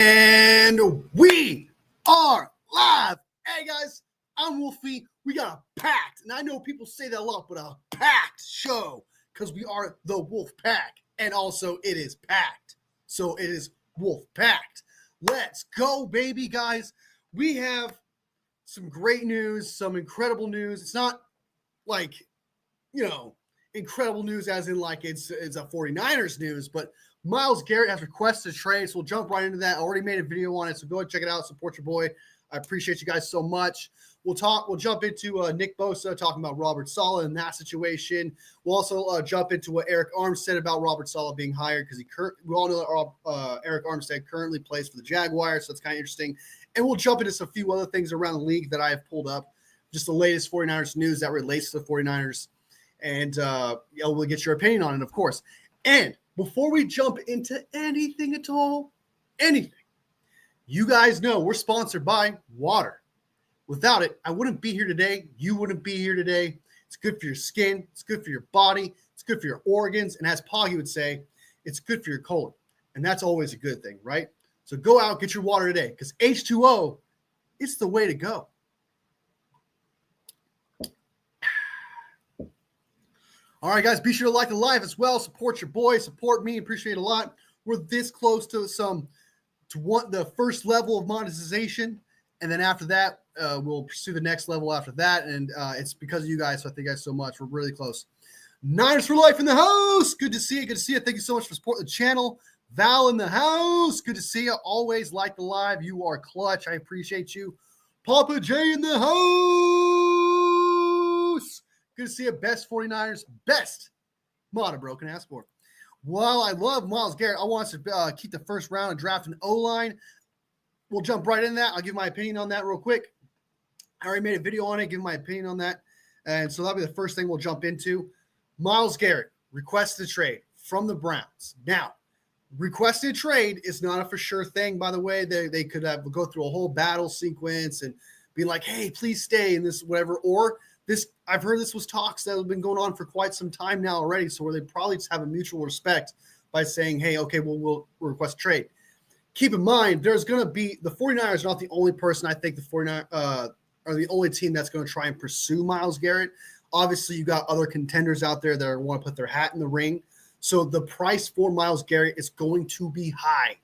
And we are live. Hey guys, I'm Wolfie. We got a packed, and I know people say that a lot, but a packed show because we are the Wolf Pack, and also it is packed. So it is Wolf Packed. Let's go, baby, guys. We have some great news, some incredible news. It's not like, incredible news as in like it's a 49ers news, but Myles Garrett has requested a trade, so we'll jump right into that. I already made a video on it, so go ahead and check it out. Support your boy. I appreciate you guys so much. We'll jump into Nick Bosa talking about Robert SALEH and that situation. We'll also jump into what Eric Armstead said about Robert SALEH being hired because we all know that Eric Armstead currently plays for the Jaguars, so it's kind of interesting. And we'll jump into a few other things around the league that I have pulled up, just the latest 49ers news that relates to the 49ers, and we'll get your opinion on it, of course. And before we jump into anything at all, you guys know we're sponsored by water. Without it, I wouldn't be here today. You wouldn't be here today. It's good for your skin. It's good for your body. It's good for your organs. And as Poggy would say, it's good for your colon. And that's always a good thing, right? So go out, get your water today because H2O, it's the way to go. All right, guys, be sure to like the live as well. Support your boy. Support me. Appreciate it a lot. We're this close to the first level of monetization. And then after that, we'll pursue the next level after that. And it's because of you guys. So thank you guys so much. We're really close. Niners for life in the house. Good to see you. Good to see you. Thank you so much for supporting the channel. Val in the house. Good to see you. Always like the live. You are clutch. I appreciate you. Papa J in the house. Good to see you. Best 49ers. Best mod a bro can ask for. While I love Myles Garrett, I want us to keep the first round and draft an O-line. We'll jump right in that. I'll give my opinion on that real quick. I already made a video on it, give my opinion on that. And so that'll be the first thing we'll jump into. Myles Garrett requested a trade from the Browns. Now, requested trade is not a for sure thing, by the way. They could go through a whole battle sequence and be like, hey, please stay in this, whatever. Or this, I've heard this was talks that have been going on for quite some time now already. So where they probably just have a mutual respect by saying, hey, okay, we'll request a trade. Keep in mind, there's going to be the 49ers are not the only person. I think the 49ers are the only team that's going to try and pursue Myles Garrett. Obviously, you got other contenders out there that want to put their hat in the ring. So the price for Myles Garrett is going to be high.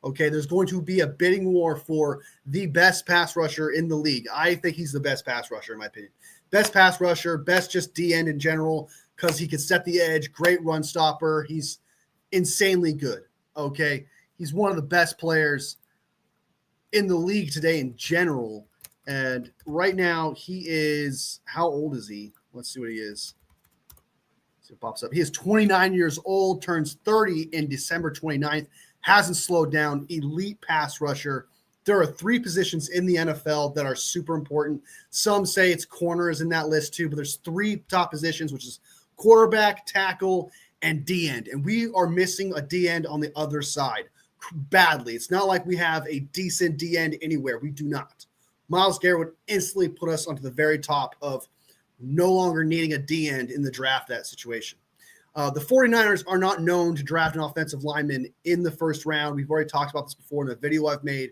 Okay, there's going to be a bidding war for the best pass rusher in the league. I think he's the best pass rusher, in my opinion. Best pass rusher, best just D-end in general, because he can set the edge, great run stopper. He's insanely good, okay? He's one of the best players in the league today in general. And right now he is – how old is he? Let's see what he is. See what pops up. He is 29 years old, turns 30 in December 29th. Hasn't slowed down, elite pass rusher. There are 3 positions in the NFL that are super important. Some say it's corners in that list too, but there's 3 top positions, which is quarterback, tackle, and D-end. And we are missing a D-end on the other side badly. It's not like we have a decent D-end anywhere. We do not. Myles Garrett would instantly put us onto the very top of no longer needing a D-end in the draft, that situation. The 49ers are not known to draft an offensive lineman in the first round. We've already talked about this before in the video I've made.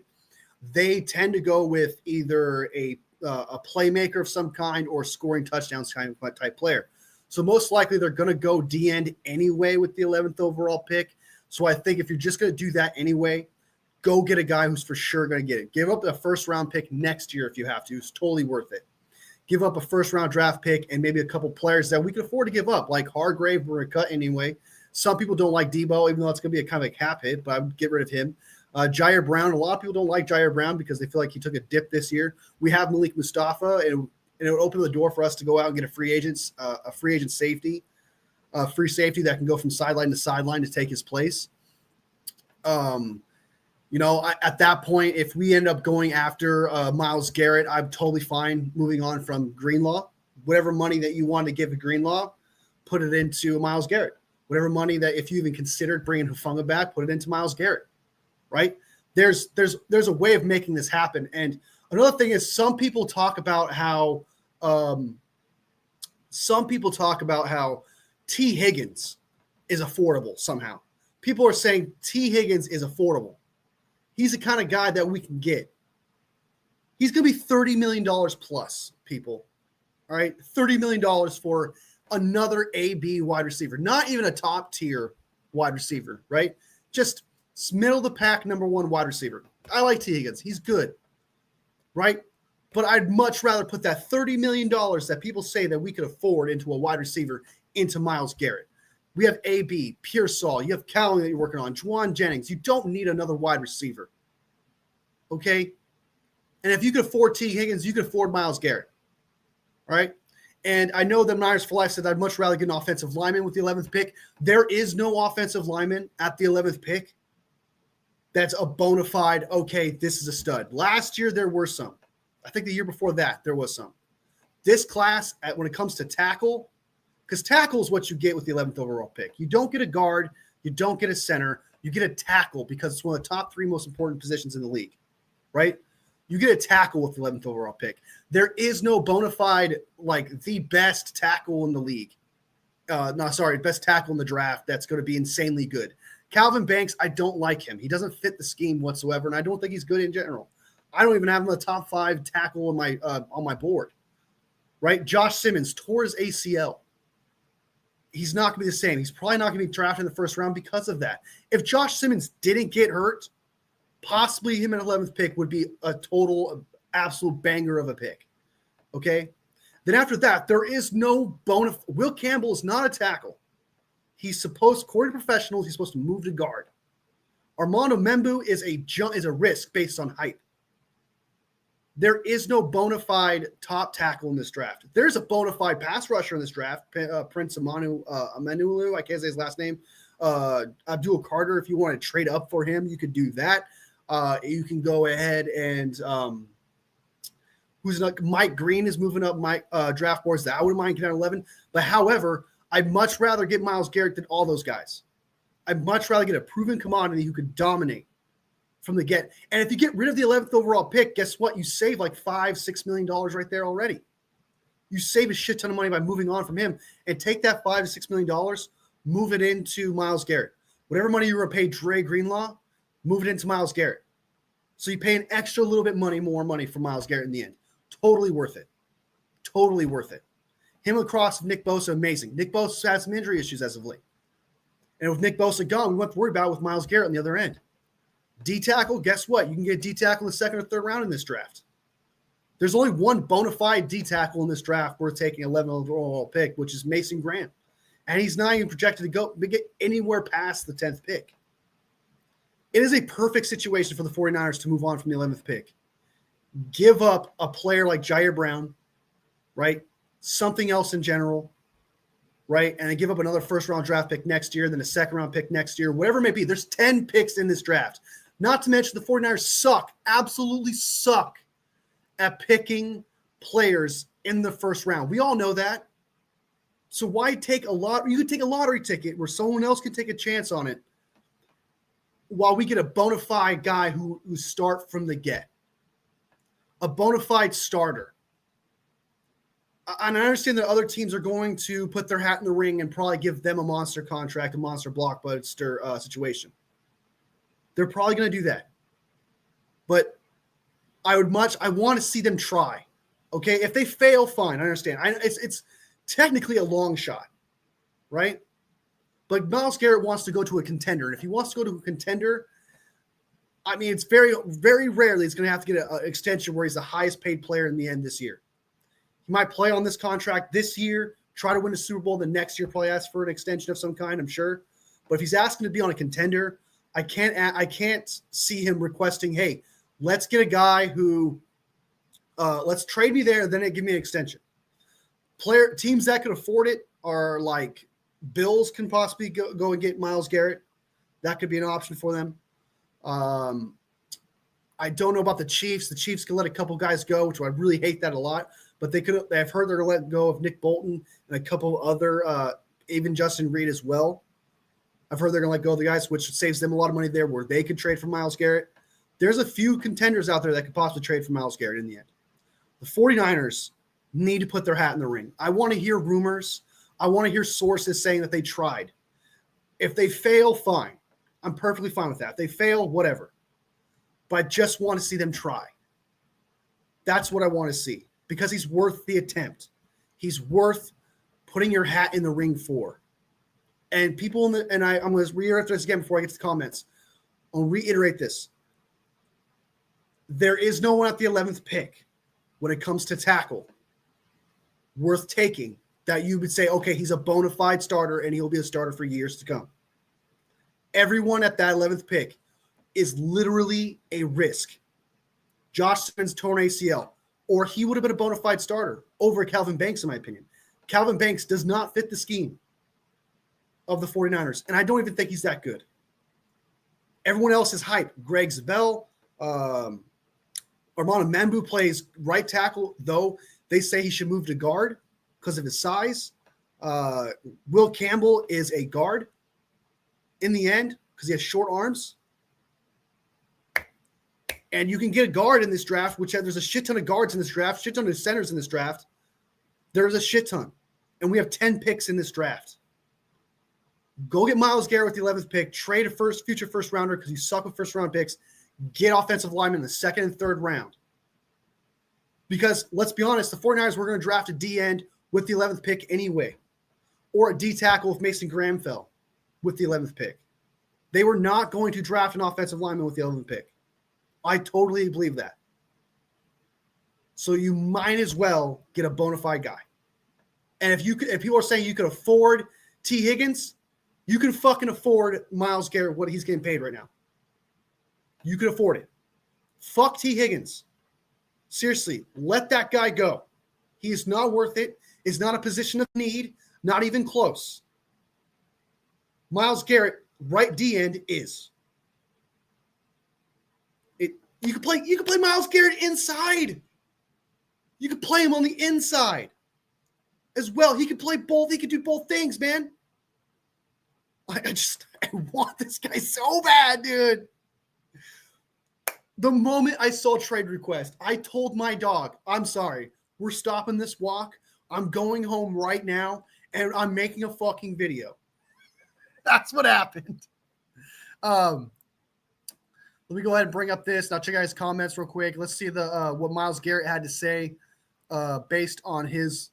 They tend to go with either a playmaker of some kind or scoring touchdowns kind of type player. So most likely they're going to go D-end anyway with the 11th overall pick. So I think if you're just going to do that anyway, go get a guy who's for sure going to get it. Give up a first-round pick next year if you have to. It's totally worth it. Give up a first-round draft pick and maybe a couple players that we can afford to give up, like Hargrave. We're going to cut anyway. Some people don't like Debo, even though it's going to be a kind of a cap hit, but I would get rid of him. Jair Brown, a lot of people don't like Jair Brown because they feel like he took a dip this year. We have Malik Mustafa, and it would open the door for us to go out and get a free agent safety, free safety that can go from sideline to sideline to take his place. At that point, if we end up going after Myles Garrett, I'm totally fine moving on from Greenlaw. Whatever money that you want to give to Greenlaw, put it into Myles Garrett. Whatever money that if you even considered bringing Hufanga back, put it into Myles Garrett, right? There's a way of making this happen. And another thing is some people talk about how T. Higgins is affordable somehow. People are saying T. Higgins is affordable. he's the kind of guy that we can get. He's going to be $30 million plus, people. All right, $30 million for another AB wide receiver, not even a top tier wide receiver, right? Just middle of the pack, number one wide receiver. I like T. Higgins. He's good, right? But I'd much rather put that $30 million that people say that we could afford into a wide receiver into Myles Garrett. We have AB, Pearsall, you have Cowling that you're working on, Juwan Jennings. You don't need another wide receiver, okay? And if you could afford T. Higgins, you could afford Myles Garrett, all right? And I know that Niners for Life said I'd much rather get an offensive lineman with the 11th pick. There is no offensive lineman at the 11th pick that's a bona fide, okay, this is a stud. Last year, there were some. I think the year before that, there was some. This class, when it comes to tackle, because tackle is what you get with the 11th overall pick. You don't get a guard. You don't get a center. You get a tackle because it's one of the top three most important positions in the league, right? You get a tackle with the 11th overall pick. There is no bona fide, like, the best tackle in the league. Best tackle in the draft that's going to be insanely good. Calvin Banks, I don't like him. He doesn't fit the scheme whatsoever, and I don't think he's good in general. I don't even have him in the top 5 tackle on my board, right? Josh Simmons tore his ACL. He's not going to be the same. He's probably not going to be drafted in the first round because of that. If Josh Simmons didn't get hurt, possibly him at 11th pick would be a total absolute banger of a pick, okay? Then after that, there is no Will Campbell is not a tackle. He's supposed, according to professionals, he's supposed to move to guard. Armando Membu is a risk based on height. There is no bona fide top tackle in this draft. There's a bona fide pass rusher in this draft, Prince Emmanuelu, I can't say his last name. Abdul Carter, if you want to trade up for him, you could do that. You can go ahead and Mike Green is moving up my draft boards that I wouldn't mind getting at 11. But however, I'd much rather get Myles Garrett than all those guys. I'd much rather get a proven commodity who could dominate from the get. And if you get rid of the 11th overall pick, guess what? You save like $5-6 million right there already. You save a shit ton of money by moving on from him and take that $5-6 million, move it into Myles Garrett. Whatever money you were to pay Dre Greenlaw, move it into Myles Garrett. So you pay an extra little bit more money for Myles Garrett in the end. Totally worth it. Totally worth it. Him across Nick Bosa, amazing. Nick Bosa has some injury issues as of late. And with Nick Bosa gone, we won't have to worry about it with Myles Garrett on the other end. D-tackle, guess what? You can get D-tackle in the second or third round in this draft. There's only one bona fide D-tackle in this draft worth taking 11th overall pick, which is Mason Graham. And he's not even projected to get anywhere past the 10th pick. It is a perfect situation for the 49ers to move on from the 11th pick. Give up a player like Jair Brown, right? Something else in general, right? And then give up another first-round draft pick next year, then a second-round pick next year, whatever it may be. There's 10 picks in this draft. Not to mention the 49ers absolutely suck at picking players in the first round. We all know that. So why take a lot? You could take a lottery ticket where someone else could take a chance on it while we get a bona fide guy who start from the get. A bona fide starter. And I understand that other teams are going to put their hat in the ring and probably give them a monster contract, a monster blockbuster situation. They're probably going to do that. But I want to see them try. Okay, if they fail, fine. I understand. It's technically a long shot, right? But Myles Garrett wants to go to a contender. And if he wants to go to a contender, I mean, it's very, very rarely it's going to have to get an extension where he's the highest paid player in the end this year. He might play on this contract this year, try to win a Super Bowl. The next year, probably ask for an extension of some kind, I'm sure. But if he's asking to be on a contender, I can't see him requesting, hey, let's get a guy who let's trade me there, then give me an extension. Teams that can afford it are like Bills can possibly go and get Myles Garrett. That could be an option for them. I don't know about the Chiefs. The Chiefs can let a couple guys go, which I really hate that a lot. But I've heard they're going to let go of Nick Bolton and a couple other, even Justin Reed as well. I've heard they're going to let go of the guys, which saves them a lot of money there where they could trade for Myles Garrett. There's a few contenders out there that could possibly trade for Myles Garrett in the end. The 49ers need to put their hat in the ring. I want to hear rumors. I want to hear sources saying that they tried. If they fail, fine. I'm perfectly fine with that. If they fail, whatever. but I just want to see them try. That's what I want to see because he's worth the attempt. He's worth putting your hat in the ring for. And people I'm going to reiterate this again before I get to the comments. I'll reiterate this. There is no one at the 11th pick when it comes to tackle worth taking that you would say, okay, he's a bona fide starter and he'll be a starter for years to come. Everyone at that 11th pick is literally a risk. Josh Simmons torn ACL, or he would have been a bona fide starter over Calvin Banks, in my opinion. Calvin Banks does not fit the scheme of the 49ers, and I don't even think he's that good. Everyone else is hype. Greg Zabel, Armando Mambu plays right tackle, though they say he should move to guard because of his size. Will Campbell is a guard in the end because he has short arms. And you can get a guard in this draft, which there's a shit ton of guards in this draft, shit ton of centers in this draft. There's a shit ton. And we have 10 picks in this draft. Go get Myles Garrett with the 11th pick. Trade a future first rounder because you suck with first round picks. Get offensive linemen in the second and third round. Because let's be honest, the 49ers were going to draft a D end with the 11th pick anyway. Or a D tackle if Mason Graham fell with the 11th pick. They were not going to draft an offensive lineman with the 11th pick. I totally believe that. So you might as well get a bona fide guy. And if people are saying you could afford T. Higgins, you can fucking afford Myles Garrett what he's getting paid right now. You can afford it. Fuck T. Higgins. Seriously, let that guy go. He is not worth it. It's not a position of need, not even close. Myles Garrett, right D end is. You could play Myles Garrett inside. You could play him on the inside as well. He could play both. He could do both things, man. I want this guy so bad, dude. The moment I saw trade request, I told my dog, I'm sorry, we're stopping this walk. I'm going home right now, and I'm making a fucking video. That's what happened. Let me go ahead and bring up this. I'll check out his comments real quick. Let's see what Myles Garrett had to say based on his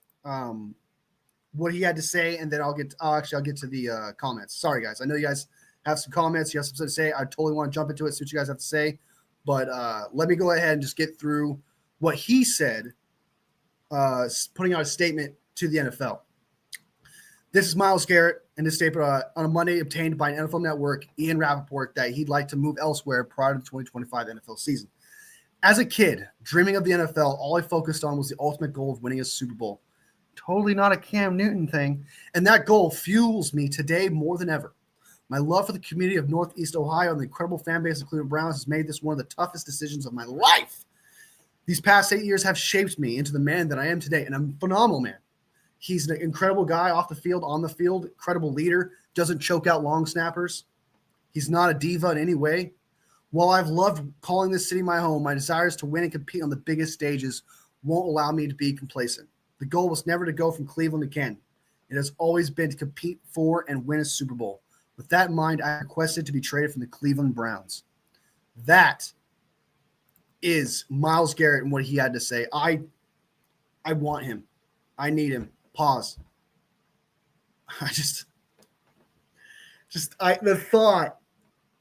what he had to say, and then I'll get to the comments. Sorry, guys. I know you guys have some comments. You have something to say. I totally want to jump into it, see what you guys have to say. But let me go ahead and just get through what he said, putting out a statement to the NFL. This is Myles Garrett in this statement on a Monday obtained by an NFL Network, Ian Rappaport, that he'd like to move elsewhere prior to the 2025 NFL season. As a kid, dreaming of the NFL, all I focused on was the ultimate goal of winning a Super Bowl. Totally not a Cam Newton thing. And that goal fuels me today more than ever. My love for the community of Northeast Ohio and the incredible fan base of Cleveland Browns has made this one of the toughest decisions of my life. These past 8 years have shaped me into the man that I am today, and I'm a phenomenal man. He's an incredible guy off the field, on the field, incredible leader, doesn't choke out long snappers. He's not a diva in any way. While I've loved calling this city my home, my desires to win and compete on the biggest stages won't allow me to be complacent. The goal was never to go from Cleveland to Canton. It has always been to compete for and win a Super Bowl. With that in mind, I requested to be traded from the Cleveland Browns. That is Myles Garrett and what he had to say. I want him. I need him. Pause. The thought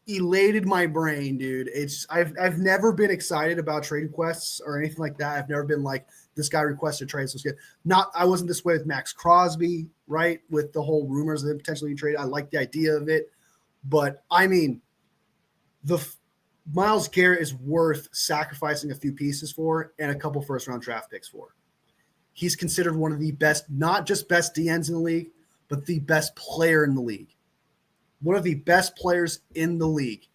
elated my brain, dude. I've never been excited about trade requests or anything like that. I've never been like, this guy requested trade, so it's good. I wasn't this way with Max Crosby, right? With the whole rumors of him potentially being traded. I like the idea of it. But I mean, Myles Garrett is worth sacrificing a few pieces for and a couple first round draft picks for. He's considered one of the best, not just best DNs in the league, but the best player in the league. One of the best players in the league.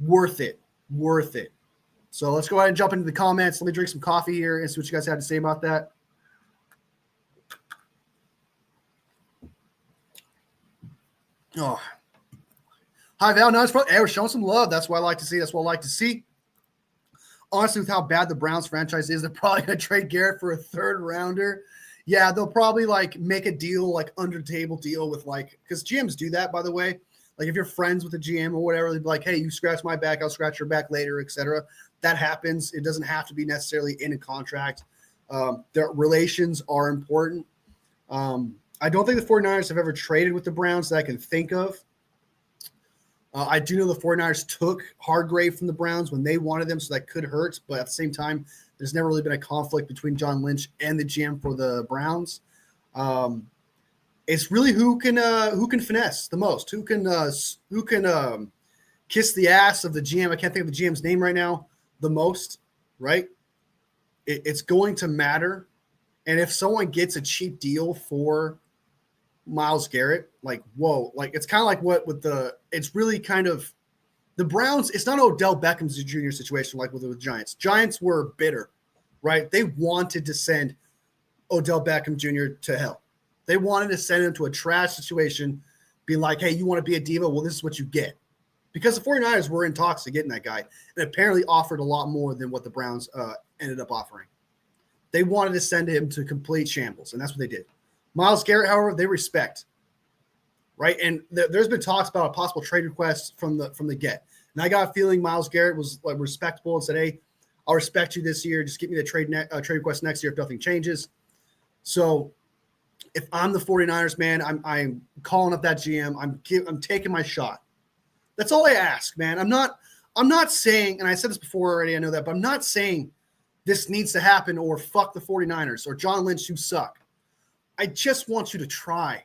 Worth it. Worth it. So let's go ahead and jump into the comments. Let me drink some coffee here and see what you guys had to say about that. Oh. Hi, Val. Nice. Hey, we're showing some love. That's what I like to see. That's what I like to see. Honestly, with how bad the Browns franchise is, they're probably going to trade Garrett for a third rounder. Yeah, they'll probably like make a deal, like under the table deal with like, because GMs do that, by the way. Like if you're friends with the GM or whatever, they'd be like, hey, you scratch my back, I'll scratch your back later, etc. That happens. It doesn't have to be necessarily in a contract. Their relations are important. I don't think the 49ers have ever traded with the Browns that I can think of. I do know the 49ers took Hargrave from the Browns when they wanted them, so that could hurt. But at the same time, there's never really been a conflict between John Lynch and the GM for the Browns. It's really who can finesse the most, who can kiss the ass of the GM. I can't think of the GM's name right now. The most, right? It's going to matter. And if someone gets a cheap deal for Myles Garrett, like, whoa, like it's kind of like what with it's really kind of the Browns. It's not Odell Beckham Jr. situation like with the Giants. Giants were bitter, right? They wanted to send Odell Beckham Jr. to hell. They wanted to send him to a trash situation, being like, hey, you want to be a diva? Well, this is what you get. Because the 49ers were in talks to getting that guy and apparently offered a lot more than what the Browns ended up offering. They wanted to send him to complete shambles, and that's what they did. Myles Garrett, however, they respect, right? And there's been talks about a possible trade request from the get. And I got a feeling Myles Garrett was like respectable and said, hey, I'll respect you this year. Just give me the trade request next year if nothing changes. So if I'm the 49ers, man, I'm calling up that GM. I'm taking my shot. That's all I ask, man. I'm not saying, and I said this before already, I know that, but I'm not saying this needs to happen or fuck the 49ers or John Lynch, you suck. I just want you to try.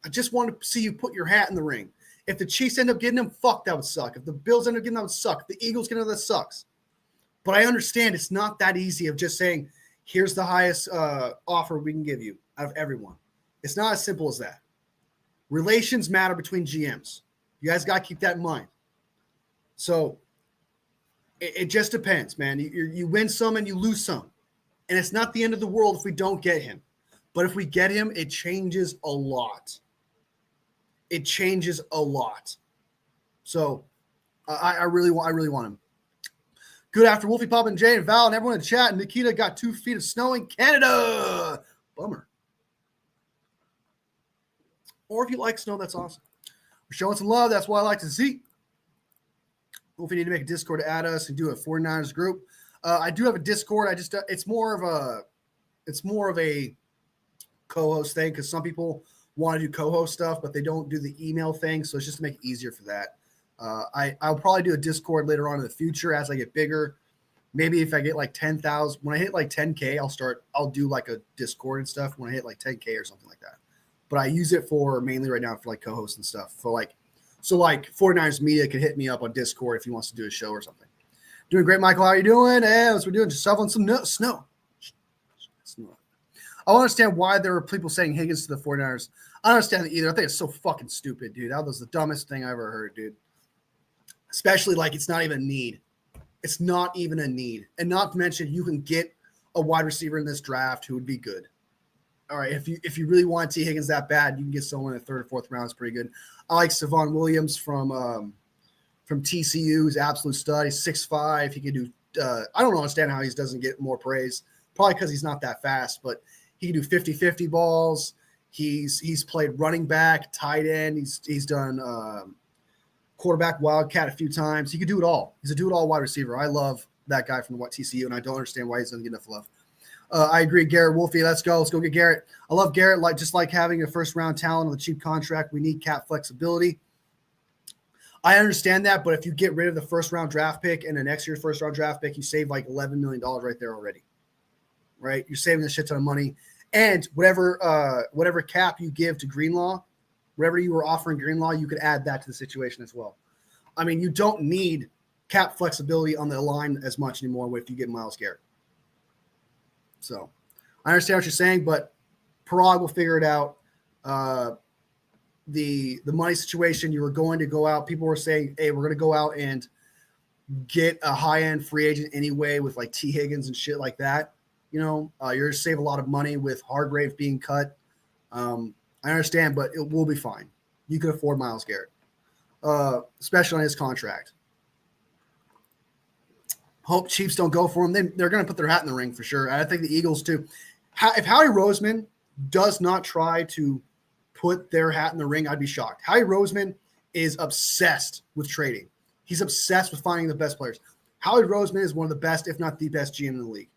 I just want to see you put your hat in the ring. If the Chiefs end up getting him, fuck, that would suck. If the Bills end up getting him, that would suck. If the Eagles get him, that sucks. But I understand it's not that easy of just saying, here's the highest offer we can give you out of everyone. It's not as simple as that. Relations matter between GMs. You guys got to keep that in mind. So it just depends, man. You win some and you lose some. And it's not the end of the world if we don't get him. But if we get him, it changes a lot. It changes a lot. So I really want him. Good after Wolfie, Pop, and Jay, and Val, and everyone in the chat. And Nikita got 2 feet of snow in Canada. Bummer. Or if you like snow, that's awesome. We're showing some love. That's what I like to see. Wolfie need to make a Discord to add us and do a 49ers group. I do have a Discord. It's more of a co-host thing because some people want to do co-host stuff, but they don't do the email thing. So it's just to make it easier for that. I'll probably do a Discord later on in the future as I get bigger. Maybe if I get like 10,000, when I hit like 10K, I'll do like a Discord and stuff when I hit like 10K or something like that. But I use it for mainly right now for like co-hosts and stuff. So like 49ers Media can hit me up on Discord if he wants to do a show or something. Doing great, Michael. How are you doing? Hey, that's what we're doing. Just shoveling some snow. I don't understand why there were people saying Higgins to the 49ers. I don't understand it either. I think it's so fucking stupid, dude. That was the dumbest thing I ever heard, dude. Especially like it's not even a need. It's not even a need. And not to mention you can get a wide receiver in this draft who would be good. All right, if you really want T. Higgins that bad, you can get someone in the 3rd or 4th round. It's pretty good. I like Savon Williams from TCU. He's an absolute stud. He's 6'5". He can do I don't understand how he doesn't get more praise. Probably because he's not that fast, but he can do 50-50 balls. He's played running back, tight end. He's done quarterback, wildcat a few times. He could do it all. He's a do-it-all wide receiver. I love that guy from TCU, and I don't understand why he doesn't get enough love. I agree, Garrett Wolfie. Let's go get Garrett. I love Garrett. Just like having a first-round talent on a cheap contract, we need cap flexibility. I understand that, but if you get rid of the first-round draft pick and the next year's first-round draft pick, you save like $11 million right there already. Right? You're saving a shit ton of money. And whatever cap you give to Greenlaw, whatever you were offering Greenlaw, you could add that to the situation as well. I mean, you don't need cap flexibility on the line as much anymore if you get Myles Garrett. So I understand what you're saying, but Parag will figure it out. The money situation, you were going to go out. People were saying, hey, we're going to go out and get a high-end free agent anyway with like T. Higgins and shit like that. You know, you're going to save a lot of money with Hargrave being cut. I understand, but it will be fine. You can afford Myles Garrett, especially on his contract. Hope Chiefs don't go for him. They're going to put their hat in the ring for sure. I think the Eagles too. If Howie Roseman does not try to put their hat in the ring, I'd be shocked. Howie Roseman is obsessed with trading. He's obsessed with finding the best players. Howie Roseman is one of the best, if not the best GM in the league.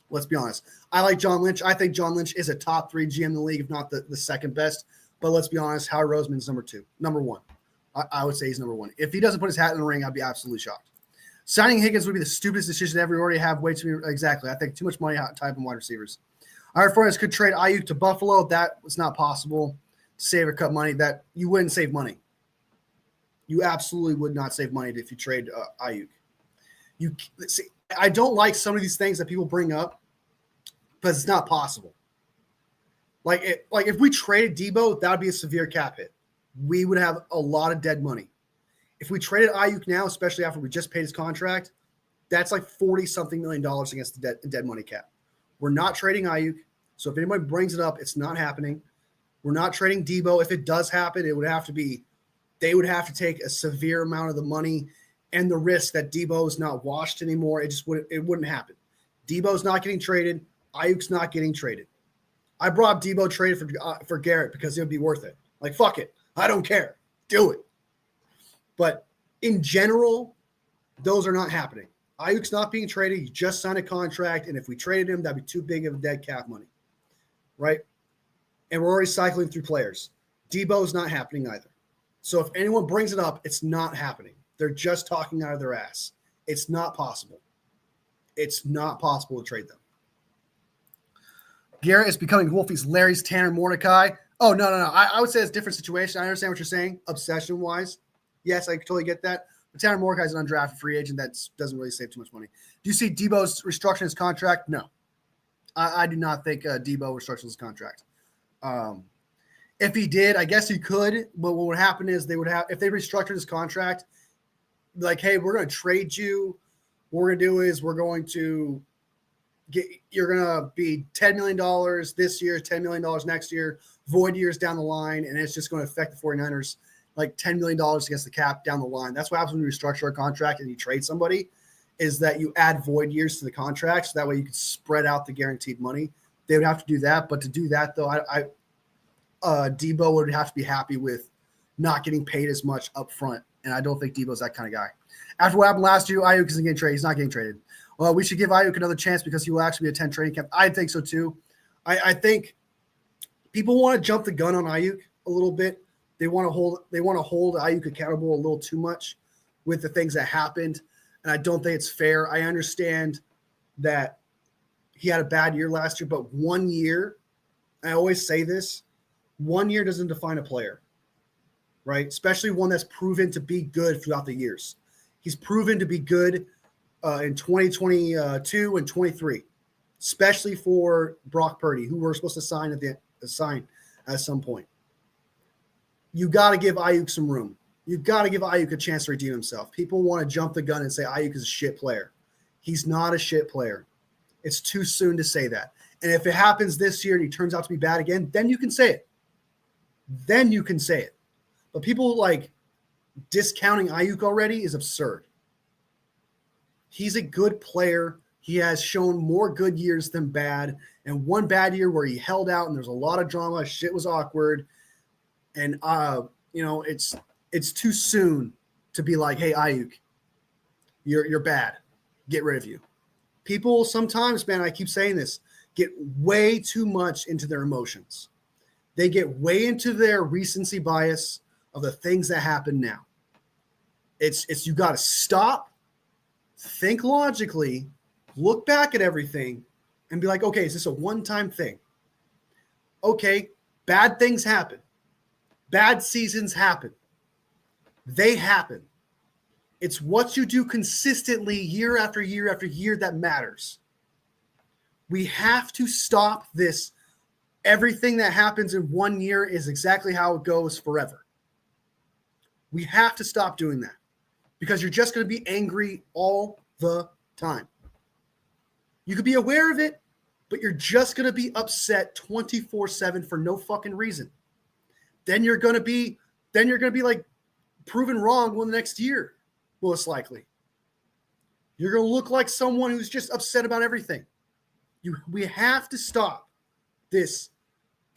Let's be honest. I like John Lynch. I think John Lynch is a top 3 GM in the league, if not the second best. But let's be honest, Howie Roseman is number 1. I would say he's number 1. If he doesn't put his hat in the ring, I'd be absolutely shocked. Signing Higgins would be the stupidest decision ever. We already have way too many. Exactly. I think too much money typing wide receivers. Our friends could trade Ayuk to Buffalo. That was not possible. Save or cut money. That you wouldn't save money. You absolutely would not save money if you trade Ayuk. You see, I don't like some of these things that people bring up because it's not possible. Like if we traded Debo, that would be a severe cap hit. We would have a lot of dead money. If we traded Ayuk now, especially after we just paid his contract, that's like $40-something million against the dead money cap. We're not trading Ayuk. So if anybody brings it up, it's not happening. We're not trading Debo. If it does happen, they would have to take a severe amount of the money and the risk that Debo is not washed anymore. It wouldn't happen. Debo's not getting traded. Ayuk's not getting traded. I brought Debo traded for Garrett because it would be worth it. Like, fuck it. I don't care. Do it. But in general, those are not happening. Ayuk's not being traded. He just signed a contract, and if we traded him, that'd be too big of a dead cap money, right? And we're already cycling through players. Debo's not happening either. So if anyone brings it up, it's not happening. They're just talking out of their ass. It's not possible. It's not possible to trade them. Garrett is becoming Wolfie's Larry's Tanner Mordecai. Oh, no. I would say it's a different situation. I understand what you're saying, obsession-wise. Yes, I totally get that. But Tanner Mordecai is an undrafted free agent that doesn't really save too much money. Do you see Debo's restructuring his contract? No. I do not think Debo restructures his contract. If he did, I guess he could. But what would happen is if they restructured his contract, like, hey, we're going to trade you. What we're going to do is you're going to be $10 million this year, $10 million next year, void years down the line, and it's just going to affect the 49ers like $10 million against the cap down the line. That's what happens when you restructure a contract and you trade somebody, is that you add void years to the contract, so that way you can spread out the guaranteed money. They would have to do that, but to do that, though, Debo would have to be happy with not getting paid as much up front, and I don't think Debo's that kind of guy. After what happened last year, Ayuk isn't getting traded. He's not getting traded. Well, we should give Ayuk another chance because he will actually be attend training camp. I think so, too. I think people want to jump the gun on Ayuk a little bit. They want to hold Ayuk accountable a little too much with the things that happened, and I don't think it's fair. I understand that he had a bad year last year, but 1 year, I always say this, 1 year doesn't define a player, right? Especially one that's proven to be good throughout the years. He's proven to be good in 2022 and 23, especially for Brock Purdy, who we're supposed to sign at some point. You got to give Ayuk some room. You got to give Ayuk a chance to redeem himself. People want to jump the gun and say Ayuk is a shit player. He's not a shit player. It's too soon to say that. And if it happens this year and he turns out to be bad again, then you can say it. Then you can say it. But people like discounting Ayuk already is absurd. He's a good player. He has shown more good years than bad. And one bad year where he held out and there's a lot of drama, shit was awkward. And, it's too soon to be like, hey, Ayuk, you're bad. Get rid of you. People sometimes, man, I keep saying this, get way too much into their emotions. They get way into their recency bias of the things that happen now. It's you got to stop, think logically, look back at everything, and be like, okay, is this a one-time thing? Okay, bad things happen. Bad seasons happen. They happen. It's what you do consistently year after year after year that matters. We have to stop this. Everything that happens in 1 year is exactly how it goes forever. We have to stop doing that because you're just going to be angry all the time. You could be aware of it, but you're just going to be upset 24/7 for no fucking reason. Then you're going to be like proven wrong the next year, most likely. You're going to look like someone who's just upset about everything. We have to stop this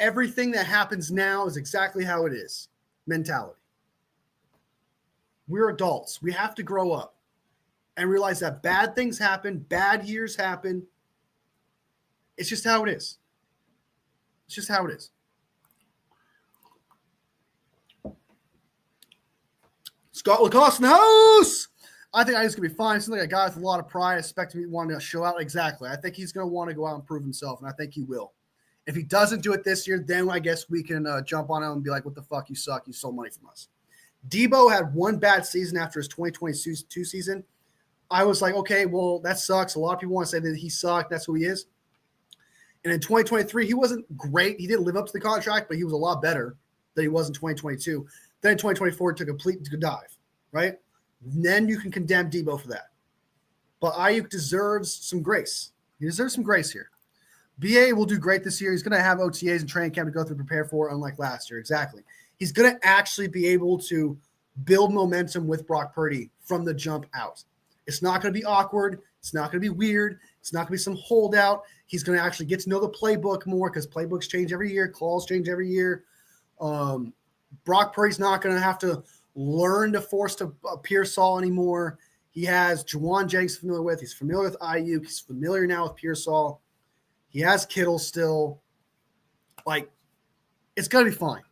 everything that happens now is exactly how it is mentality. We're adults. We have to grow up and realize that bad things happen, bad years happen. It's just how it is. It's just how it is. Scott Lacoste in the house. I think Ayuk's going to be fine. Seems like a guy with a lot of pride. I expect him to want to show out. Exactly. I think he's going to want to go out and prove himself, and I think he will. If he doesn't do it this year, then I guess we can jump on him and be like, what the fuck, you suck. You stole money from us. Debo had one bad season after his 2022 season. I was like, okay, well, that sucks. A lot of people want to say that he sucked. That's who he is. And in 2023, he wasn't great. He didn't live up to the contract, but he was a lot better than he was in 2022. Then in 2024, it took a complete dive, right? And then you can condemn Debo for that. But Ayuk deserves some grace. He deserves some grace here. BA will do great this year. He's going to have OTAs and training camp to go through and prepare for, unlike last year. Exactly. He's going to actually be able to build momentum with Brock Purdy from the jump out. It's not going to be awkward. It's not going to be weird. It's not going to be some holdout. He's going to actually get to know the playbook more because playbooks change every year. Calls change every year. Brock Purdy's not going to have to learn to force to Pearsall anymore. He has Juwan Jennings familiar with. He's familiar with Ayuk. He's familiar now with Pearsall. He has Kittle still. Like, it's going to be fine.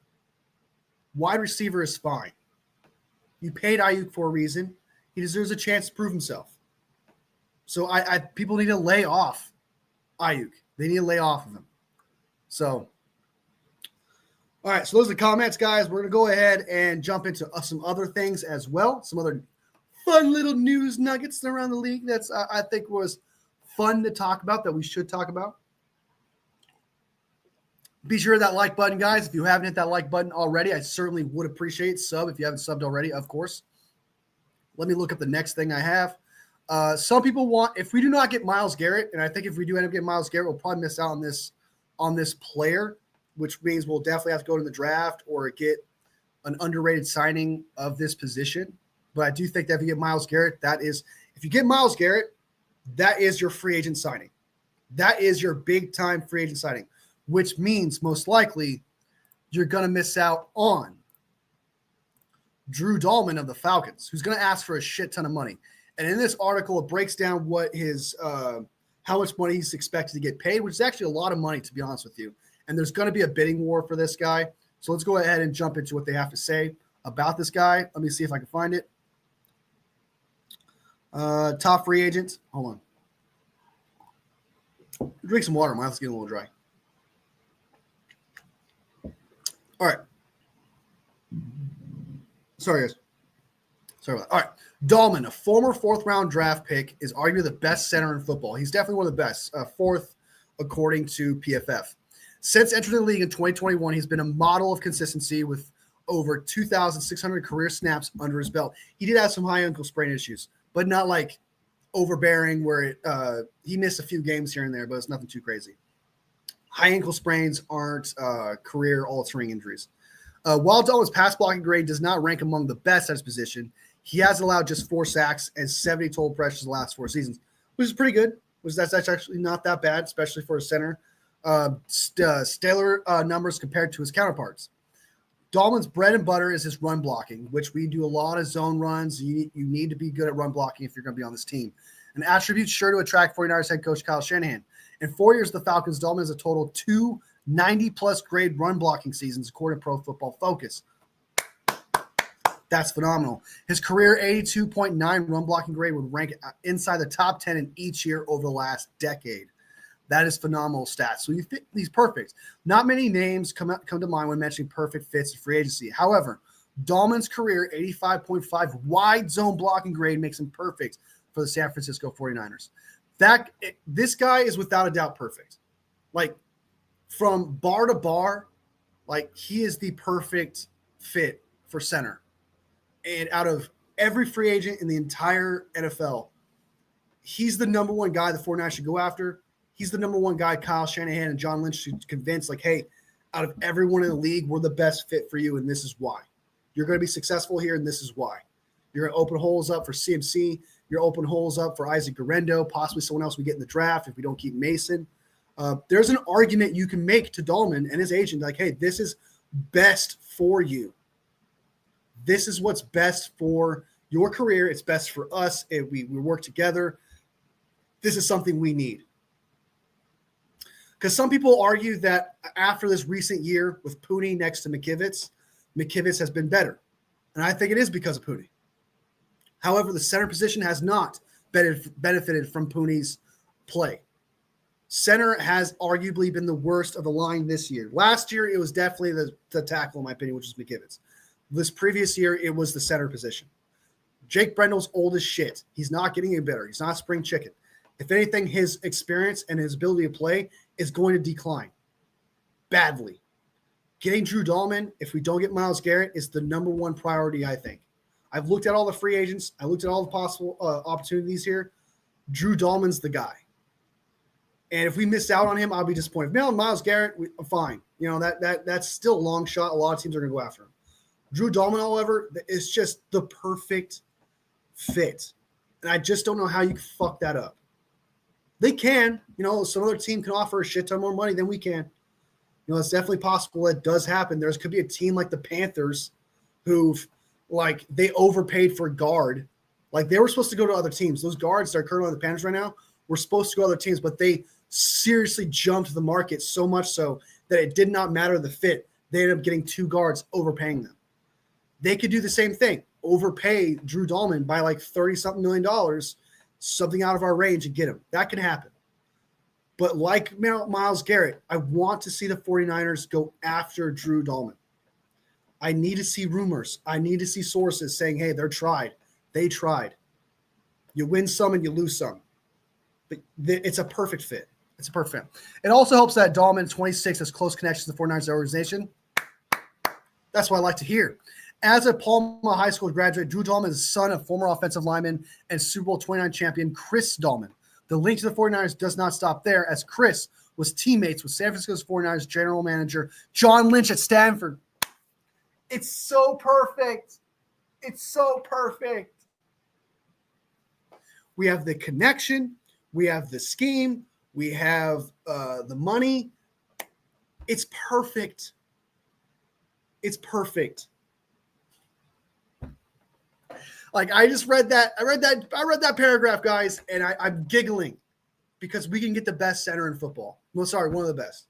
Wide receiver is fine. You paid Ayuk for a reason. He deserves a chance to prove himself. So people need to lay off Ayuk. They need to lay off of him. So, all right. So those are the comments, guys. We're going to go ahead and jump into some other things as well. Some other fun little news nuggets around the league that's I think was fun to talk about, that we should talk about. Be sure to hit that like button, guys. If you haven't hit that like button already, I certainly would appreciate sub if you haven't subbed already, of course. Let me look up the next thing I have. Some people want, if we do not get Myles Garrett, and I think if we do end up getting Myles Garrett, we'll probably miss out on this player, which means we'll definitely have to go to the draft or get an underrated signing of this position. But I do think that if you get Myles Garrett, if you get Myles Garrett, that is your free agent signing. That is your big time free agent signing, which means most likely you're going to miss out on Drew Dahlman of the Falcons, who's going to ask for a shit ton of money. And in this article, it breaks down what his how much money he's expected to get paid, which is actually a lot of money, to be honest with you. And there's going to be a bidding war for this guy. So let's go ahead and jump into what they have to say about this guy. Let me see if I can find it. Top free agent. Hold on. Drink some water. My mouth's getting a little dry. All right. Sorry, guys. Sorry about that. All right. Dahlman, a former fourth-round draft pick, is arguably the best center in football. He's definitely one of the best, fourth according to PFF. Since entering the league in 2021, he's been a model of consistency with over 2,600 career snaps under his belt. He did have some high ankle sprain issues, but not like overbearing where he missed a few games here and there, but it's nothing too crazy. High ankle sprains aren't career-altering injuries. While Dahlman's pass blocking grade does not rank among the best at his position, he has allowed just 4 sacks and 70 total pressures the last 4 seasons, which is pretty good. That's actually not that bad, especially for a center. Stellar numbers compared to his counterparts. Dahlman's bread and butter is his run blocking, which we do a lot of zone runs. You need to be good at run blocking if you're going to be on this team. An attribute sure to attract 49ers head coach Kyle Shanahan. In 4 years of the Falcons, Dahlman has a total of 2 90-plus grade run blocking seasons, according to Pro Football Focus. That's phenomenal. His career 82.9 run blocking grade would rank inside the top 10 in each year over the last decade. That is phenomenal stats. So he's perfect. Not many names come to mind when mentioning perfect fits in free agency. However, Dahlman's career 85.5 wide zone blocking grade makes him perfect for the San Francisco 49ers. This guy is without a doubt perfect. Like, from bar to bar, like, he is the perfect fit for center. And out of every free agent in the entire NFL, he's the number one guy the 49ers should go after. He's the number one guy Kyle Shanahan and John Lynch should convince, like, hey, out of everyone in the league, we're the best fit for you, and this is why. You're going to be successful here, and this is why. You're going to open holes up for CMC. You're open holes up for Isaac Guerrero, possibly someone else we get in the draft if we don't keep Mason. There's an argument you can make to Dahlman and his agent, like, hey, this is best for you. This is what's best for your career. It's best for us. We work together. This is something we need. Because some people argue that after this recent year with Pooney next to McKivitz has been better. And I think it is because of Pooney. However, the center position has not benefited from Pooney's play. Center has arguably been the worst of the line this year. Last year, it was definitely the tackle, in my opinion, which is McKivitz. This previous year, it was the center position. Jake Brendel's old as shit. He's not getting any better. He's not spring chicken. If anything, his experience and his ability to play is going to decline badly. Getting Drew Dahlman, if we don't get Myles Garrett, is the number one priority, I think. I've looked at all the free agents. I looked at all the possible opportunities here. Drew Dahlman's the guy. And if we miss out on him, I'll be disappointed. Now, Myles Garrett, fine. You know, that's still a long shot. A lot of teams are going to go after him. Drew Dahlman, however, is just the perfect fit. And I just don't know how you can fuck that up. They can. You know, some other team can offer a shit ton more money than we can. You know, it's definitely possible that does happen. There could be a team like the Panthers who've, like, they overpaid for a guard. Like, they were supposed to go to other teams. Those guards that are currently on the Panthers right now were supposed to go to other teams, but they seriously jumped the market so much so that it did not matter the fit. They ended up getting 2 guards, overpaying them. They could do the same thing, overpay Drew Dahlman by like $30-something million, something out of our range, and get him. That can happen. But like Myles Garrett, I want to see the 49ers go after Drew Dahlman. I need to see rumors. I need to see sources saying, hey, they're tried. They tried. You win some and you lose some. But it's a perfect fit. It's a perfect fit. It also helps that Dahlman, 26, has close connections to the 49ers organization. That's what I like to hear. As a Palma High School graduate, Drew Dahlman is the son of former offensive lineman and Super Bowl 29 champion Chris Dahlman. The link to the 49ers does not stop there, as Chris was teammates with San Francisco's 49ers general manager John Lynch at Stanford. It's so perfect. It's so perfect. We have the connection. We have the scheme. We have the money. It's perfect. It's perfect. Like, I just read that. I read that paragraph, guys, and I'm giggling because we can get the best center in football. Well, sorry, one of the best.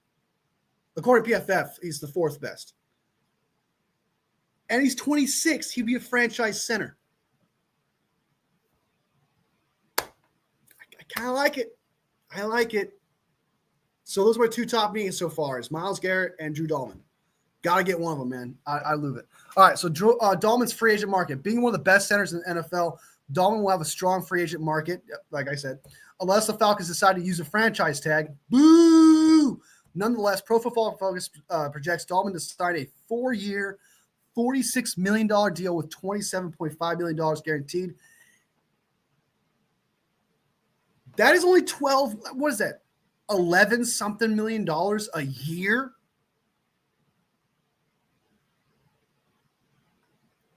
According to PFF, he's the 4th best. And he's 26. He'd be a franchise center. I kind of like it. I like it. So those are my 2 top meetings so far, is Myles Garrett and Drew Dahlman. Got to get one of them, man. I love it. All right, so Dahlman's free agent market. Being one of the best centers in the NFL, Dahlman will have a strong free agent market, like I said, unless the Falcons decide to use a franchise tag. Boo! Nonetheless, Pro Football Focus projects Dahlman to sign a 4-year, $46 million deal with $27.5 million guaranteed. That is only 12, what is that, 11-something million dollars a year?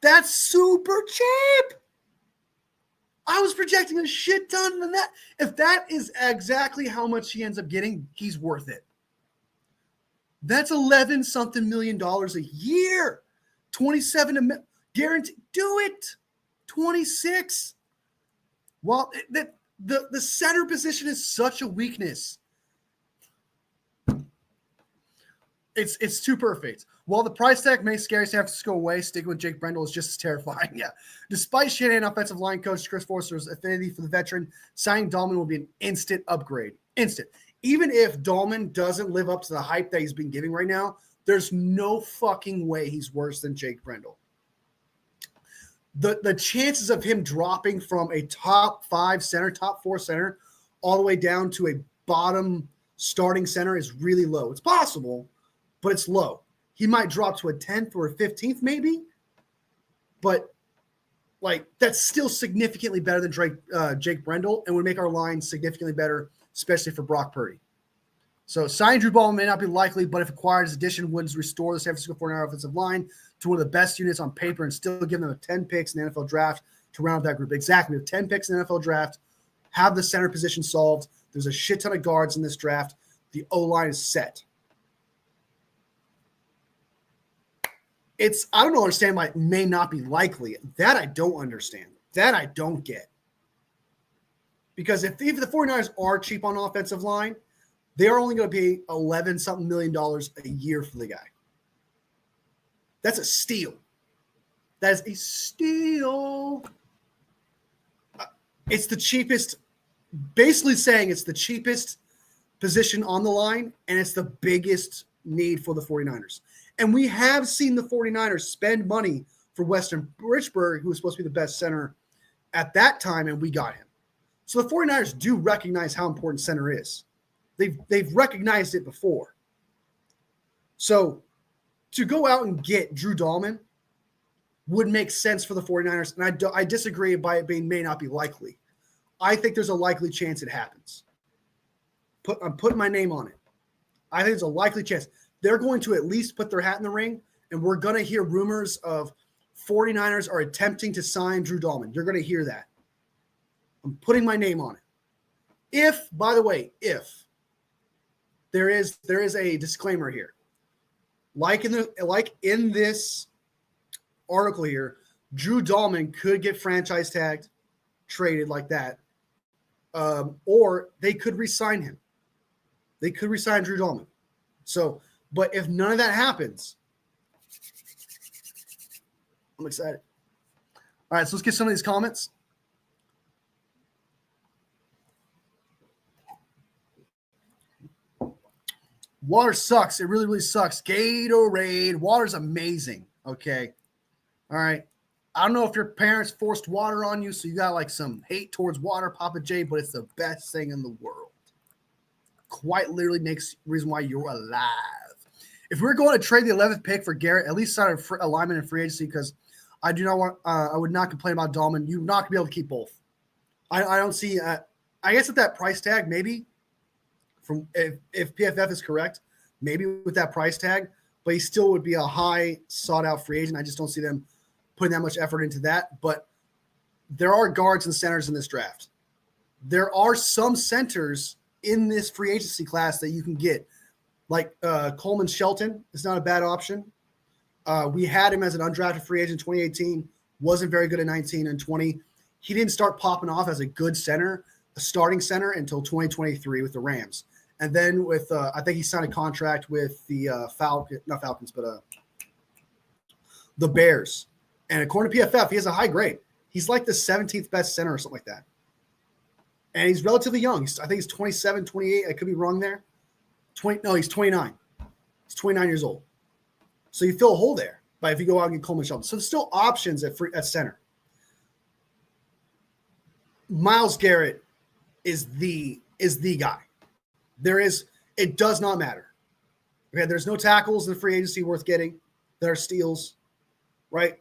That's super cheap. I was projecting a shit ton than that. If that is exactly how much he ends up getting, he's worth it. That's 11-something million dollars a year. 27 guaranteed. Do it. 26. Well, the center position is such a weakness. It's too perfect. While the price tag may scare San Francisco away, sticking with Jake Brendel is just as terrifying. Yeah. Despite Shanahan offensive line coach Chris Forster's affinity for the veteran, signing Dahlman will be an instant upgrade. Instant. Even if Dahlman doesn't live up to the hype that he's been giving right now, there's no fucking way he's worse than Jake Brendel. The chances of him dropping from a top 5 center, top 4 center, all the way down to a bottom starting center is really low. It's possible, but it's low. He might drop to a 10th or a 15th maybe, but like that's still significantly better than Jake Brendel and would make our line significantly better, especially for Brock Purdy. So signing Drew Dahlman may not be likely, but if acquired, his addition would restore the San Francisco 49ers offensive line to one of the best units on paper and still give them a 10 picks in the NFL draft to round out that group. Exactly. With 10 picks in the NFL draft, have the center position solved. There's a shit ton of guards in this draft. The O-line is set. I don't understand why it may not be likely. That I don't understand. That I don't get. Because if the 49ers are cheap on offensive line, they're only going to pay $11-something million a year for the guy. That's a steal. That is a steal. It's the cheapest, basically saying it's the cheapest position on the line, and it's the biggest need for the 49ers. And we have seen the 49ers spend money for Weston Richburg, who was supposed to be the best center at that time, and we got him. So the 49ers do recognize how important center is. They've recognized it before. So to go out and get Drew Dahlman would make sense for the 49ers, and I disagree by it being may not be likely. I think there's a likely chance it happens. I'm putting my name on it. I think there's a likely chance. They're going to at least put their hat in the ring, and we're going to hear rumors of 49ers are attempting to sign Drew Dahlman. You're going to hear that. I'm putting my name on it. If, by the way, if there is a disclaimer here, like in this article here, Drew Dahlman could get franchise tagged, traded like that, or they could re-sign him. They could re-sign Drew Dahlman. So, but if none of that happens, I'm excited. All right, so let's get some of these comments. Water sucks. It really, really sucks. Gatorade. Water's amazing. Okay. All right. I don't know if your parents forced water on you, so you got like some hate towards water, Papa J, but it's the best thing in the world. Quite literally makes reason why you're alive. If we're going to trade the 11th pick for Garrett, at least sign a alignment in free agency, because I do not want. I would not complain about Dahlman. You're not gonna be able to keep both. I don't see. I guess at that price tag, maybe. From if PFF is correct, maybe with that price tag, but he still would be a high sought out free agent. I just don't see them putting that much effort into that. But there are guards and centers in this draft. There are some centers in this free agency class that you can get, like Coleman Shelton is not a bad option. We had him as an undrafted free agent in 2018, wasn't very good at 19 and 20. He didn't start popping off as a good center, a starting center, until 2023 with the Rams. And then with, I think he signed a contract with the the Bears. And according to PFF, he has a high grade. He's like the 17th best center or something like that. And he's relatively young. I think he's 27, 28. I could be wrong there. He's 29. He's 29 years old. So you fill a hole there. But if you go out and get Coleman Shelton. So there's still options at center. Myles Garrett is the guy. It does not matter. Okay, there's no tackles in the free agency worth getting. There are steals, right?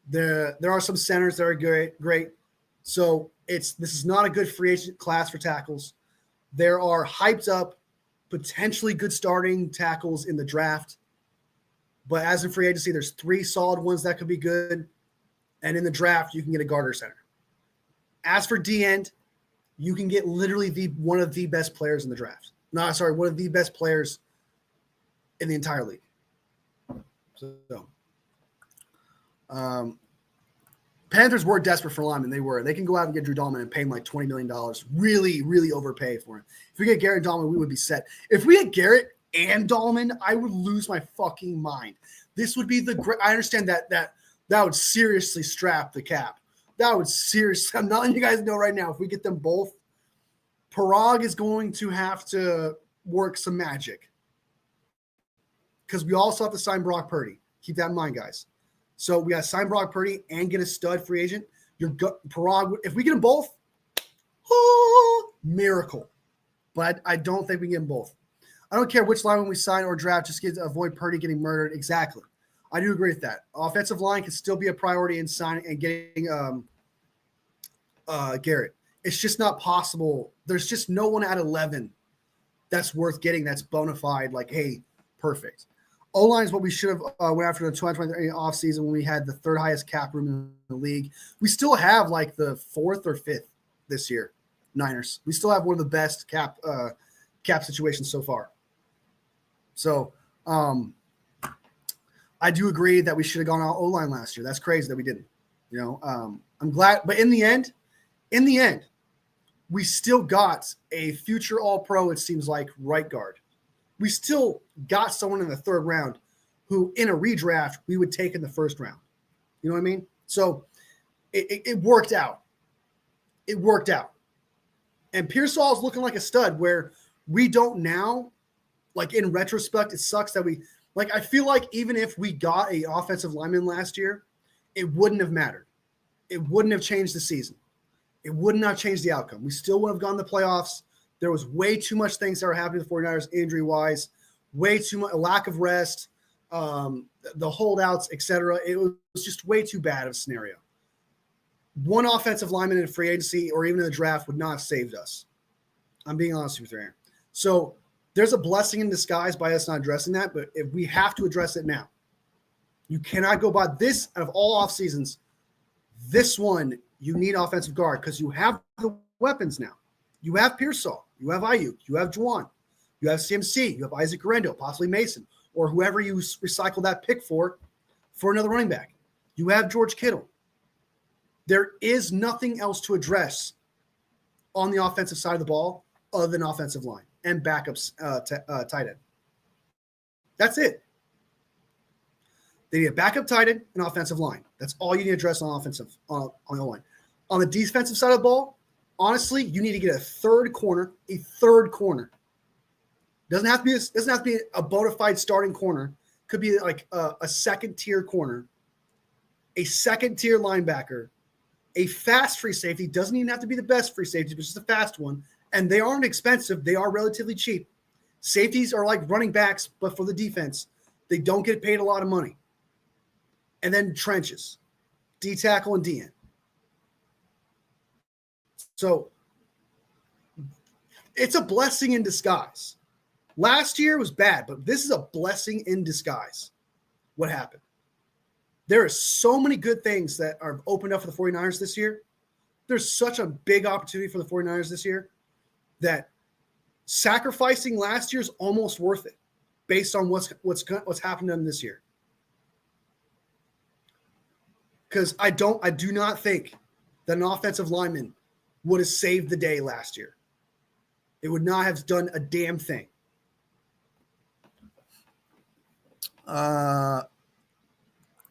There are some centers that are great. So this is not a good free agent class for tackles. There are hyped up, potentially good starting tackles in the draft. But as in free agency, there's 3 solid ones that could be good. And in the draft, you can get a guard or center. As for D-end, you can get literally one of the best players in the draft. One of the best players in the entire league. So, Panthers were desperate for linemen. They can go out and get Drew Dahlman and pay him like $20 million. Really, really overpay for him. If we get Garrett Dahlman, we would be set. If we had Garrett and Dahlman, I would lose my fucking mind. This would be I understand that would seriously strap the cap. That would seriously. I'm not letting you guys know right now. If we get them both, Parag is going to have to work some magic, because we also have to sign Brock Purdy. Keep that in mind, guys. So we got to sign Brock Purdy and get a stud free agent. Parag, if we get them both, miracle. But I don't think we can get them both. I don't care which lineman we sign or draft, just to avoid Purdy getting murdered. Exactly. I do agree with that. Offensive line can still be a priority in signing and getting Garrett. It's just not possible. There's just no one at 11 that's worth getting, that's bona fide, like, hey, perfect. O-line is what we should have went after the 2023 offseason when we had the 3rd highest cap room in the league. We still have like the 4th or 5th this year, Niners. We still have one of the best cap cap situation so far. So I do agree that we should have gone all O-line last year. That's crazy that we didn't. I'm glad. But in the end, we still got a future All-Pro, it seems like, right guard. We still got someone in the third round who, in a redraft, we would take in the first round. You know what I mean? So it worked out. It worked out. And Pearsall is looking like a stud where we don't now, like in retrospect, it sucks that we – like I feel like even if we got an offensive lineman last year, it wouldn't have mattered. It wouldn't have changed the season. It would not change the outcome. We still would have gone to the playoffs. There was way too much things that were happening to the 49ers injury-wise, way too much – a lack of rest, the holdouts, etc. It was just way too bad of a scenario. One offensive lineman in free agency or even in the draft would not have saved us. I'm being honest with you, Aaron. So there's a blessing in disguise by us not addressing that, but if we have to address it now. You cannot go by this out of all off seasons. This one, you need offensive guard because you have the weapons now. You have Pearsall. You have Ayuk. You have Juwan. You have CMC. You have Isaac Garendo, possibly Mason, or whoever you recycle that pick for another running back. You have George Kittle. There is nothing else to address on the offensive side of the ball other than offensive line and backups tight end. That's it. They need a backup tight end and offensive line. That's all you need to address on offensive on the line. On the defensive side of the ball, honestly, you need to get a third corner. Doesn't have to be a bona fide starting corner. Could be like a second tier corner, a second tier linebacker, a fast free safety. Doesn't even have to be the best free safety, but just a fast one. And they aren't expensive. They are relatively cheap. Safeties are like running backs, but for the defense, they don't get paid a lot of money. And then trenches, D tackle and D end. So it's a blessing in disguise. Last year was bad, but this is a blessing in disguise. What happened? There are so many good things that are opened up for the 49ers this year. There's such a big opportunity for the 49ers this year that sacrificing last year is almost worth it based on what's happened to them this year. Because I do not think that an offensive lineman would have saved the day last year. It would not have done a damn thing.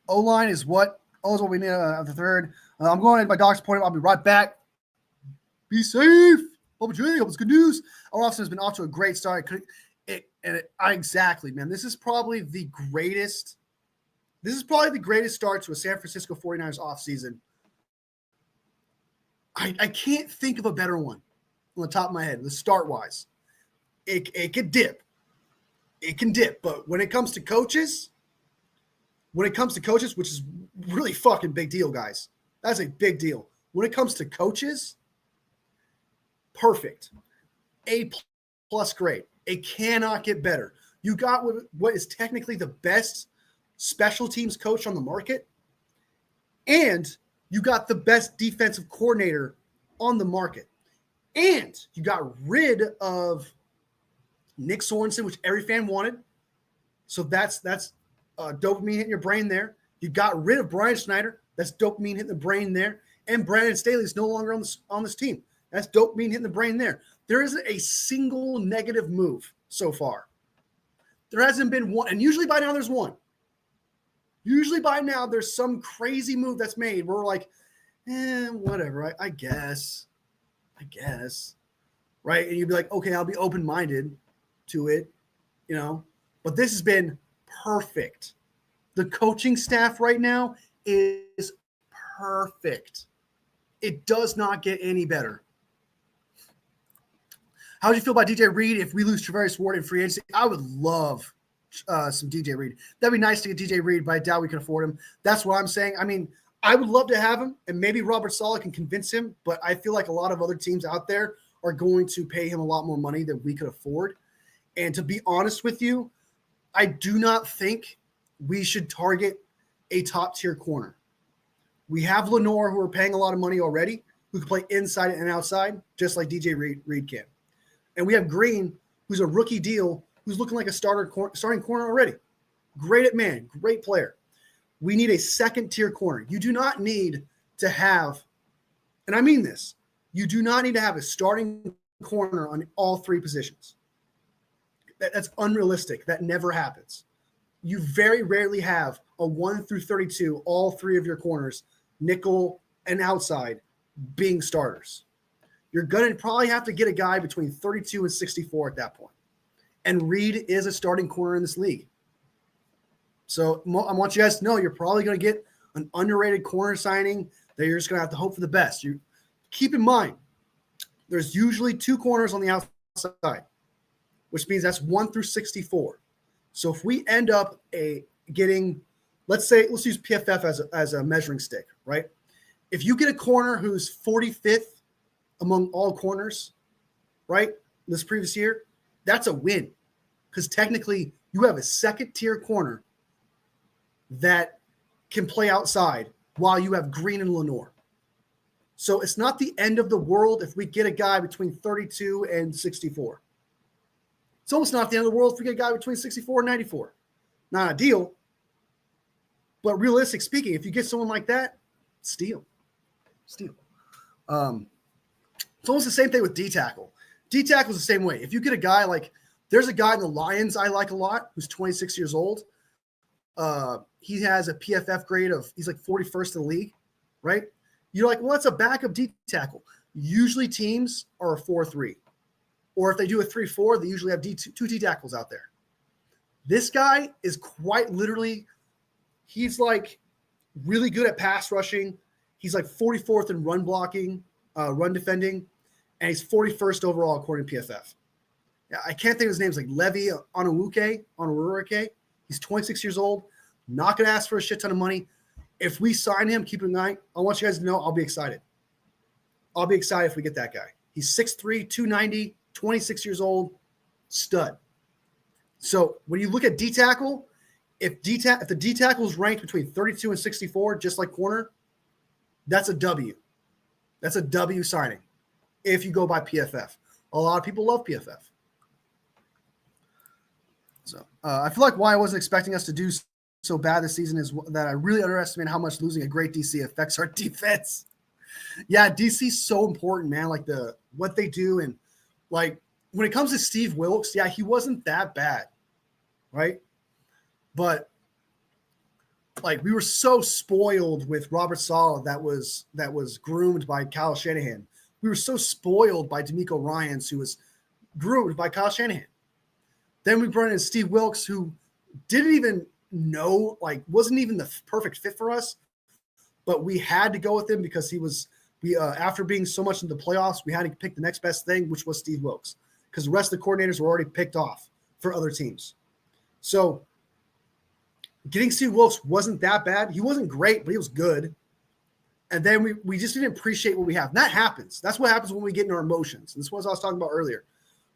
O-line is what we need at the third. I'm going in my doc's point. I'll be right back. Be safe. Hope it's good news. Our offense has been off to a great start. Exactly, man. This is probably the greatest start to a San Francisco 49ers offseason. I can't think of a better one on the top of my head, the start-wise. It could dip. It can dip. But when it comes to coaches, which is really fucking big deal, guys. That's a big deal. When it comes to coaches, perfect. A+ grade. It cannot get better. You got what is technically the best special teams coach on the market, and you got the best defensive coordinator on the market, and you got rid of Nick Sorensen, which every fan wanted. So that's dopamine hitting your brain there. You got rid of Brian Schneider. That's dopamine hitting the brain there. And Brandon Staley is no longer on this team. That's dopamine hitting the brain there. There isn't a single negative move so far. There hasn't been one, and usually by now there's one. Usually by now there's some crazy move that's made where we're like, whatever, I guess. Right? And you'd be like, okay, I'll be open-minded to it, But this has been perfect. The coaching staff right now is perfect. It does not get any better. How do you feel about DJ Reed if we lose Travarius Ward in free agency? I would love some DJ Reed. That'd be nice to get DJ Reed, but I doubt we can afford him. That's what I'm saying. I mean, I would love to have him, and maybe Robert Saleh can convince him, but I feel like a lot of other teams out there are going to pay him a lot more money than we could afford. And to be honest with you, I do not think we should target a top-tier corner. We have Lenore, who are paying a lot of money already, who can play inside and outside, just like DJ Reed can. And we have Green, who's a rookie deal, who's looking like a starting corner already. Great at man, great player. We need a second-tier corner. You do not need to have, and I mean this, you do not need to have a starting corner on all three positions. That's unrealistic. That never happens. You very rarely have a 1 through 32, all three of your corners, nickel and outside, being starters. You're going to probably have to get a guy between 32 and 64 at that point. And Reed is a starting corner in this league. So I want you guys to know you're probably going to get an underrated corner signing that you're just going to have to hope for the best. You keep in mind, there's usually two corners on the outside, which means that's 1 through 64. So if we end up getting, let's use PFF as a measuring stick, right? If you get a corner who's 45th among all corners, right, this previous year, that's a win because technically you have a second-tier corner that can play outside while you have Green and Lenore. So it's not the end of the world if we get a guy between 32 and 64. It's almost not the end of the world if we get a guy between 64 and 94. Not ideal, but realistic speaking, if you get someone like that, steal. It's almost the same thing with D-tackle. D-tackle is the same way. If you get a guy like, there's a guy in the Lions I like a lot who's 26 years old. He has a PFF grade of, he's like 41st in the league, right? You're like, well, that's a backup D-tackle. Usually teams are a 4-3. Or if they do a 3-4, they usually have two D-tackles out there. This guy is quite literally, he's like really good at pass rushing. He's like 44th in run blocking, run defending, and he's 41st overall according to PFF. Yeah, I can't think of his name. It's like Levi Onwuruke. He's 26 years old. Not going to ask for a shit ton of money. If we sign him, keep an eye. I want you guys to know I'll be excited. I'll be excited if we get that guy. He's 6'3", 290, 26 years old, stud. So when you look at D-tackle, if the D-tackle is ranked between 32 and 64, just like corner, that's a W. That's a W signing if you go by PFF. A lot of people love PFF. So I feel like why I wasn't expecting us to do so bad this season is that I really underestimate how much losing a great DC affects our defense. Yeah, DC's so important, man. Like what they do, and like when it comes to Steve Wilkes, yeah, he wasn't that bad, right? But like we were so spoiled with Robert Saleh that was groomed by Kyle Shanahan. We were so spoiled by D'Amico Ryans, who was groomed by Kyle Shanahan. Then we brought in Steve Wilkes, who didn't even know, like wasn't even the perfect fit for us, but we had to go with him because after being so much in the playoffs, we had to pick the next best thing, which was Steve Wilkes, because the rest of the coordinators were already picked off for other teams. So getting Steve Wilkes wasn't that bad. He wasn't great, but he was good. And then we just didn't appreciate what we have. And that happens. That's what happens when we get in our emotions. And this was what I was talking about earlier.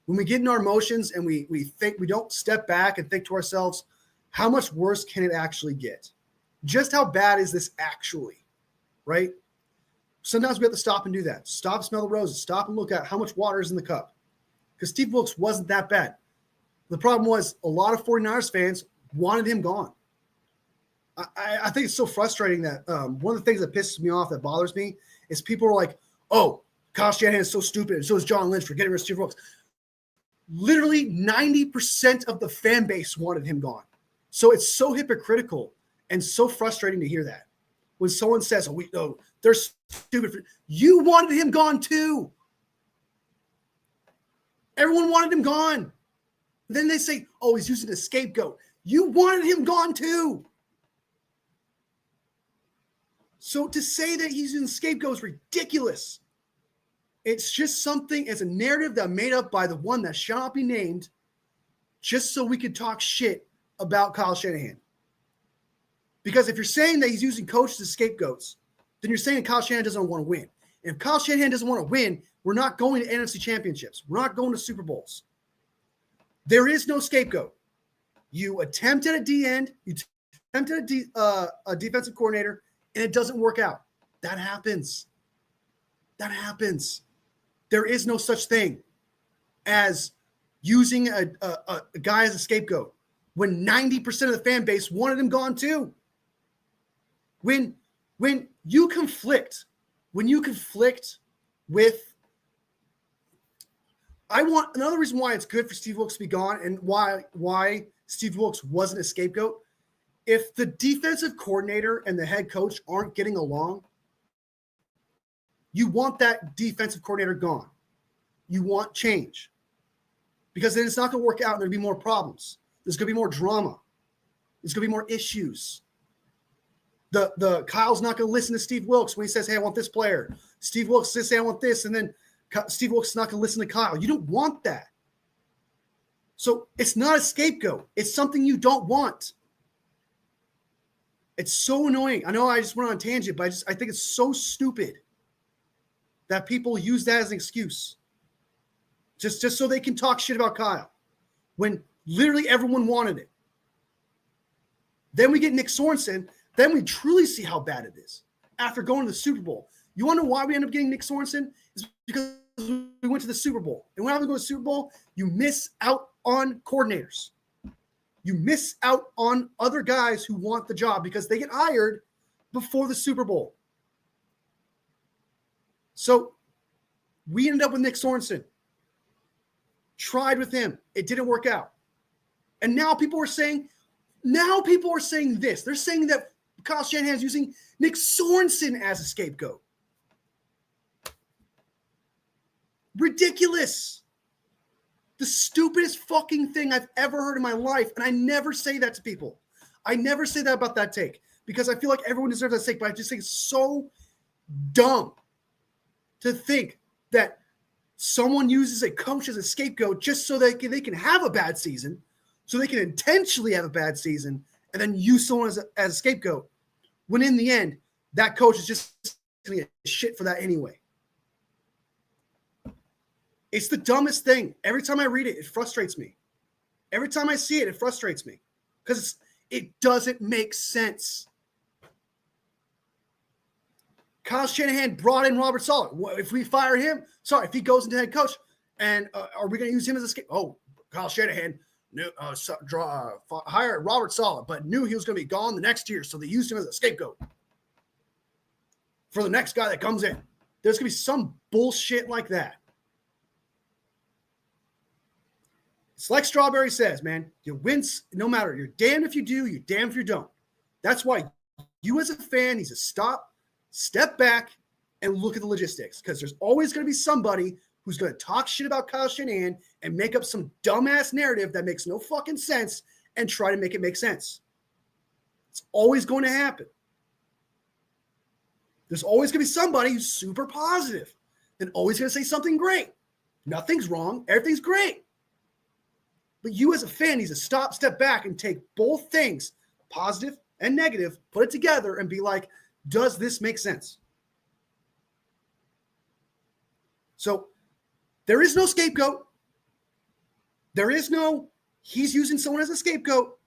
When we get in our emotions and we think, we don't step back and think to ourselves, how much worse can it actually get? Just how bad is this actually, right? Sometimes we have to stop and do that. Stop, smell the roses. Stop and look at how much water is in the cup. Because Steve Wilkes wasn't that bad. The problem was a lot of 49ers fans wanted him gone. I think it's so frustrating that one of the things that pisses me off, that bothers me, is people are like, oh, Kyle Shanahan is so stupid, and so is John Lynch for getting rid of Steve Wilkes. Literally 90% of the fan base wanted him gone. So it's so hypocritical and so frustrating to hear that. When someone says, they're stupid. You wanted him gone too. Everyone wanted him gone. Then they say, oh, he's using a scapegoat. You wanted him gone too. So to say that he's using a scapegoat is ridiculous. It's just something, it's a narrative that made up by the one that shall not be named, just so we could talk shit about Kyle Shanahan. Because if you're saying that he's using coaches as scapegoats, then you're saying Kyle Shanahan doesn't want to win. And if Kyle Shanahan doesn't want to win, we're not going to NFC championships. We're not going to Super Bowls. There is no scapegoat. You attempt at a D-end, you attempt at a defensive coordinator, and it doesn't work out. That happens. That happens. There is no such thing as using a guy as a scapegoat when 90% of the fan base wanted him gone too. When you conflict with, I want another reason why it's good for Steve Wilkes to be gone and why Steve Wilkes wasn't a scapegoat. If the defensive coordinator and the head coach aren't getting along, you want that defensive coordinator gone. You want change. Because then it's not going to work out and there'll be more problems. There's going to be more drama. There's going to be more issues. The Kyle's not going to listen to Steve Wilkes when he says, hey, I want this player. Steve Wilkes says, hey, I want this. And then Steve Wilkes is not going to listen to Kyle. You don't want that. So it's not a scapegoat. It's something you don't want. It's so annoying. I know I just went on a tangent, but I think it's so stupid that people use that as an excuse. Just so they can talk shit about Kyle when literally everyone wanted it. Then we get Nick Sorensen. Then we truly see how bad it is after going to the Super Bowl. You want to know why we end up getting Nick Sorensen? It's because we went to the Super Bowl. And when I go to the Super Bowl, you miss out on coordinators. You miss out on other guys who want the job because they get hired before the Super Bowl. So we ended up with Nick Sorensen. Tried with him. It didn't work out. And now people are saying this. They're saying that Kyle Shanahan is using Nick Sorensen as a scapegoat. Ridiculous. The stupidest fucking thing I've ever heard in my life. And I never say that to people. I never say that about that take because I feel like everyone deserves that take, but I just think it's so dumb to think that someone uses a coach as a scapegoat just so they can have a bad season, so they can intentionally have a bad season, and then use someone as a scapegoat, when in the end, that coach is just going to get shit for that anyway. It's the dumbest thing. Every time I read it, it frustrates me. Every time I see it, it frustrates me because it doesn't make sense. Kyle Shanahan brought in Robert Saleh. If we fire him, if he goes into head coach, and are we going to use him as a scapegoat? Oh, Kyle Shanahan hired Robert Saleh, but knew he was going to be gone the next year, so they used him as a scapegoat for the next guy that comes in. There's going to be some bullshit like that. It's like Strawberry says, man, you win no matter. You're damned if you do, you're damned if you don't. That's why you as a fan need to step back and look at the logistics, because there's always going to be somebody who's going to talk shit about Kyle Shanahan and make up some dumbass narrative that makes no fucking sense and try to make it make sense. It's always going to happen. There's always going to be somebody who's super positive and always going to say something great. Nothing's wrong. Everything's great. But you as a fan need to step back and take both things, positive and negative, put it together and be like, does this make sense? So there is no scapegoat. There is no, he's using someone as a scapegoat.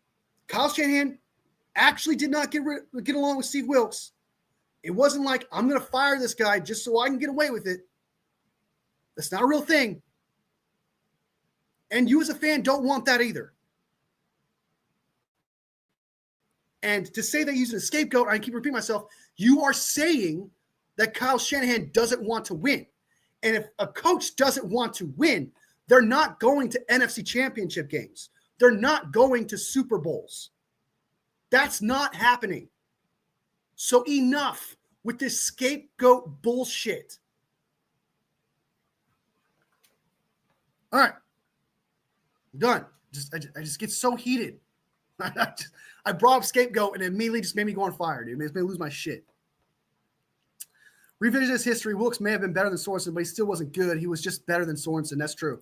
Kyle Shanahan actually did not get along with Steve Wilkes. It wasn't like, I'm going to fire this guy just so I can get away with it. That's not a real thing. And you as a fan don't want that either. And to say that he's using a scapegoat, I keep repeating myself, you are saying that Kyle Shanahan doesn't want to win. And if a coach doesn't want to win, they're not going to NFC championship games. They're not going to Super Bowls. That's not happening. So enough with this scapegoat bullshit. All right. I'm done. I just get so heated. I brought up scapegoat and it immediately just made me go on fire, dude. It made me lose my shit. Revisionist history. Wilkes may have been better than Sorensen, but he still wasn't good. He was just better than Sorensen. That's true.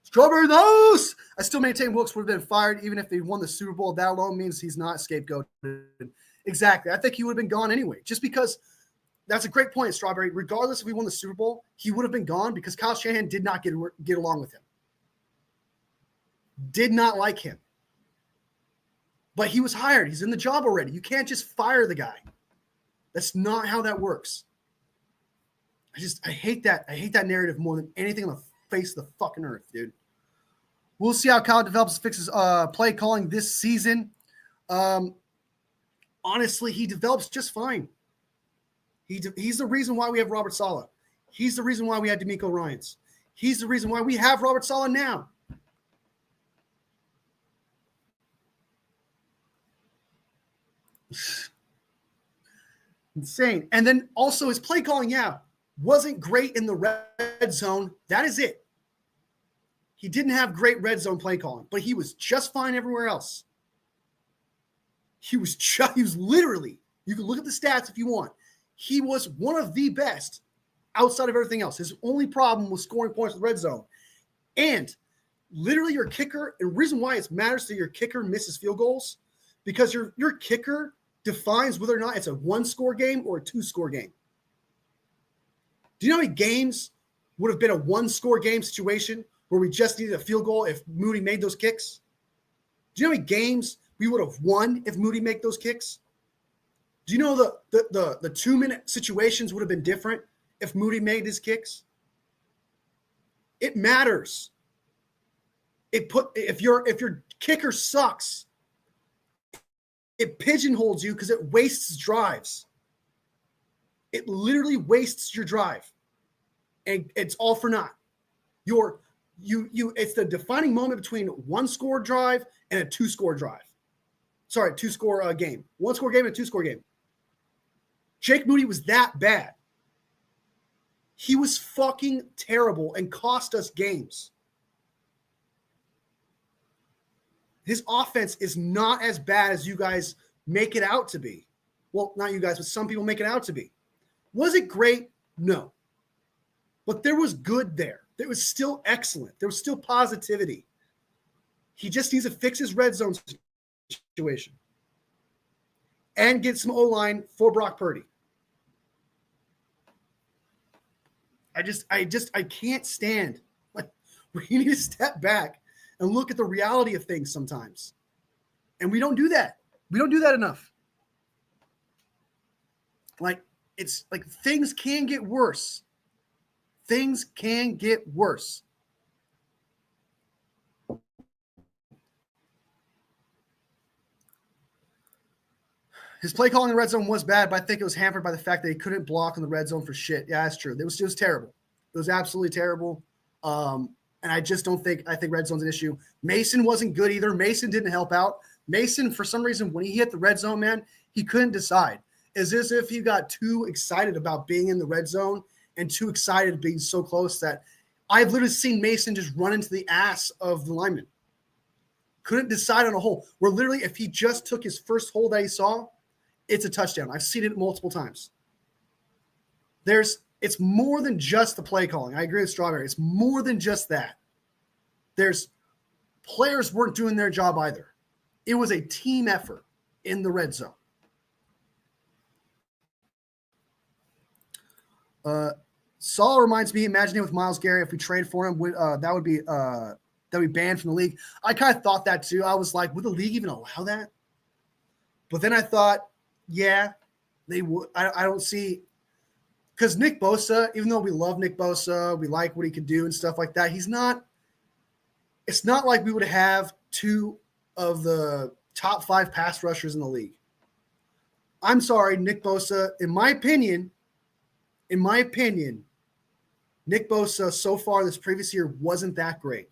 Strawberry those. I still maintain Wilkes would have been fired even if they won the Super Bowl. That alone means he's not scapegoated. Exactly. I think he would have been gone anyway, just because that's a great point, Strawberry. Regardless if we won the Super Bowl, he would have been gone because Kyle Shanahan did not get along with him. Did not like him. But he was hired. He's in the job already. You can't just fire the guy. That's not how that works. I hate that. I hate that narrative more than anything on the face of the fucking earth, dude. We'll see how Kyle develops and fixes play calling this season. Honestly, he develops just fine. He's the reason why we have Robert Saleh. He's the reason why we had D'Amico Ryans. He's the reason why we have Robert Saleh now. Insane. And then also his play calling, wasn't great in the red zone. That is it. He didn't have great red zone play calling, but he was just fine everywhere else. He was literally, you can look at the stats if you want. He was one of the best outside of everything else. His only problem was scoring points in the red zone. And literally your kicker, and the reason why it matters that your kicker misses field goals, because your kicker defines whether or not it's a 1-score game or a 2-score game. Do you know how many games would have been a 1-score game situation where we just needed a field goal if Moody made those kicks? Do you know how many games we would have won if Moody made those kicks? Do you know the 2-minute situations would have been different if Moody made his kicks? It matters. If your kicker sucks, it pigeonholes you because it wastes drives. It literally wastes your drive, and it's all for naught. It's the defining moment between 1-score drive and a 2-score drive. Sorry, 2-score game. 1-score game and a 2-score game. Jake Moody was that bad. He was fucking terrible and cost us games. His offense is not as bad as you guys make it out to be. Well, not you guys, but some people make it out to be. Was it great? No. But there was good there. It was still excellent. There was still positivity. He just needs to fix his red zone situation and get some O-line for Brock Purdy. I can't stand. Like, we need to step back and look at the reality of things sometimes. And we don't do that. We don't do that enough. Like, it's like things can get worse. Things can get worse. His play calling in the red zone was bad, but I think it was hampered by the fact that he couldn't block in the red zone for shit. Yeah, that's true. It was terrible. It was absolutely terrible. And I just don't think – I think red zone's an issue. Mason wasn't good either. Mason didn't help out. Mason, for some reason, when he hit the red zone, man, he couldn't decide. It's as if he got too excited about being in the red zone and too excited to being so close that I've literally seen Mason just run into the ass of the lineman. Couldn't decide on a hole. Where literally if he just took his first hole that he saw, it's a touchdown. I've seen it multiple times. It's more than just the play calling. I agree with Strawberry. It's more than just that. Players weren't doing their job either. It was a team effort in the red zone. Saul reminds me, imagining with Myles Garrett, if we trade for him, that would be banned from the league. I kind of thought that too. I was like, would the league even allow that? But then I thought, yeah, they would. I don't see, because Nick Bosa, even though we love Nick Bosa, we like what he can do and stuff like that, it's not like we would have 2 of the top 5 pass rushers in the league. I'm sorry, Nick Bosa, in my opinion, Nick Bosa so far this previous year wasn't that great.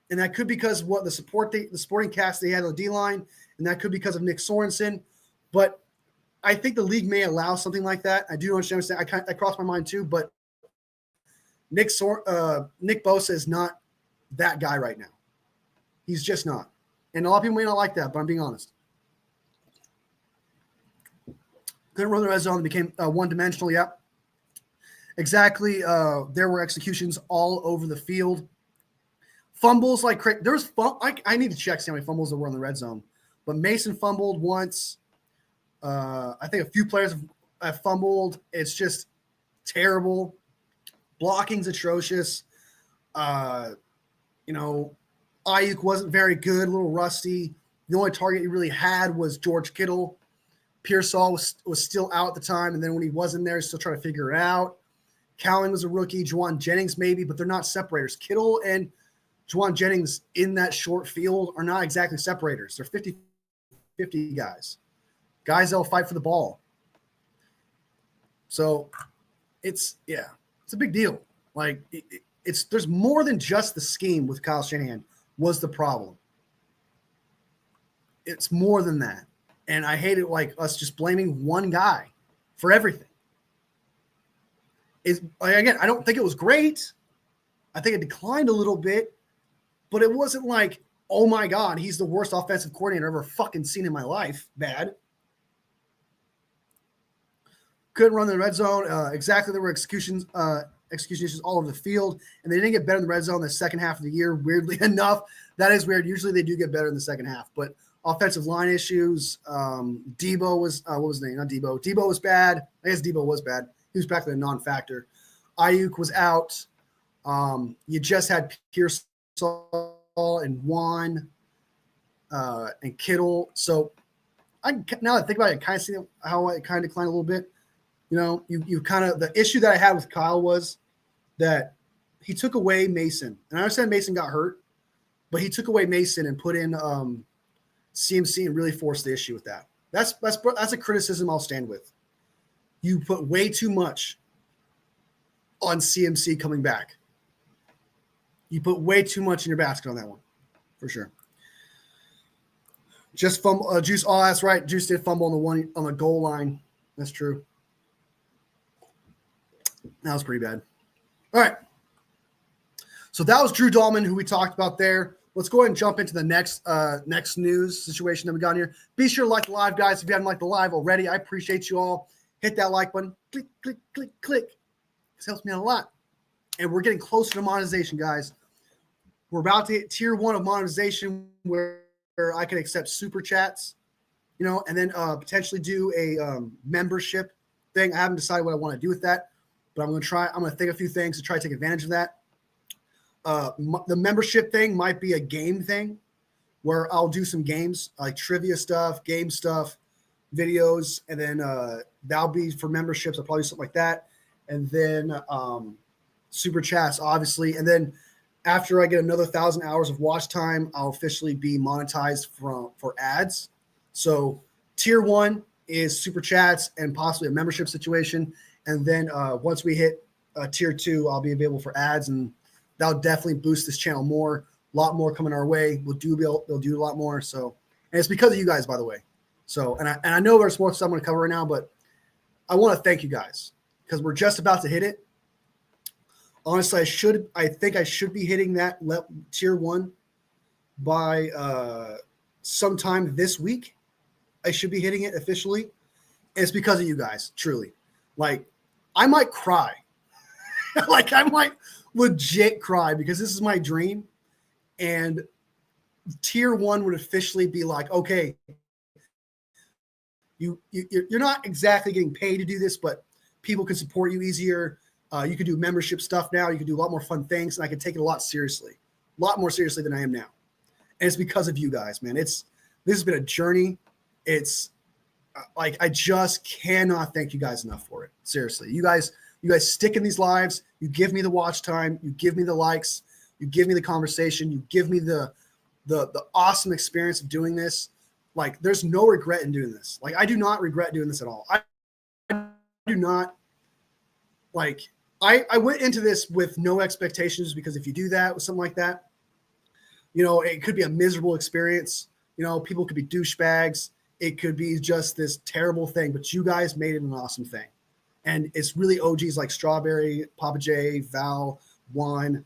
And that could be because of what the supporting cast they had on the D-line, and that could be because of Nick Sorensen. But I think the league may allow something like that. I do understand. I crossed my mind too, but Nick Bosa is not that guy right now. He's just not. And a lot of people may not like that, but I'm being honest. Couldn't run the red zone, became one-dimensional. Yep. Exactly. There were executions all over the field. Fumbles like crazy. I need to check see how many fumbles there were in the red zone. But Mason fumbled once. I think a few players have fumbled. It's just terrible. Blocking's atrocious. Ayuk wasn't very good, a little rusty. The only target he really had was George Kittle. Pearsall was still out at the time, and then when he wasn't there, he's still trying to figure it out. Cowling was a rookie. Juwan Jennings maybe, but they're not separators. Kittle and Juwan Jennings in that short field are not exactly separators. They're 50-50 guys. Guys that will fight for the ball. So it's a big deal. Like there's more than just the scheme with Kyle Shanahan was the problem. It's more than that. And I hate it, like us just blaming one guy for everything. Again, I don't think it was great. I think it declined a little bit, but it wasn't like, oh my God, he's the worst offensive coordinator I've ever fucking seen in my life. Bad. Couldn't run the red zone. Exactly. There were execution issues all over the field, and they didn't get better in the red zone the second half of the year, weirdly enough. That is weird. Usually they do get better in the second half, but offensive line issues. Debo was what was his name? Not Debo. Debo was bad. I guess Debo was bad. He was practically a non-factor. Ayuk was out. You just had Pearsall and Juan and Kittle. So now that I think about it, I kind of see how it kind of declined a little bit. You know, you kind of, the issue that I had with Kyle was that he took away Mason. And I understand Mason got hurt, but he took away Mason and put in CMC and really forced the issue with that. That's a criticism I'll stand with. You put way too much on CMC coming back. You put way too much in your basket on that one, for sure. Just fumble, Juice. Oh, that's right. Juice did fumble on the goal line. That's true. That was pretty bad. All right. So that was Drew Dahlman, who we talked about there. Let's go ahead and jump into the next news situation that we got here. Be sure to like the live, guys. If you haven't liked the live already, I appreciate you all. Hit that like button. Click, click, click, click. This helps me out a lot. And we're getting closer to monetization, guys. We're about to hit tier 1 of monetization where I can accept super chats, you know, and then potentially do a membership thing. I haven't decided what I want to do with that, but I'm going to think a few things to try to take advantage of that. The membership thing might be a game thing where I'll do some games, like trivia stuff, game stuff, videos, and then that'll be for memberships. I'll probably do something like that. And then super chats, obviously. And then after I get another 1,000 hours of watch time, I'll officially be monetized for ads. So tier 1 is super chats and possibly a membership situation. And then once we hit tier 2, I'll be available for ads, and that'll definitely boost this channel more. A lot more coming our way. They'll do a lot more. So, and it's because of you guys, by the way. So, and I know there's more stuff I'm going to cover right now, but I want to thank you guys because we're just about to hit it. Honestly, I think I should be hitting that tier 1 by sometime this week. I should be hitting it officially. And it's because of you guys, truly. Like, I might cry. Like, I might legit cry because this is my dream. And tier 1 would officially be like, okay, you're not exactly getting paid to do this, but people can support you easier. You can do membership stuff now. You can do a lot more fun things, and I can take it a lot more seriously than I am now. And it's because of you guys, man. This has been a journey. It's like, I just cannot thank you guys enough for it. Seriously, you guys stick in these lives. You give me the watch time. You give me the likes. You give me the conversation. You give me the awesome experience of doing this. Like, there's no regret in doing this. Like, I do not regret doing this at all. I do not, like, I went into this with no expectations, because if you do that with something like that, you know, it could be a miserable experience. You know, people could be douchebags. It could be just this terrible thing, but you guys made it an awesome thing. And it's really OGs like Strawberry, Papa J, Val, Juan,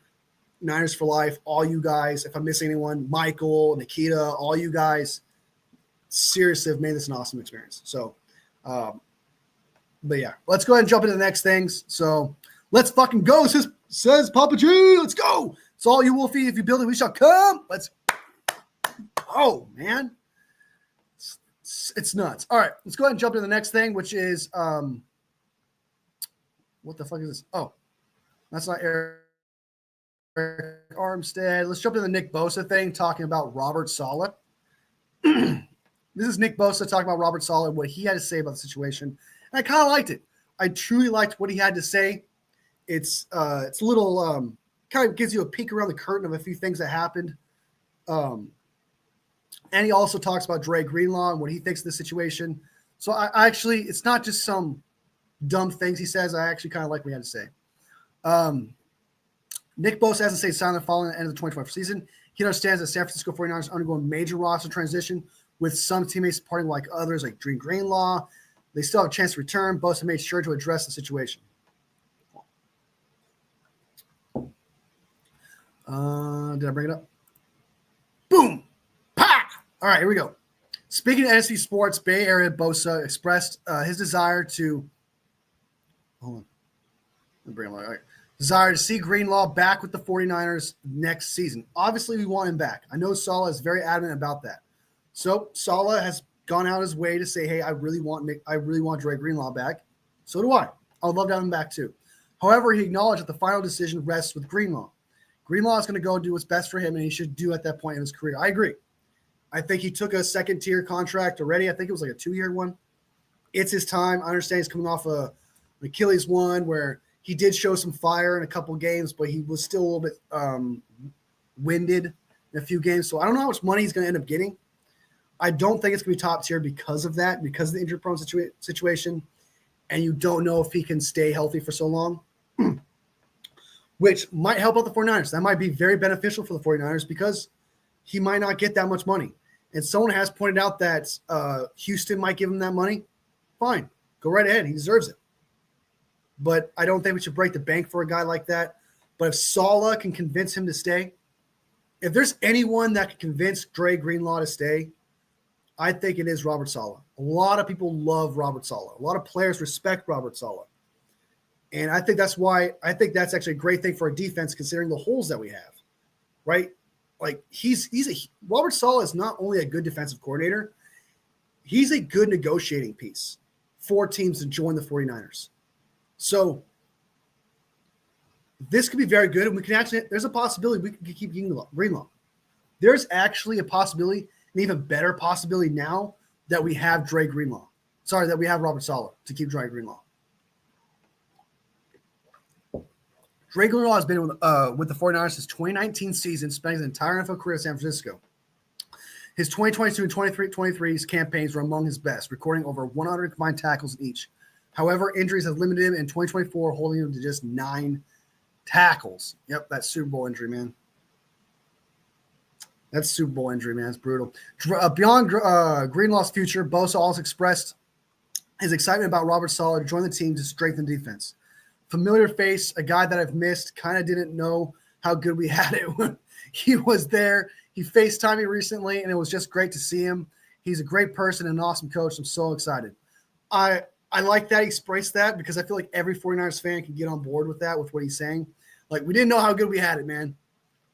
Niners for Life, all you guys. If I'm missing anyone, Michael, Nikita, all you guys seriously have made this an awesome experience. So, but yeah, let's go ahead and jump into the next things. So let's fucking go, says Papa G. Let's go. It's all you, Wolfie. If you build it, we shall come. Let's. Oh, man. It's nuts. All right, let's go ahead and jump to the next thing, which is what the fuck is this? Oh, that's not Eric Armstead. Let's jump to the Nick Bosa thing, talking about Robert Saleh. This is Nick Bosa talking about Robert Saleh, what he had to say about the situation. And I kind of liked it. I truly liked what he had to say. it's a little kind of gives you a peek around the curtain of a few things that happened. And he also talks about Dre Greenlaw and what he thinks of the situation. So I actually, it's not just some dumb things he says. I actually kind of like what he had to say. Nick Bosa hasn't stayed silent following the end of the 2024 season. He understands that San Francisco 49ers are undergoing major roster transition with some teammates departing like others, like Dre Greenlaw. They still have a chance to return. Bosa made sure to address the situation. Did I bring it up? Boom! Pa! All right, here we go. Speaking of NFC sports, Bay Area Bosa expressed his desire to hold on. Let me bring him up. All right. Desire to see Greenlaw back with the 49ers next season. Obviously, we want him back. I know Saleh is very adamant about that. So Saleh has gone out his way to say, "Hey, I really want Dre Greenlaw back." So do I. I would love to have him back too. However, he acknowledged that the final decision rests with Greenlaw. Greenlaw is going to go and do what's best for him, and he should do at that point in his career. I agree. I think he took a second-tier contract already. I think it was like a 2-year one. It's his time. I understand he's coming off an Achilles one where he did show some fire in a couple games, but he was still a little bit winded in a few games. So I don't know how much money he's going to end up getting. I don't think it's going to be top tier because of that, because of the injury-prone situation, and you don't know if he can stay healthy for so long. Which might help out the 49ers. That might be very beneficial for the 49ers because he might not get that much money. And someone has pointed out that Houston might give him that money. Fine. Go right ahead. He deserves it. But I don't think we should break the bank for a guy like that. But if Saleh can convince him to stay, if there's anyone that can convince Dre Greenlaw to stay, I think it is Robert Saleh. A lot of people love Robert Saleh. A lot of players respect Robert Saleh. And I think that's why I think that's actually a great thing for our defense, considering the holes that we have, right? Like Robert Saleh is not only a good defensive coordinator, he's a good negotiating piece for teams to join the 49ers. So this could be very good. And we can actually, there's a possibility we can keep Greenlaw. There's actually a possibility, an even better possibility now that we have Dre Greenlaw. Sorry, that we have Robert Saleh to keep Dre Greenlaw. Dre Greenlaw has been with the 49ers since 2019 season, spending his entire NFL career at San Francisco. His 2022 and 2023 campaigns were among his best, recording over 100 combined tackles in each. However, injuries have limited him in 2024, holding him to just 9 tackles. Yep, that's Super Bowl injury, man. That's Super Bowl injury, man. It's brutal. Beyond Greenlaw's future, Bosa also expressed his excitement about Robert Saleh to join the team to strengthen defense. Familiar face, a guy that I've missed, kind of didn't know how good we had it when he was there. He FaceTimed me recently, and it was just great to see him. He's a great person and an awesome coach. I'm so excited. I like that he expressed that because I feel like every 49ers fan can get on board with that, with what he's saying. Like, we didn't know how good we had it, man.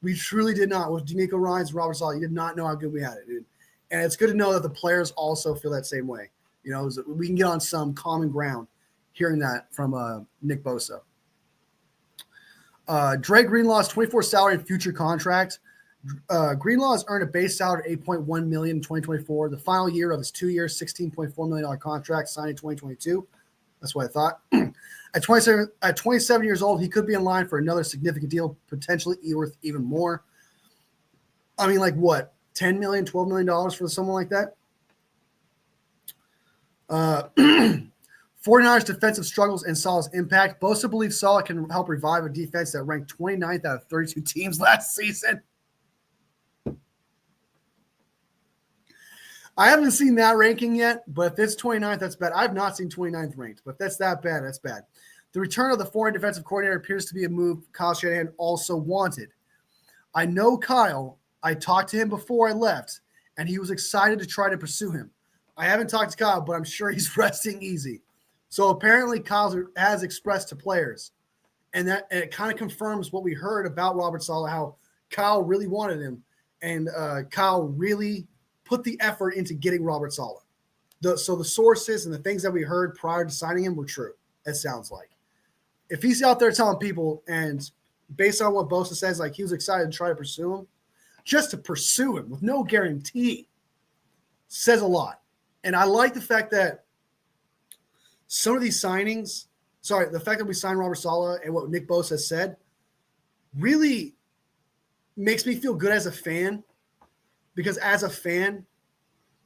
We truly did not. With D'Amico Ryans and Robert Saleh, you did not know how good we had it, dude. And it's good to know that the players also feel that same way. You know, we can get on some common ground hearing that from Nick Bosa. Dre Greenlaw's 24 salary and future contract. Greenlaw has earned a base salary of $8.1 million in 2024, the final year of his 2-year, $16.4 million contract signed in 2022. That's what I thought. At 27 years old, he could be in line for another significant deal, potentially worth even more. I mean, like what, $10 million, $12 million for someone like that? 49ers defensive struggles and Saleh's impact. Bosa believes Saleh can help revive a defense that ranked 29th out of 32 teams last season. I haven't seen that ranking yet, but if it's 29th, that's bad. I've not seen 29th ranked, but if that's that bad, that's bad. The return of the foreign defensive coordinator appears to be a move Kyle Shanahan also wanted. I know Kyle. I talked to him before I left, and he was excited to try to pursue him. I haven't talked to Kyle, but I'm sure he's resting easy. So apparently Kyle has expressed to players, and it kind of confirms what we heard about Robert Saleh, how Kyle really wanted him, and Kyle really put the effort into getting Robert Saleh. So the sources and the things that we heard prior to signing him were true, it sounds like. If he's out there telling people, and based on what Bosa says, like he was excited to try to pursue him, just to pursue him with no guarantee says a lot. And I like the fact that some of these signings sorry, the fact that we signed Robert Saleh and what Nick Bosa has said really makes me feel good as a fan, because as a fan,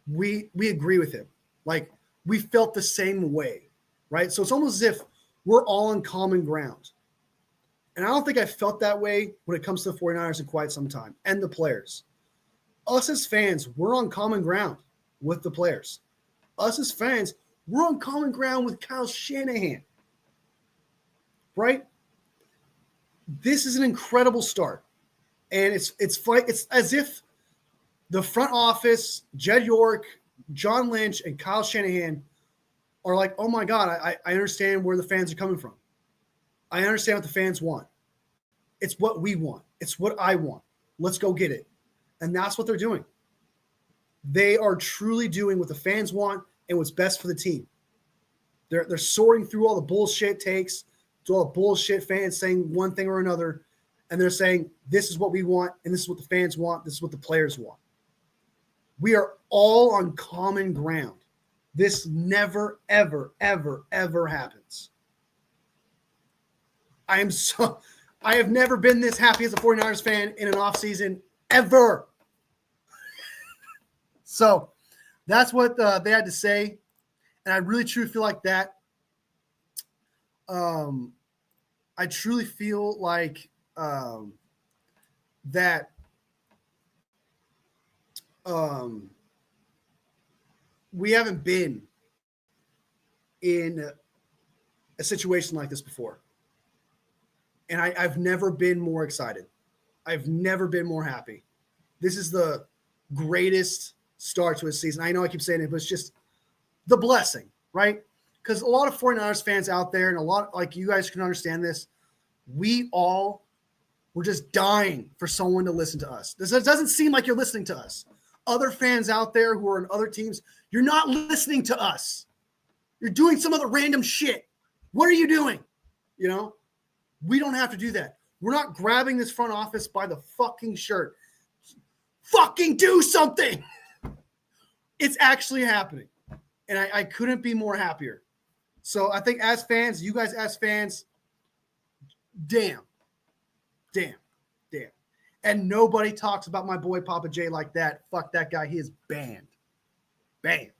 we agree with him. Like, we felt the same way, right? So it's almost as if we're all on common ground. And I don't think I felt that way when it comes to the 49ers in quite some time, and the players. Us as fans, we're on common ground with the players. Us as fans, we're on common ground with Kyle Shanahan, right? This is an incredible start. And it's as if the front office, Jed York, John Lynch, and Kyle Shanahan are like, oh my God, I understand where the fans are coming from. I understand what the fans want. It's what we want. It's what I want. Let's go get it. And that's what they're doing. They are truly doing what the fans want and what's best for the team. They're sorting through all the bullshit takes, to all the bullshit fans saying one thing or another, and they're saying, this is what we want, and this is what the fans want, this is what the players want. We are all on common ground. This never, ever, ever, ever happens. I have never been this happy as a 49ers fan in an offseason ever. So that's what they had to say. And I really truly feel like that. I truly feel like that we haven't been in a situation like this before. And I've never been more excited. I've never been more happy. This is the greatest start to a season. I know I keep saying it, but it's just the blessing, right? Because a lot of 49ers fans out there, and a lot, like, you guys can understand this, we all were just dying for someone to listen to us. This doesn't seem like you're listening to us. Other fans out there who are in other teams, you're not listening to us. You're doing some other random shit. What are you doing? You know? We don't have to do that. We're not grabbing this front office by the fucking shirt. Fucking do something. It's actually happening. And I couldn't be more happier. So I think as fans, you guys as fans, damn. And nobody talks about my boy Papa J like that. Fuck that guy. He is banned. Banned.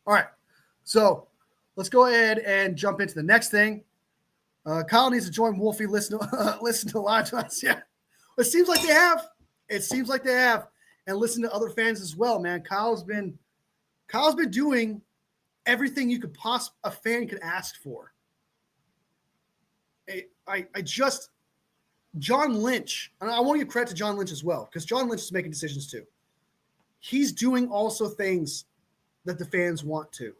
All right. So let's go ahead and jump into the next thing. Kyle needs to join Wolfie. Listen to live to us. Yeah, it seems like they have. And listen to other fans as well, man. Kyle's been doing everything you could a fan could ask for. John Lynch, and I want to give credit to John Lynch as well, because John Lynch is making decisions too. He's doing also things that the fans want to.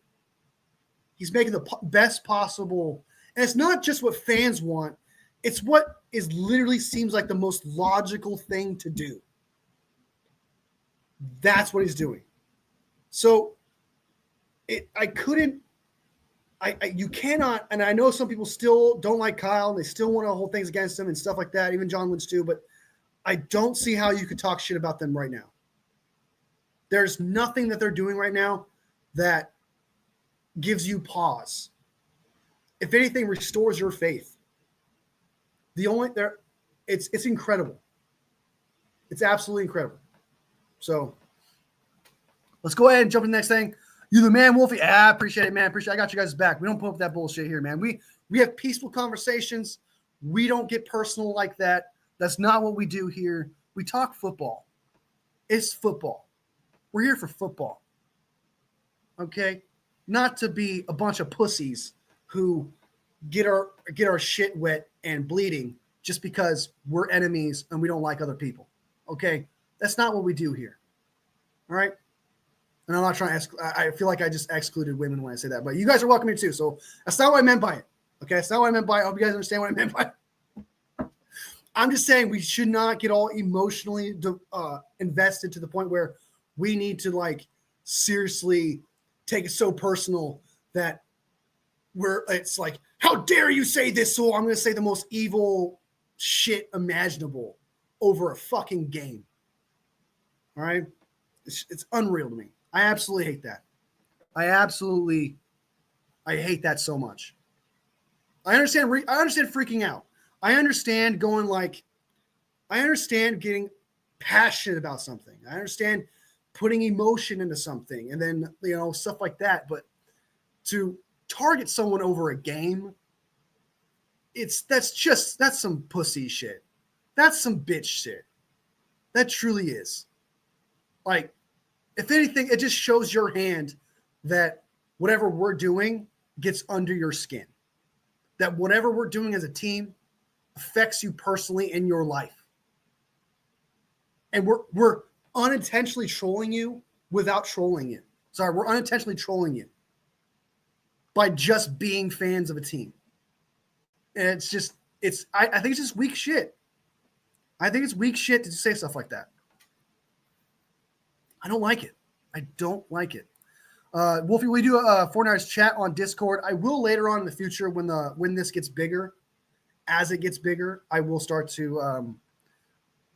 He's making the best possible. And it's not just what fans want. It's what is literally seems like the most logical thing to do. That's what he's doing. So you cannot, and I know some people still don't like Kyle and they still want to hold things against him and stuff like that, even John Lynch too, but I don't see how you could talk shit about them right now. There's nothing that they're doing right now that gives you pause. If anything, restores your faith. It's incredible. It's absolutely incredible. So let's go ahead and jump to the next thing. You the man, Wolfie. I appreciate it, man. I got you guys back. We don't put up that bullshit here, man. We have peaceful conversations. We don't get personal like that. That's not what we do here. We talk football. It's football. We're here for football. Okay? Not to be a bunch of pussies who get our shit wet and bleeding just because we're enemies and we don't like other people. Okay? That's not what we do here. All right? And I'm not trying to I feel like I just excluded women when I say that, but you guys are welcome here too. So that's not what I meant by it. Okay? That's not what I meant by it. I hope you guys understand what I meant by it. I'm just saying we should not get all emotionally invested to the point where we need to, like, seriously take it so personal that it's like, how dare you say this? So I'm going to say the most evil shit imaginable over a fucking game. All right? It's unreal to me. I absolutely hate that. I hate that so much. I understand freaking out. I understand I understand getting passionate about something. I understand putting emotion into something and then, stuff like that. But to target someone over a game, that's some pussy shit. That's some bitch shit. That truly is. Like, if anything, it just shows your hand that whatever we're doing gets under your skin. That whatever we're doing as a team affects you personally in your life. And we're unintentionally trolling you without trolling you. Sorry, we're unintentionally trolling you by just being fans of a team. And I think it's just weak shit. I think it's weak shit to say stuff like that. I don't like it. I don't like it. Wolfie, we do a 49ers chat on Discord. I will later on in the future when this gets bigger. As it gets bigger, I will start to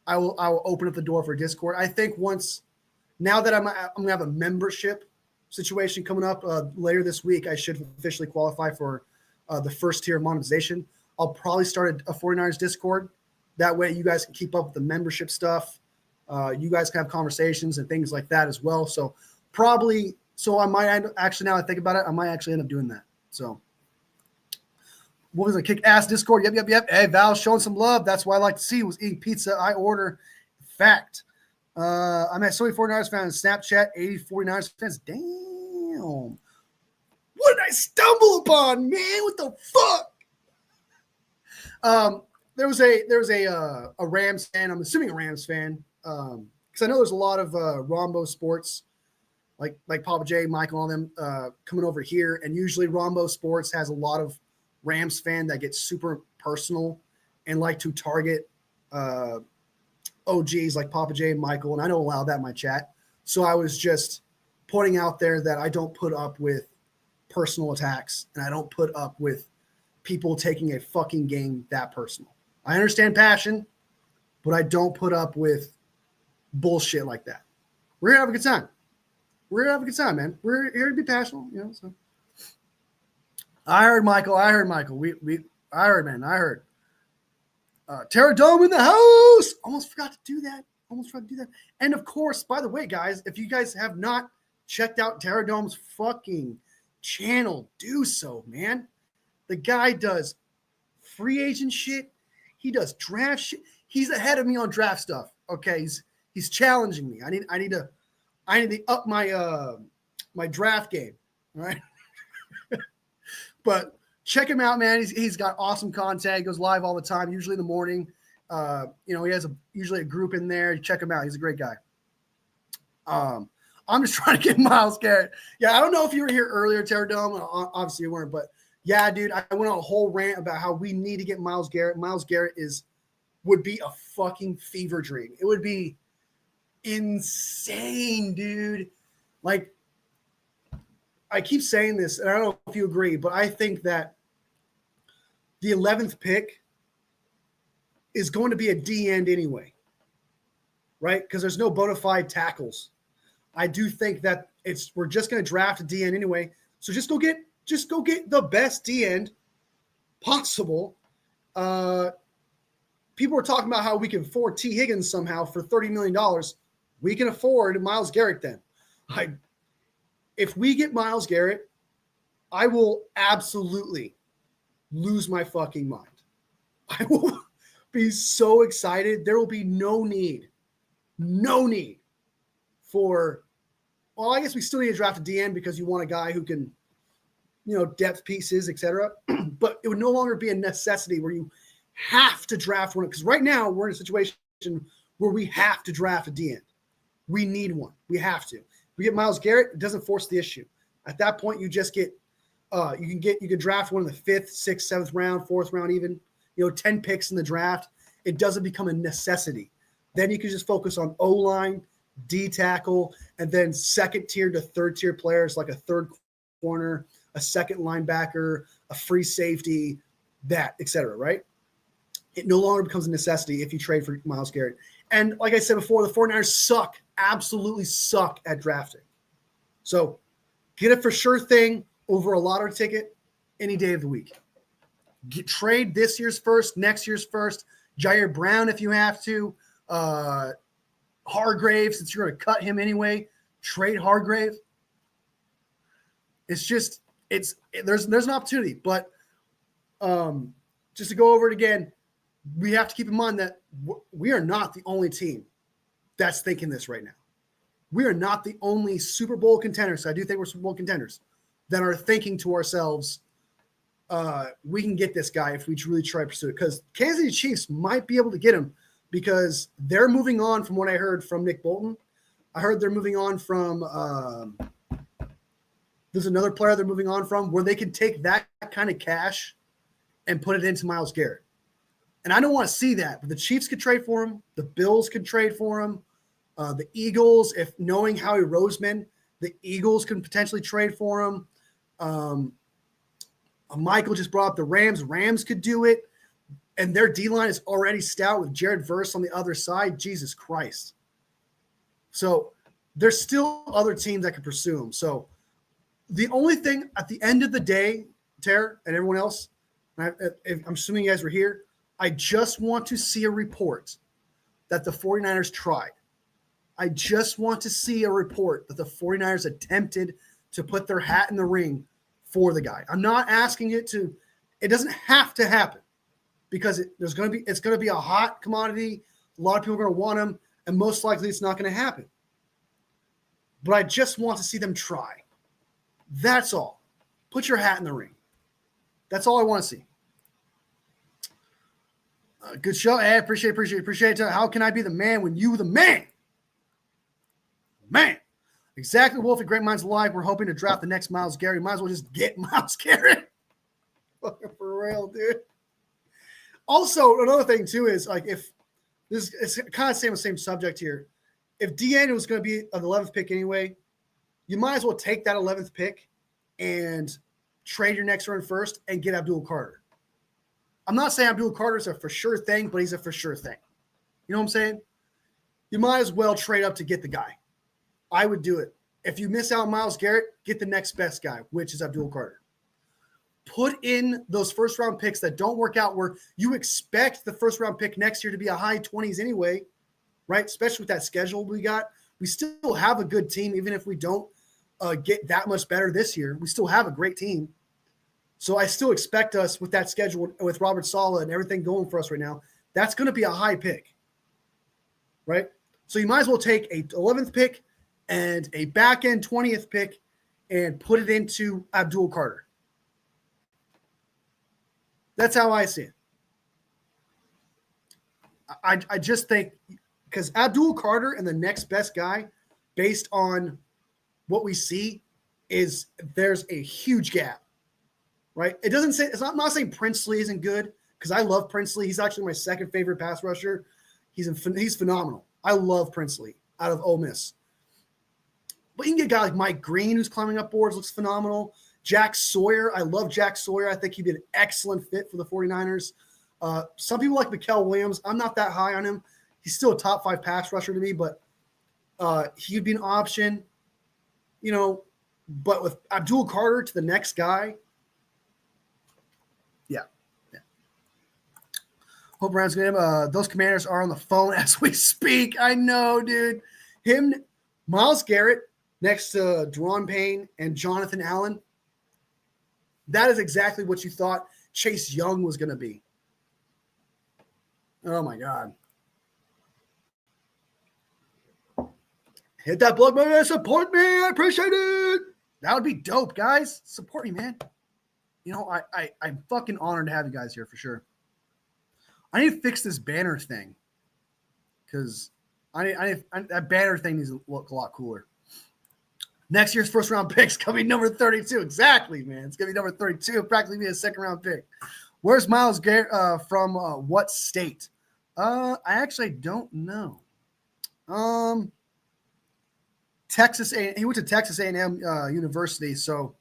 I will open up the door for Discord. I think now that I'm gonna have a membership situation coming up later this week, I should officially qualify for the first tier of monetization. I'll probably start a 49ers Discord. That way you guys can keep up with the membership stuff. You guys can have conversations and things like that as well. So I might actually, now I think about it, I might actually end up doing that. So what was a kick ass Discord? Yep. Hey, Val's showing some love. That's what I like to see was eating pizza. I order. Fact. I'm at so many 49ers fans on Snapchat, 80 49ers fans. Damn. What did I stumble upon, man? What the fuck? There was a Rams fan. I'm assuming a Rams fan. Because I know there's a lot of Rombo Sports, like Papa J, Michael, and all them coming over here. And usually Rombo Sports has a lot of Rams fan that gets super personal and like to target OGs like Papa J and Michael. And I don't allow that in my chat. So I was just pointing out there that I don't put up with personal attacks and I don't put up with people taking a fucking game that personal. I understand passion, but I don't put up with bullshit like that. We're here to have a good time. We're here to have a good time, man. We're here to be passionate, So I heard Michael. I heard, man. I heard. Terra Dome in the house. Almost forgot to do that. And of course, by the way, guys, if you guys have not checked out Terra Dome's fucking channel, do so, man. The guy does free agent shit. He does draft shit. He's ahead of me on draft stuff. Okay, he's challenging me. I need to up my my draft game. All right. But check him out, man. He's got awesome content. He goes live all the time, usually in the morning. He has usually a group in there. Check him out. He's a great guy. I'm just trying to get Myles Garrett. Yeah, I don't know if you were here earlier, Terra Dome. Obviously you weren't, but yeah, dude, I went on a whole rant about how we need to get Myles Garrett. Myles Garrett would be a fucking fever dream. It would be insane, dude. Like, I keep saying this, and I don't know if you agree, but I think that the 11th pick is going to be a D end anyway, right? Because there's no bona fide tackles. I do think that we're just going to draft a D end anyway. So just go get the best D end possible. People are talking about how we can afford T. Higgins somehow for $30 million. We can afford Myles Garrett then. If we get Myles Garrett, I will absolutely lose my fucking mind. I will be so excited. There will be no need for, well, I guess we still need to draft a DN because you want a guy who can, depth pieces, etc. But it would no longer be a necessity where you have to draft one. Because right now we're in a situation where we have to draft a DN. We need one. We have to. We get Myles Garrett, it doesn't force the issue. At that point, you just get you can draft one in the 5th, 6th, 7th round, 4th round, even 10 picks in the draft. It doesn't become a necessity. Then you can just focus on O-line, D tackle, and then second tier to third tier players like a third corner, a second linebacker, a free safety, that, etc. Right? It no longer becomes a necessity if you trade for Myles Garrett. And like I said before, the 49ers suck, absolutely suck at drafting. So get it for sure thing over a lottery ticket any day of the week. trade this year's first, next year's first, Jair Brown if you have to, Hargrave, since you're going to cut him anyway, trade Hargrave. It's just there's an opportunity, but just to go over it again, we have to keep in mind that we are not the only team that's thinking this right now. We are not the only Super Bowl contenders. I do think we're Super Bowl contenders that are thinking to ourselves, we can get this guy if we really try to pursue it. Because Kansas City Chiefs might be able to get him because they're moving on from what I heard from Nick Bolton. I heard they're moving on from there's another player they're moving on from where they can take that kind of cash and put it into Myles Garrett. And I don't want to see that, but the Chiefs could trade for him. The Bills could trade for him. The Eagles, if knowing Howie Roseman, the Eagles can potentially trade for him. Michael just brought up the Rams. Rams could do it. And their D-line is already stout with Jared Verse on the other side. Jesus Christ. So there's still other teams that could pursue him. So the only thing at the end of the day, Tara and everyone else, I'm assuming you guys were here, I just want to see a report that the 49ers tried. I just want to see a report that the 49ers attempted to put their hat in the ring for the guy. I'm not asking it doesn't have to happen because it's going to be a hot commodity. A lot of people are going to want him, and most likely it's not going to happen. But I just want to see them try. That's all. Put your hat in the ring. That's all I want to see. Good show. Hey, appreciate it. How can I be the man when you the man? Man. Exactly, Wolfie. Great minds alive. We're hoping to draft the next Myles Garrett. Might as well just get Myles Garrett. Fucking for real, dude. Also, another thing, too, is like if this is kind of same subject here. If Daniel was going to be an 11th pick anyway, you might as well take that 11th pick and trade your next round first and get Abdul Carter. I'm not saying Abdul Carter is a for sure thing, but he's a for sure thing. You know what I'm saying? You might as well trade up to get the guy. I would do it. If you miss out on Myles Garrett, get the next best guy, which is Abdul Carter. Put in those first-round picks that don't work out where you expect the first-round pick next year to be a high 20s anyway, right? Especially with that schedule we got. We still have a good team, even if we don't get that much better this year. We still have a great team. So I still expect us with that schedule, with Robert Saleh and everything going for us right now, that's going to be a high pick, right? So you might as well take a 11th pick and a back-end 20th pick and put it into Abdul Carter. That's how I see it. I just think because Abdul Carter and the next best guy, based on what we see, is there's a huge gap. Right? It doesn't say I'm not saying Princely isn't good because I love Princely. He's actually my second favorite pass rusher. He's phenomenal. I love Princely out of Ole Miss. But you can get a guy like Mike Green who's climbing up boards, looks phenomenal. Jack Sawyer, I love Jack Sawyer. I think he'd be an excellent fit for the 49ers. Some people like Mikael Williams. I'm not that high on him. He's still a top 5 pass rusher to me, but he'd be an option. You know, but with Abdul Carter to the next guy. Hope Brown's going to those Commanders are on the phone as we speak. I know, dude. Myles Garrett next to Deron Payne and Jonathan Allen. That is exactly what you thought Chase Young was going to be. Oh, my God. Hit that plug button. Support me. I appreciate it. That would be dope, guys. Support me, man. You know, I'm fucking honored to have you guys here for sure. I need to fix this banner thing because that banner thing needs to look a lot cooler. Next year's first round pick's going to be number 32. Exactly, man. It's going to be number 32. It'll practically be a second round pick. Where's Myles Garrett from what state? I actually don't know. Texas. He went to Texas A&M University. So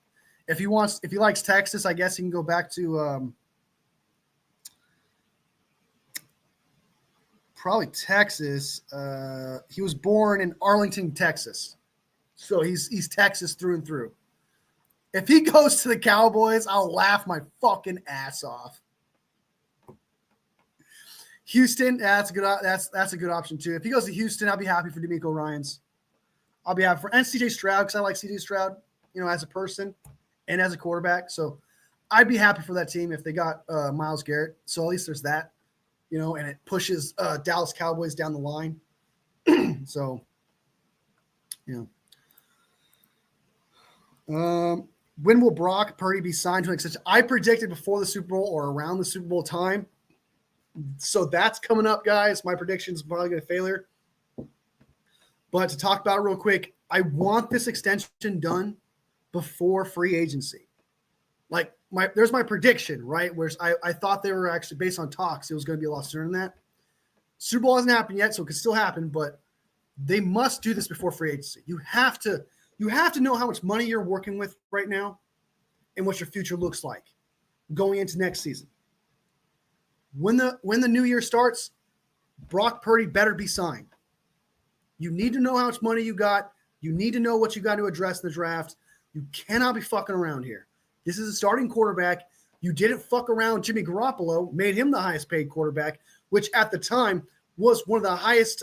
if he likes Texas, I guess he can go back to probably Texas. He was born in Arlington, Texas. So he's Texas through and through. If he goes to the Cowboys, I'll laugh my fucking ass off. Houston, that's a good option too. If he goes to Houston, I'll be happy for D'Amico Ryans. I'll be happy for and CJ Stroud because I like CJ Stroud, as a person and as a quarterback. So I'd be happy for that team if they got Myles Garrett. So at least there's that, and it pushes Dallas Cowboys down the line. So, when will Brock Purdy be signed to an extension? I predicted before the Super Bowl or around the Super Bowl time. So that's coming up, guys. My prediction is probably going to failure. But to talk about it real quick, I want this extension done before free agency. Like there's my prediction, right? Whereas I thought they were actually based on talks. It was going to be a lot sooner than that. Super Bowl hasn't happened yet, so it could still happen, but they must do this before free agency. You have to know how much money you're working with right now and what your future looks like going into next season. When the new year starts, Brock Purdy better be signed. You need to know how much money you got. You need to know what you got to address in the draft. You cannot be fucking around here. This is a starting quarterback. You didn't fuck around. Jimmy Garoppolo made him the highest paid quarterback, which at the time was one of the highest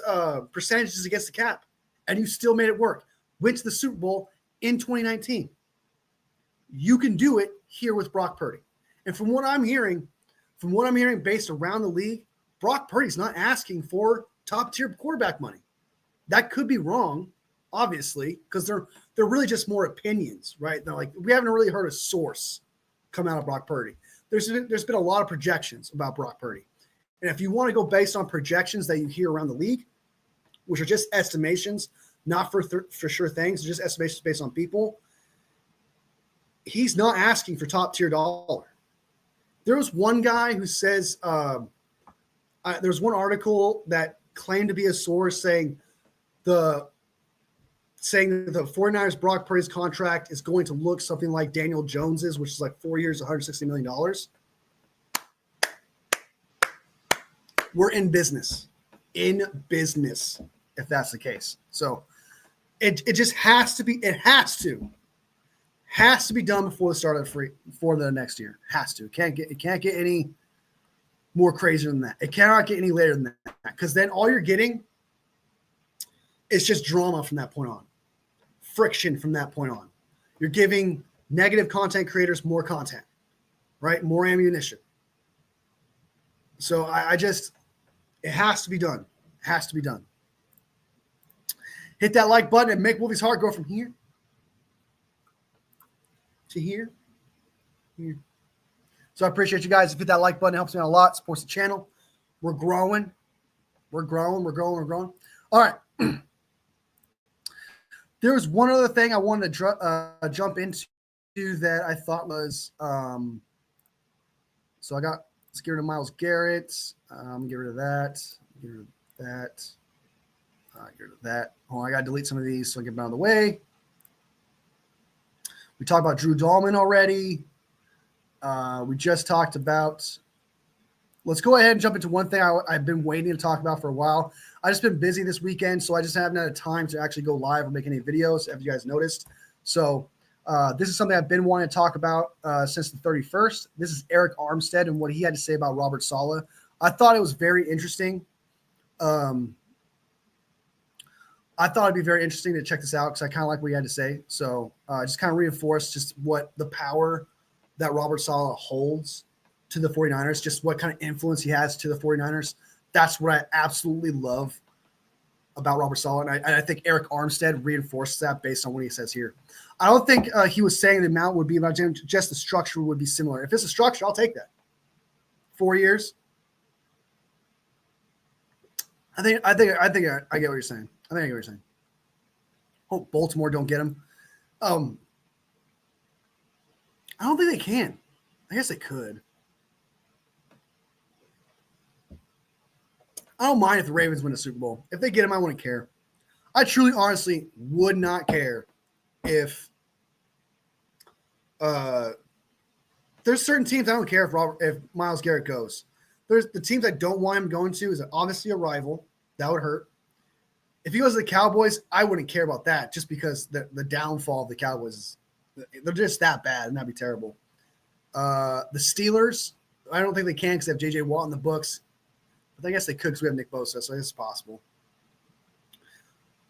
percentages against the cap. And you still made it work. Went to the Super Bowl in 2019. You can do it here with Brock Purdy. And from what I'm hearing based around the league, Brock Purdy's not asking for top-tier quarterback money. That could be wrong, obviously, because they're really just more opinions, right? They're like, we haven't really heard a source come out of Brock Purdy. There's been a lot of projections about Brock Purdy. And if you want to go based on projections that you hear around the league, which are just estimations, not for sure things, just estimations based on people, he's not asking for top-tier dollar. There was one guy who says there was one article that claimed to be a source saying that the 49ers Brock Purdy's contract is going to look something like Daniel Jones's, which is like 4 years, $160 million. We're in business, if that's the case. So it just has to be, has to be done before the start of for the next year. Has to. It can't get any more crazy than that. It cannot get any later than that, because then all you're getting is just drama from that point on, friction from that point on. You're giving negative content creators more content, right? More ammunition. So it has to be done. It has to be done. Hit that like button and make Wolfie's heart go from here to here. So I appreciate you guys. If you hit that like button, it helps me out a lot. Supports the channel. We're growing. We're growing. All right. There was one other thing I wanted to jump into that I thought was so let's get rid of Myles Garrett. Get rid of that. Get rid of that. Get rid of that. Oh, I got to delete some of these so I get them out of the way. We talked about Drew Dahlman already. We just talked about – let's go ahead and jump into one thing I've been waiting to talk about for a while. I've just been busy this weekend, so I just haven't had time to actually go live or make any videos, if you guys noticed. So this is something I've been wanting to talk about since the 31st. This is Eric Armstead and what he had to say about Robert Saleh. I thought it was very interesting. I thought it'd be very interesting to check this out because I kind of like what he had to say. So just kind of reinforce just what the power that Robert Saleh holds to the 49ers, just what kind of influence he has to the 49ers. That's what I absolutely love about Robert Saleh. And I think Eric Armstead reinforces that based on what he says here. I don't think he was saying the amount would be about him, just the structure would be similar. If it's a structure, I'll take that. 4 years. I get what you're saying. I get what you're saying. Hope Baltimore don't get him. I don't think they can. I guess they could. I don't mind if the Ravens win a Super Bowl. If they get him, I wouldn't care. I truly, honestly would not care if there's certain teams I don't care if Myles Garrett goes. There's the teams I don't want him going to is obviously a rival. That would hurt. If he goes to the Cowboys, I wouldn't care about that just because the downfall of the Cowboys, they're just that bad, and that'd be terrible. The Steelers, I don't think they can because they have J.J. Watt in the books. But I guess they could because we have Nick Bosa, so it's possible.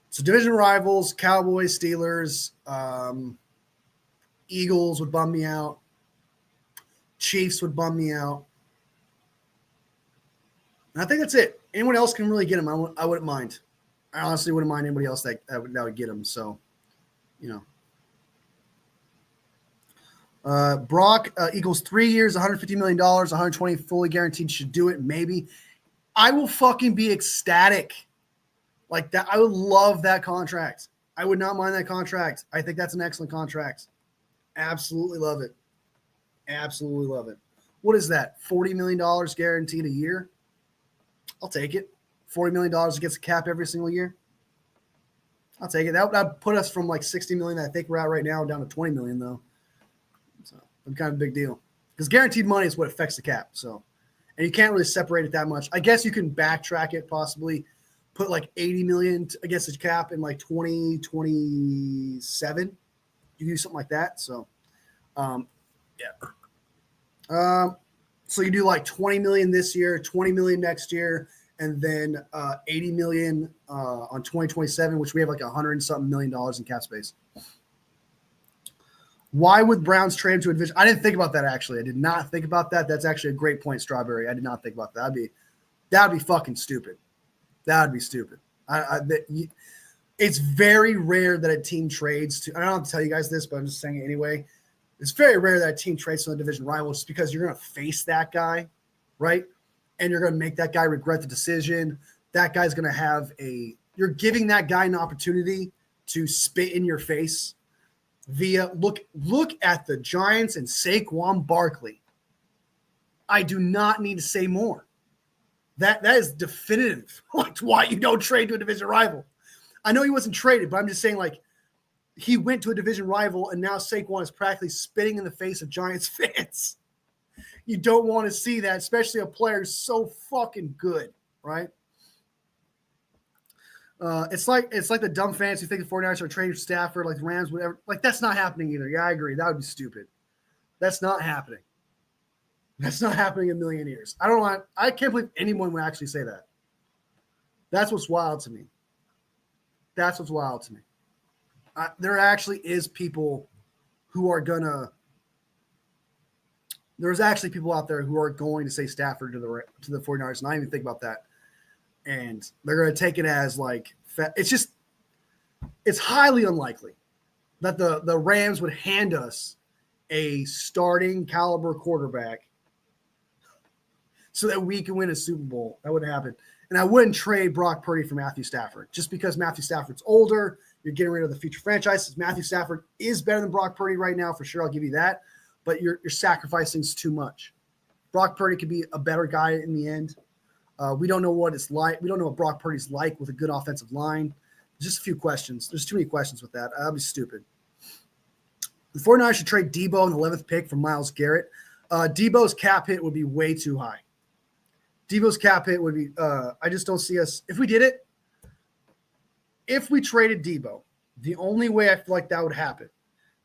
So division rivals, Cowboys, Steelers, Eagles would bum me out. Chiefs would bum me out. And I think that's it. Anyone else can really get him. I wouldn't mind. I honestly wouldn't mind anybody else that would get him. So, Brock equals 3 years, $150 million, 120 fully guaranteed. Should do it. Maybe. I will fucking be ecstatic. Like that. I would love that contract. I would not mind that contract. I think that's an excellent contract. Absolutely love it. Absolutely love it. What is that? $40 million guaranteed a year? I'll take it. $40 million against the cap every single year. I'll take it. That would put us from like $60 million, I think we're at right now, down to $20 million, though. So it's kind of a big deal. Because guaranteed money is what affects the cap. So, and you can't really separate it that much. I guess you can backtrack it, possibly put like $80 million against the cap in like 2027. You can do something like that. So, yeah. So you do like 20 million this year, 20 million next year, and then 80 million on 2027, which we have like $100 and something million in cap space. Why would Browns trade to a division? I didn't think about that actually. I did not think about that. That's actually a great point, Strawberry. I did not think about that. That'd be fucking stupid. That would be stupid. It's very rare that a team trades to. I don't have to tell you guys this, but I'm just saying it anyway. It's very rare that a team trades to a division rival just because you're going to face that guy, right? And you're going to make that guy regret the decision. That guy's going to have you're giving that guy an opportunity to spit in your face via look at the Giants and Saquon Barkley. I do not need to say more. That is definitive. Like why you don't trade to a division rival. I know he wasn't traded, but I'm just saying like he went to a division rival and now Saquon is practically spitting in the face of Giants fans. You don't want to see that, especially a player so fucking good, right? It's like the dumb fans who think the 49ers are trading for Stafford, like the Rams, whatever. Like that's not happening either. Yeah, I agree. That would be stupid. That's not happening. That's not happening in a million years. I can't believe anyone would actually say that. That's what's wild to me. That's what's wild to me. There actually is people who are there's actually people out there who are going to say Stafford to the 49ers, and I didn't even think about that. And they're going to take it as like it's highly unlikely that the Rams would hand us a starting caliber quarterback so that we can win a Super Bowl. That wouldn't happen. And I wouldn't trade Brock Purdy for Matthew Stafford just because Matthew Stafford's older. You're getting rid of the future franchises. Matthew Stafford is better than Brock Purdy right now, for sure. I'll give you that. But you're sacrificing too much. Brock Purdy could be a better guy in the end. We don't know what it's like. We don't know what Brock Purdy's like with a good offensive line. Just a few questions. There's too many questions with that. That'd be stupid. The 49ers should trade Debo in the 11th pick for Myles Garrett. Debo's cap hit would be way too high. Debo's cap hit would be I just don't see us. If we did it, if we traded Debo, the only way I feel like that would happen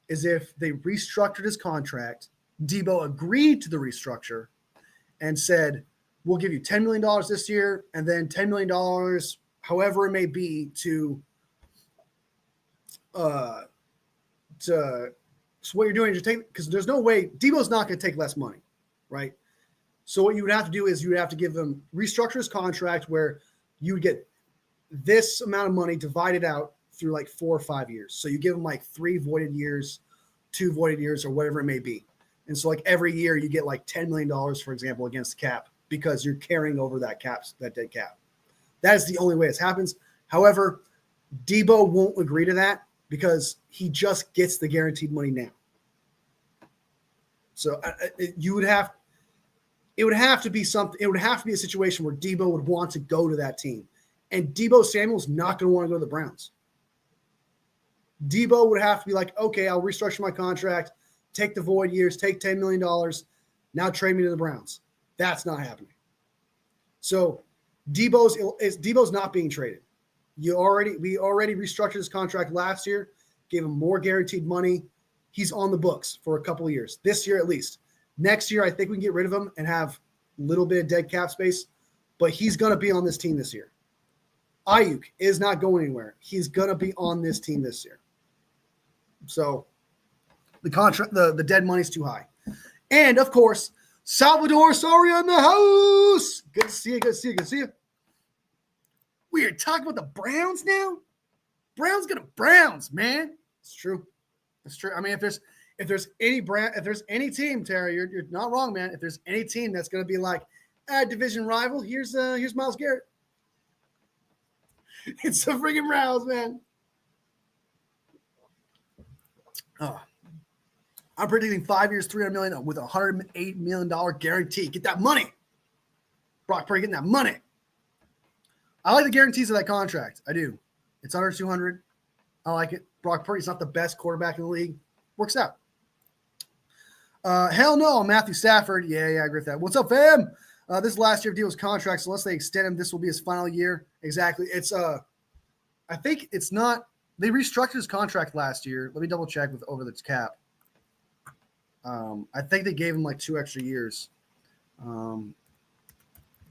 is if they restructured his contract, Debo agreed to the restructure and said, we'll give you $10 million this year and then $10 million, however it may be, so what you're doing is you're taking, because there's no way, Debo's not going to take less money, right? So what you would have to do is you would have to give him, restructure his contract where you would get this amount of money divided out through like 4 or 5 years. So you give him like 3 voided years, 2 voided years, or whatever it may be. And so like every year you get like $10 million, for example, against the cap because you're carrying over that dead cap. That is the only way this happens. However, Debo won't agree to that because he just gets the guaranteed money now. So it would have to be something. It would have to be a situation where Debo would want to go to that team. And Debo Samuel's not going to want to go to the Browns. Debo would have to be like, okay, I'll restructure my contract, take the void years, take $10 million, now trade me to the Browns. That's not happening. So Debo's not being traded. We already restructured his contract last year, gave him more guaranteed money. He's on the books for a couple of years, this year at least. Next year, I think we can get rid of him and have a little bit of dead cap space. but he's going to be on this team this year. Ayuk is not going anywhere. He's going to be on this team this year. So the contract, the dead money's too high. And of course, Salvador Soria in the house. Good to see you. Good to see you. Good to see you. We are talking about the Browns now. Browns gonna Browns, man. It's true. It's true. I mean, if there's any team, Terry, you're not wrong, man. If there's any team that's gonna be like a division rival, here's Myles Garrett. It's the freaking Browns, man. Oh, I'm predicting 5 years, $300 million with $108 million guarantee. Get that money. Brock Purdy getting that money. I like the guarantees of that contract. I do. It's under 200. I like it. Brock Purdy's not the best quarterback in the league. Works out. Hell no, Matthew Stafford. Yeah, I agree with that. What's up, fam? This last year of Deal's contract, so unless they extend him, this will be his final year. Exactly. It's I think it's not. They restructured his contract last year. Let me double check with over the cap. I think they gave him like 2 extra years.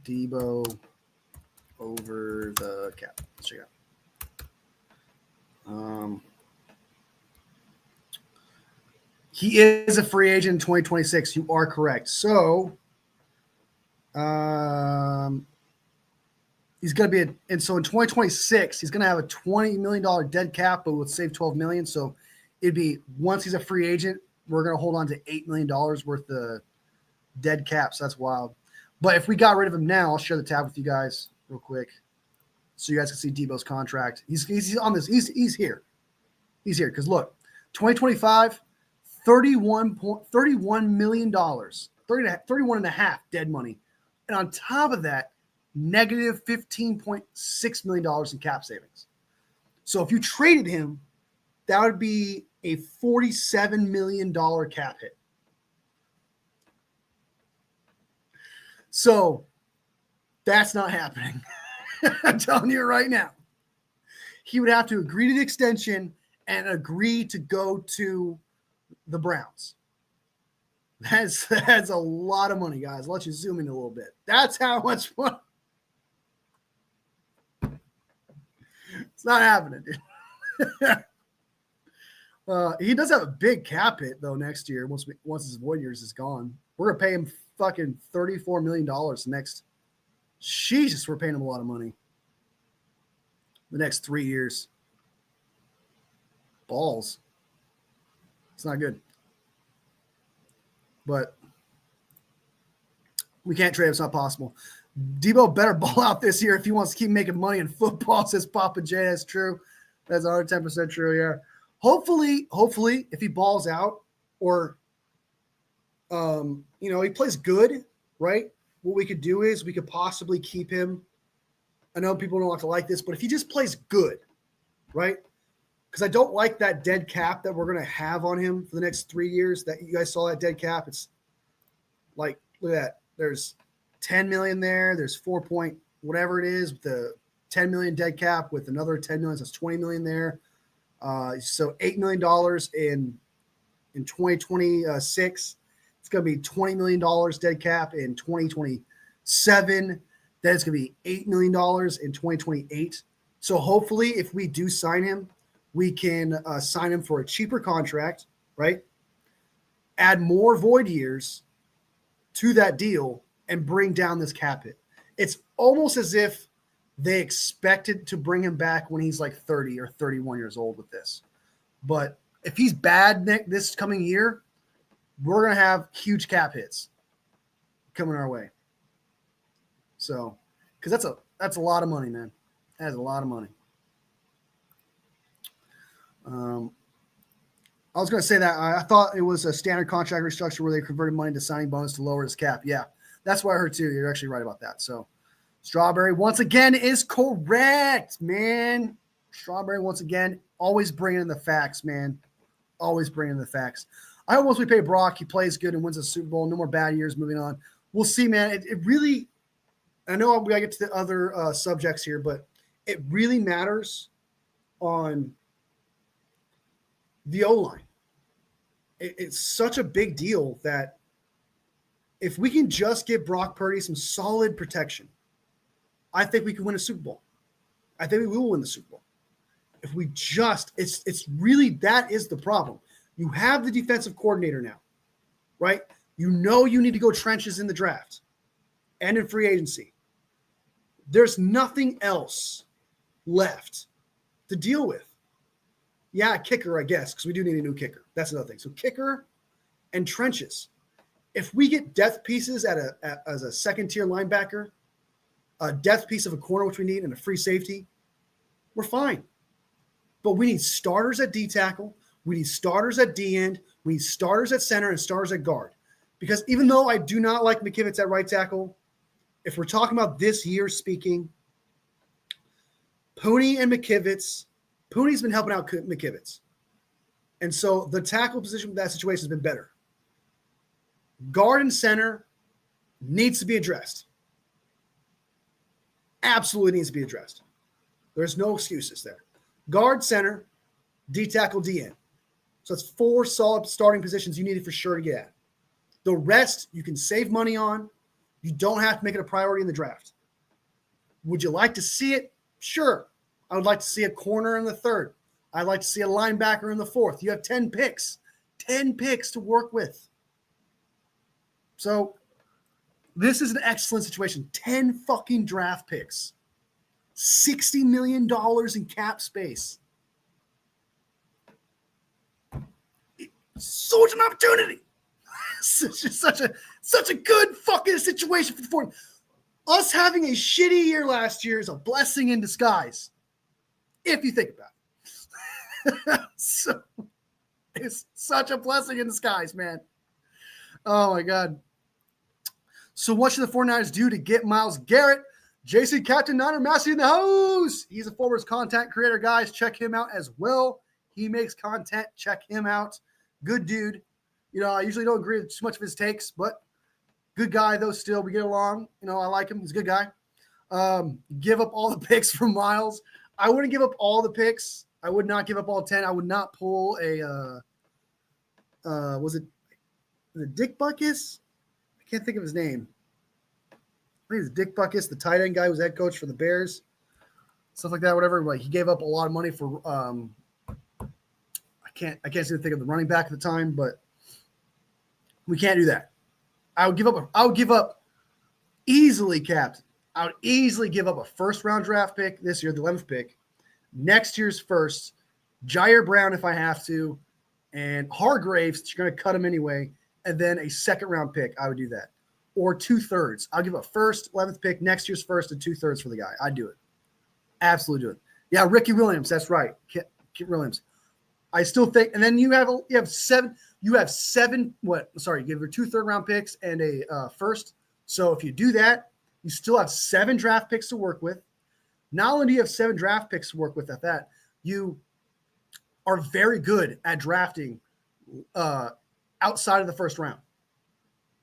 Debo over the cap. Let's check it out. He is a free agent in 2026. You are correct. So, he's going to be so in 2026, he's going to have a $20 million dead cap, but we'll save $12 million. So it'd be once he's a free agent, we're going to hold on to $8 million worth of dead cap. So that's wild. But if we got rid of him now, I'll share the tab with you guys real quick, so you guys can see Debo's contract. He's on this. He's here. He's here because look, 2025, $31 million, 31 and a half dead money, and on top of that, negative $15.6 million in cap savings. So if you traded him, that would be a $47 million cap hit. So that's not happening. I'm telling you right now. He would have to agree to the extension and agree to go to the Browns. That's a lot of money, guys. I'll let you zoom in a little bit. That's how much money. It's not happening, dude. He does have a big cap hit though next year. Once his void years is gone, we're gonna pay him fucking $34 million next. Jesus, we're paying him a lot of money. The next 3 years. Balls. It's not good. But we can't trade him. It's not possible. Debo better ball out this year if he wants to keep making money in football, says Papa J. That's true. That's 110% true, yeah. Hopefully, if he balls out or, he plays good, right? What we could do is we could possibly keep him. I know people don't like this, but if he just plays good, right? Because I don't like that dead cap that we're going to have on him for the next 3 years. That you guys saw that dead cap. It's like, look at that. There's 10 million there. There's 4 point whatever it is, the 10 million dead cap with another 10 million. So that's 20 million there. So $8 million in 2026. It's going to be $20 million dead cap in 2027. Then it's going to be $8 million in 2028. So hopefully, if we do sign him, we can sign him for a cheaper contract, right? Add more void years to that deal and bring down this cap hit. It's almost as if they expected to bring him back when he's like 30 or 31 years old with this. But if he's bad this coming year, we're going to have huge cap hits coming our way. So, because that's a lot of money, man. That is a lot of money. I was going to say that I thought it was a standard contract restructure where they converted money to signing bonus to lower his cap. Yeah, that's what I heard too. You're actually right about that. So, Strawberry once again is correct, man. Strawberry once again, always bringing in the facts, man. Always bringing in the facts. I hope once we pay Brock, he plays good and wins a Super Bowl. No more bad years. Moving on. We'll see, man. It really. I know we got to get to the other subjects here, but it really matters on the O-line. It's such a big deal that if we can just give Brock Purdy some solid protection, I think we can win a Super Bowl. I think we will win the Super Bowl. If we just, it's really, that is the problem. You have the defensive coordinator now, right? You know you need to go trenches in the draft and in free agency. There's nothing else left to deal with. Yeah, kicker, I guess, because we do need a new kicker. That's another thing. So kicker and trenches. If we get depth pieces as a second-tier linebacker, a depth piece of a corner, which we need, and a free safety, we're fine. But we need starters at D tackle. We need starters at D end. We need starters at center and starters at guard. Because even though I do not like McKivitz at right tackle, if we're talking about this year speaking, Pooney and McKivitz, Pooney's been helping out McKivitz. And so the tackle position with that situation has been better. Guard and center needs to be addressed. Absolutely needs to be addressed. There's no excuses there. Guard, center, D tackle, D end. So that's 4 solid starting positions you needed for sure to get at. The rest you can save money on. You don't have to make it a priority in the draft. Would you like to see it? Sure. I would like to see a corner in the 3rd. I'd like to see a linebacker in the 4th. You have 10 picks. 10 picks to work with. So this is an excellent situation. 10 fucking draft picks. $60 million in cap space. Such an opportunity. Such a good fucking situation for the 40. Us having a shitty year last year is a blessing in disguise, if you think about it. So it's such a blessing in disguise, man. Oh my God. So what should the 49ers do to get Myles Garrett? JC Captain Niner Massey in the house. He's a former content creator, guys. Check him out as well. He makes content. Check him out. Good dude. You know, I usually don't agree with too much of his takes, but good guy, though, still. We get along. You know, I like him. He's a good guy. Give up all the picks for Myles. I wouldn't give up all the picks. I would not give up all 10. I would not pull a was it Dick Butkus? I can't think of his name. I think it's Dick Butkus, the tight end guy who was head coach for the Bears. Stuff like that, whatever. Like he gave up a lot of money for I can't even think of the running back at the time, but we can't do that. I would give up easily, Captain. I would easily give up a 1st-round draft pick this year, the 11th pick, next year's 1st, Jair Brown if I have to, and Hargraves, you're going to cut him anyway, and then a 2nd-round pick. I would do that. Or 2/3. I'll give up 1st, 11th pick, next year's 1st, and 2/3 for the guy. I'd do it. Absolutely do it. Yeah, Ricky Williams. That's right. Kit Williams. I still think, and then you have 7. You have 7. You give her 2 3rd-round picks and a 1st. So if you do that, you still have 7 draft picks to work with. Not only do you have 7 draft picks to work with at that, you are very good at drafting outside of the 1st round.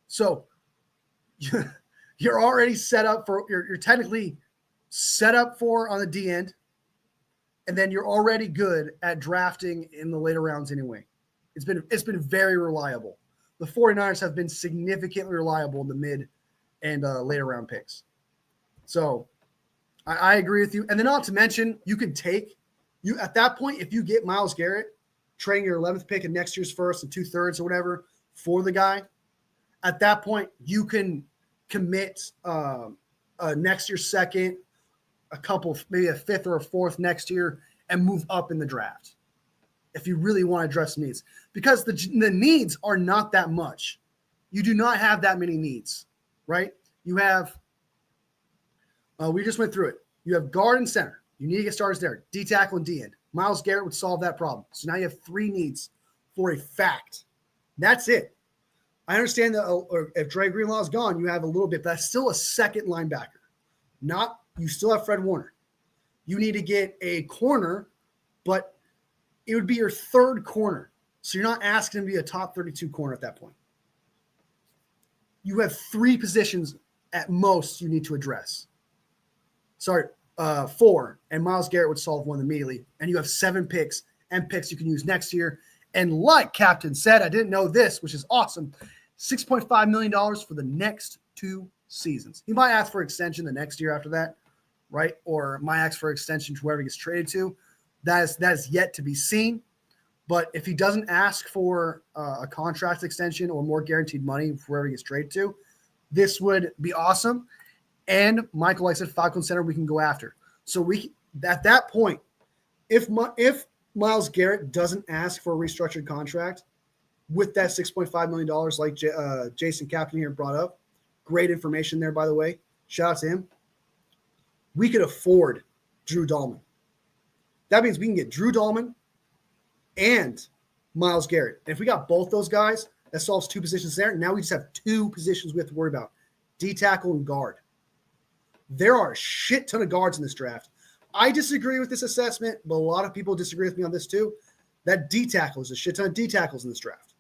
So you're already set up for. You're technically set up for on the D end. And then you're already good at drafting in the later rounds anyway. It's been very reliable. The 49ers have been significantly reliable in the mid and later round picks. So I agree with you. And then not to mention, you can take you at that point, if you get Myles Garrett, trading your 11th pick and next year's 1st and 2/3 or whatever for the guy, at that point you can commit next year's 2nd, a couple, maybe a 5th or a 4th next year, and move up in the draft if you really want to address needs. Because the needs are not that much. You do not have that many needs, right? You have, we just went through it. You have guard and center. You need to get starters there. D tackle and D end. Myles Garrett would solve that problem. So now you have 3 needs for a fact. That's it. I understand that if Dre Greenlaw is gone, you have a little bit, but that's still a 2nd linebacker. You still have Fred Warner. You need to get a corner, but it would be your 3rd corner. So you're not asking him to be a top 32 corner at that point. You have 3 positions at most you need to address. 4, and Myles Garrett would solve one immediately. And you have 7 picks and picks you can use next year. And like Captain said, I didn't know this, which is awesome, $6.5 million for the next 2 seasons. He might ask for extension the next year after that, right? Or my ask for extension to whoever he gets traded to. That is yet to be seen. But if he doesn't ask for a contract extension or more guaranteed money for wherever he gets traded to, this would be awesome. And Michael, like I said, Falcon Center we can go after. So we at that point, if Myles Garrett doesn't ask for a restructured contract with that $6.5 million, like Jason Captain here brought up, great information there, by the way. Shout out to him. We could afford Drew Dahlman. That means we can get Drew Dahlman and Myles Garrett. And if we got both those guys, that solves two positions there. Now we just have two positions we have to worry about: D tackle and guard. There are a shit ton of guards in this draft. I disagree with this assessment, but a lot of people disagree with me on this too. That D tackle is a shit ton of D tackles in this draft.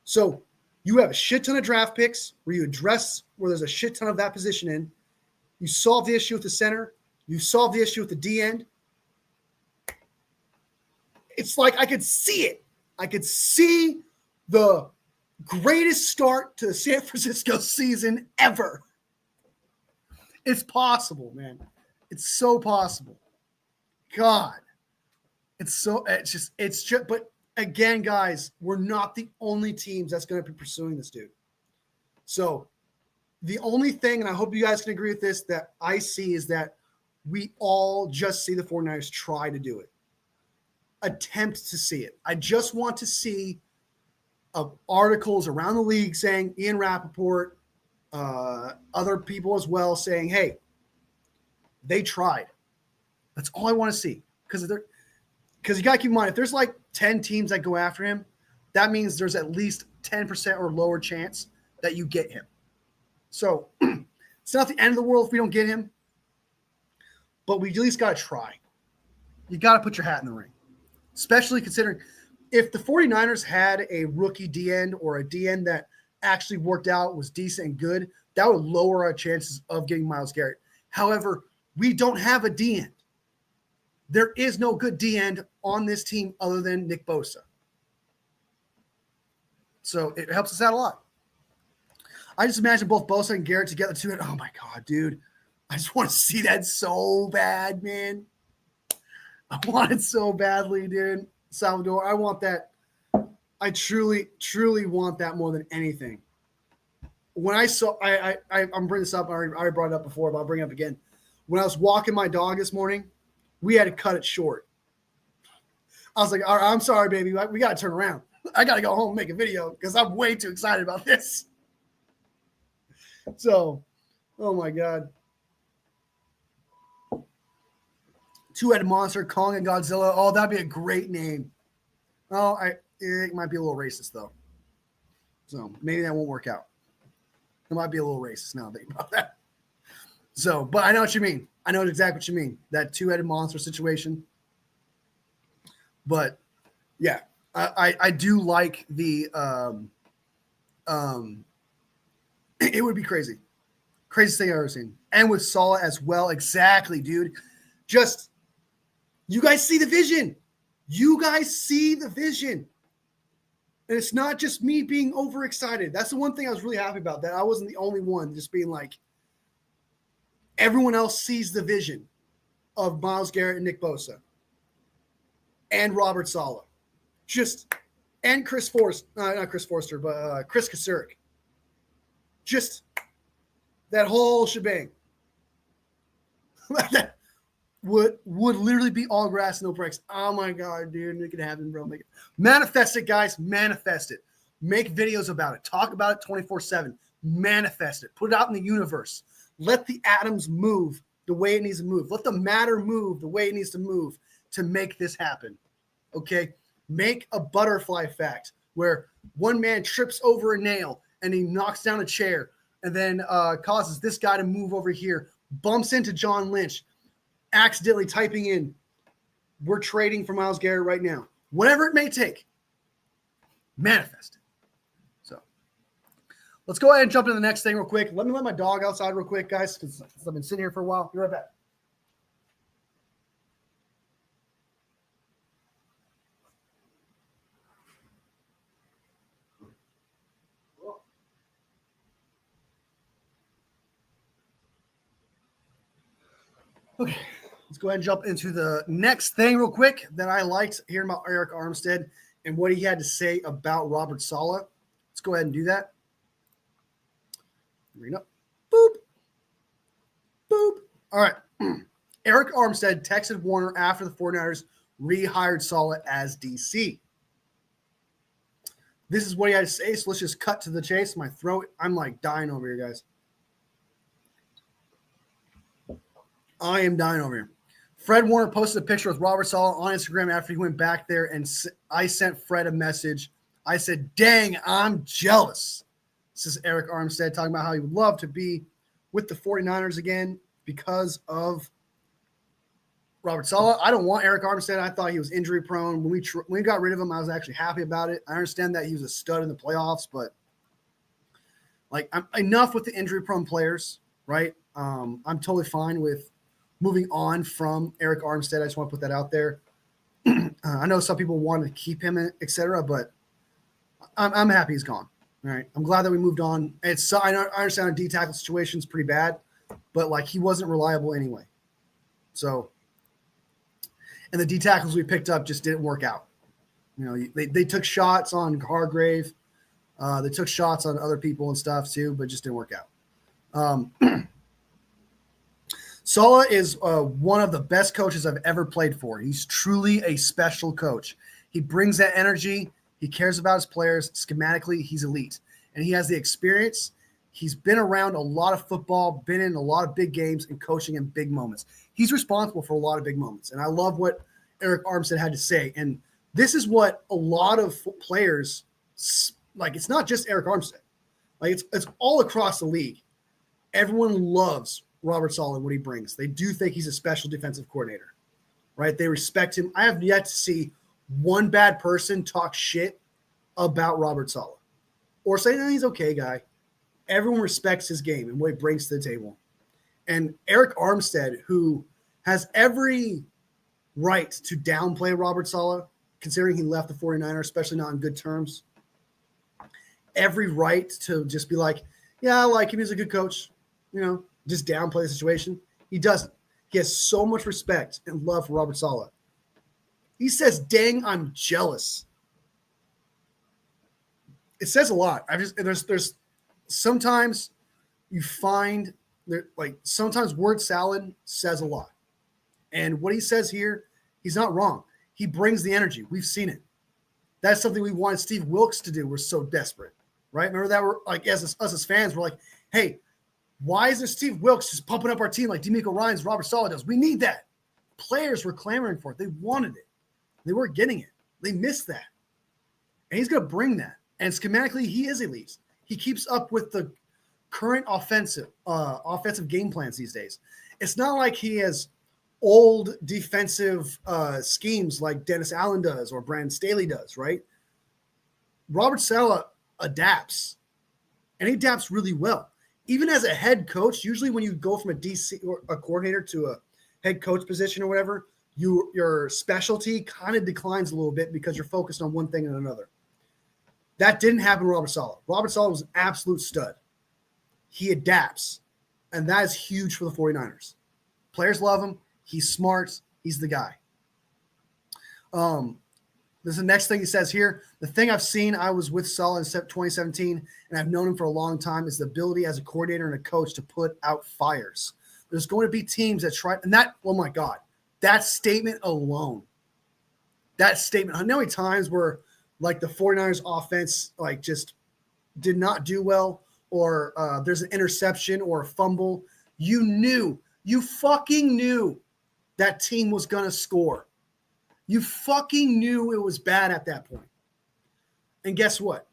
So you have a shit ton of draft picks where you address where there's a shit ton of that position in. You solve the issue with the center. You solve the issue with the D end. It's like I could see it. I could see the greatest start to the San Francisco season ever. It's possible, man. It's so possible. God. It's just, but again, guys, we're not the only teams that's going to be pursuing this dude. So the only thing, and I hope you guys can agree with this, that I see is that we all just see the 49ers try to do it. Attempt to see it. I just want to see articles around the league saying, Ian Rappaport, other people as well saying, hey, they tried. That's all I want to see. Because you got to keep in mind, if there's like 10 teams that go after him, that means there's at least 10% or lower chance that you get him. So it's not the end of the world if we don't get him, but we at least got to try. You got to put your hat in the ring, especially considering if the 49ers had a rookie D-end or a D-end that actually worked out, was decent and good, that would lower our chances of getting Myles Garrett. However, we don't have a D-end. There is no good D-end on this team other than Nick Bosa. So it helps us out a lot. I just imagine both Bosa and Garrett together too. And oh my God, dude. I just want to see that so bad, man. I want it so badly, dude. Salvador, I want that. I truly, truly want that more than anything. When I'm bringing this up. I already brought it up before, but I'll bring it up again. When I was walking my dog this morning, we had to cut it short. I was like, all right, I'm sorry, baby. We got to turn around. I got to go home and make a video because I'm way too excited about this. So, oh my God. Two-headed monster, Kong and Godzilla. Oh, that'd be a great name. Oh, it might be a little racist though. So maybe that won't work out. It might be a little racist now that you about that. So, but I know what you mean. I know exactly what you mean. That two-headed monster situation. But yeah, I do like the it would be crazy. Craziest thing I've ever seen. And with SALEH as well. Exactly, dude. Just you guys see the vision. You guys see the vision. And it's not just me being overexcited. That's the one thing I was really happy about, that I wasn't the only one just being like, everyone else sees the vision of Myles Garrett and Nick Bosa and Robert Saleh. And Chris Forrester, not Chris Forrester, but Chris Kasurik. Just that whole shebang. That would literally be all grass, no bricks. Oh my God, dude. Make it happen, bro. Make it. Manifest it, guys. Manifest it. Make videos about it. Talk about it 24/7. Manifest it. Put it out in the universe. Let the atoms move the way it needs to move. Let the matter move the way it needs to move to make this happen. Okay? Make a butterfly fact where one man trips over a nail and he knocks down a chair and then causes this guy to move over here, bumps into John Lynch, accidentally typing in, we're trading for Myles Garrett right now. Whatever it may take, manifest it. So let's go ahead and jump into the next thing real quick. Let me let my dog outside real quick, guys, because I've been sitting here for a while. Be right back. Okay, let's go ahead and jump into the next thing real quick that I liked hearing about Eric Armstead and what he had to say about Robert Saleh. Let's go ahead and do that. Bring it up. Boop. Boop. All right. Eric Armstead texted Warner after the 49ers rehired Saleh as DC. This is what he had to say, so let's just cut to the chase. My throat, I'm like dying over here, guys. I am dying over here. Fred Warner posted a picture with Robert Saleh on Instagram after he went back there, and I sent Fred a message. I said, dang, I'm jealous. This is Eric Armstead talking about how he would love to be with the 49ers again because of Robert Saleh. I don't want Eric Armstead. I thought he was injury prone. When we got rid of him, I was actually happy about it. I understand that he was a stud in the playoffs, but like I'm enough with the injury prone players, right? I'm totally fine with moving on from Eric Armstead. I just want to put that out there. I know some people wanted to keep him, et cetera, but I'm happy he's gone. All right. I'm glad that we moved on. I understand the D tackle situation is pretty bad, but like he wasn't reliable anyway. So, and the D tackles we picked up just didn't work out. You know, they took shots on Hargrave. They took shots on other people and stuff too, but just didn't work out. Saleh is one of the best coaches I've ever played for. He's truly a special coach. He brings that energy. He cares about his players. Schematically, he's elite. And he has the experience. He's been around a lot of football, been in a lot of big games, and coaching in big moments. He's responsible for a lot of big moments. And I love what Eric Armstead had to say. And this is what a lot of players, like it's not just Eric Armstead. Like it's all across the league. Everyone loves Robert Saleh and what he brings. They do think he's a special defensive coordinator, right? They respect him. I have yet to see one bad person talk shit about Robert Saleh or say that he's okay guy. Everyone respects his game and what he brings to the table. And Eric Armstead, who has every right to downplay Robert Saleh, considering he left the 49ers, especially not in good terms, every right to just be like, yeah, I like him. He's a good coach, you know, just downplay the situation. He doesn't. He has so much respect and love for Robert Saleh. He says, dang, I'm jealous. It says a lot. There's sometimes you find there, like sometimes word salad says a lot. And what he says here, he's not wrong. He brings the energy. We've seen it. That's something we wanted Steve Wilkes to do. We're so desperate, right? Remember that we're like, us as fans, we're like, hey, why is there Steve Wilkes just pumping up our team like DeMeco Ryans, Robert Saleh does? We need that. Players were clamoring for it. They wanted it. They weren't getting it. They missed that. And he's going to bring that. And schematically, he is elite. He keeps up with the current offensive game plans these days. It's not like he has old defensive schemes like Dennis Allen does or Brandon Staley does, right? Robert Saleh adapts, and he adapts really well. Even as a head coach, usually when you go from a DC or a coordinator to a head coach position or whatever, your specialty kind of declines a little bit because you're focused on one thing and another. That didn't happen to Robert Saleh. Robert Saleh was an absolute stud. He adapts, and that is huge for the 49ers. Players love him. He's smart. He's the guy. This is the next thing he says here. The thing I've seen, I was with Saleh in 2017, and I've known him for a long time, is the ability as a coordinator and a coach to put out fires. There's going to be teams that try, and that, oh my God, that statement alone, that statement, how many times where like the 49ers offense like just did not do well, or there's an interception or a fumble, you fucking knew that team was going to score. You fucking knew it was bad at that point. And guess what?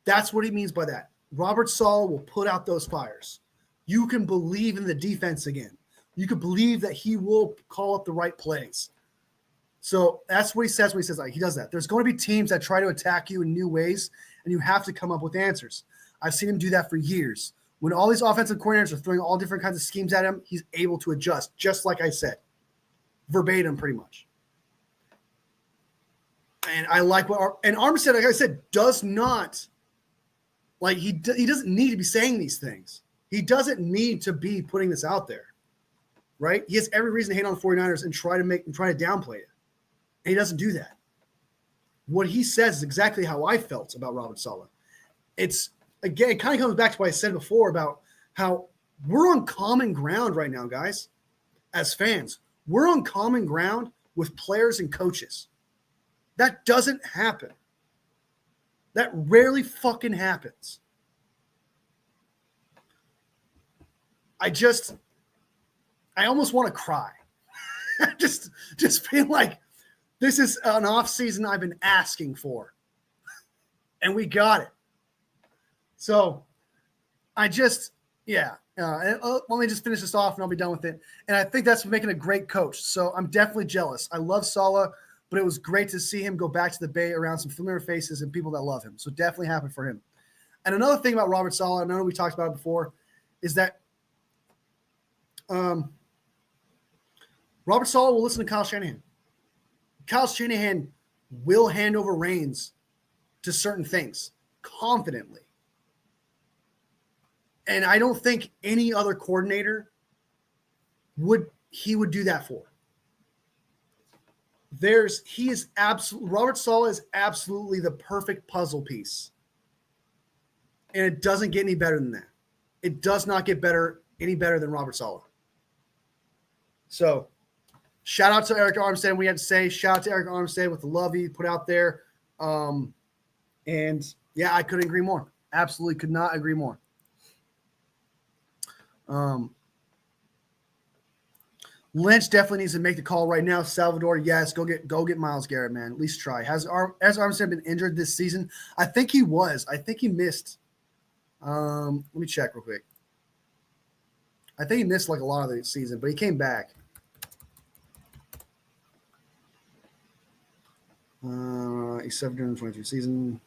That's what he means by that. Robert Saleh will put out those fires. You can believe in the defense again. You can believe that he will call up the right plays. So that's what he says when he says like he does that. There's going to be teams that try to attack you in new ways, and you have to come up with answers. I've seen him do that for years. When all these offensive coordinators are throwing all different kinds of schemes at him, he's able to adjust, just like I said. Verbatim, pretty much. And I like what – and Armstead, like I said, does not – like he doesn't need to be saying these things. He doesn't need to be putting this out there. right? He has every reason to hate on the 49ers and try to downplay it. And he doesn't do that. What he says is exactly how I felt about Robert Saleh. It's, again, it kind of comes back to what I said before about how we're on common ground right now, guys, as fans. We're on common ground with players and coaches. That doesn't happen. That rarely fucking happens. I almost want to cry. just feel like this is an off season I've been asking for, and we got it. So let me just finish this off and I'll be done with it. And I think that's making a great coach. So I'm definitely jealous. I love Saleh, but it was great to see him go back to the Bay around some familiar faces and people that love him. So definitely happy for him. And another thing about Robert Saleh, I know we talked about it before, is that Robert Saleh will listen to Kyle Shanahan. Kyle Shanahan will hand over reins to certain things confidently. And I don't think any other coordinator would do that for. Robert Saleh is absolutely the perfect puzzle piece. And it doesn't get any better than that. It does not get any better than Robert Saleh. So shout out to Eric Armstead. We had to say shout out to Eric Armstead with the love he put out there. And yeah, I couldn't agree more. Absolutely could not agree more. Lynch definitely needs to make the call right now. Salvador, yes, go get Myles Garrett, man. At least try. Has Armstead been injured this season? I think he was. I think he missed. Let me check real quick. I think he missed like a lot of the season, but he came back. He's 723 season.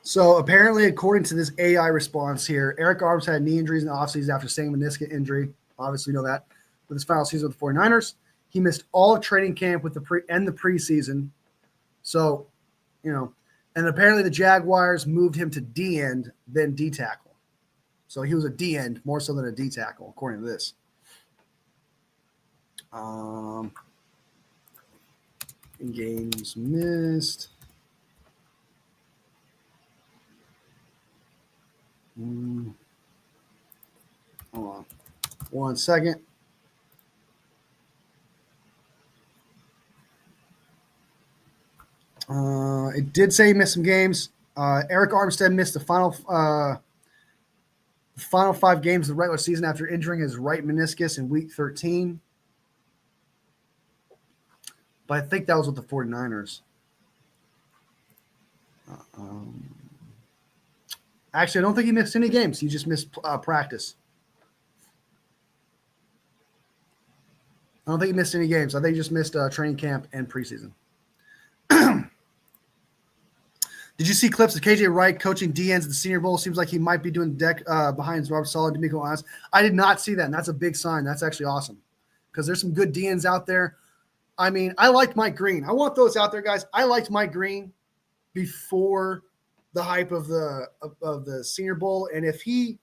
So apparently, according to this AI response here, Eric Armstead had knee injuries in the offseason after saying meniscus injury. Obviously, we know that. With his final season with the 49ers, he missed all of training camp with the preseason. So, and apparently the Jaguars moved him to D end, then D tackle. So he was a D end more so than a D tackle, according to this. Games missed. Hold on 1 second. It did say he missed some games. Eric Armstead missed the final 5 games of the regular season after injuring his right meniscus in week 13. But I think that was with the 49ers. Actually, I don't think he missed any games. He just missed practice. I don't think he missed any games. I think he just missed training camp and preseason. Did you see clips of KJ Wright coaching DNs at the Senior Bowl? Seems like he might be doing deck behind Robert Saleh, to be honest. I did not see that, and that's a big sign. That's actually awesome because there's some good DNs out there. I mean, I liked Mike Green. I want those out there, guys. I liked Mike Green before the hype of the Senior Bowl, and if he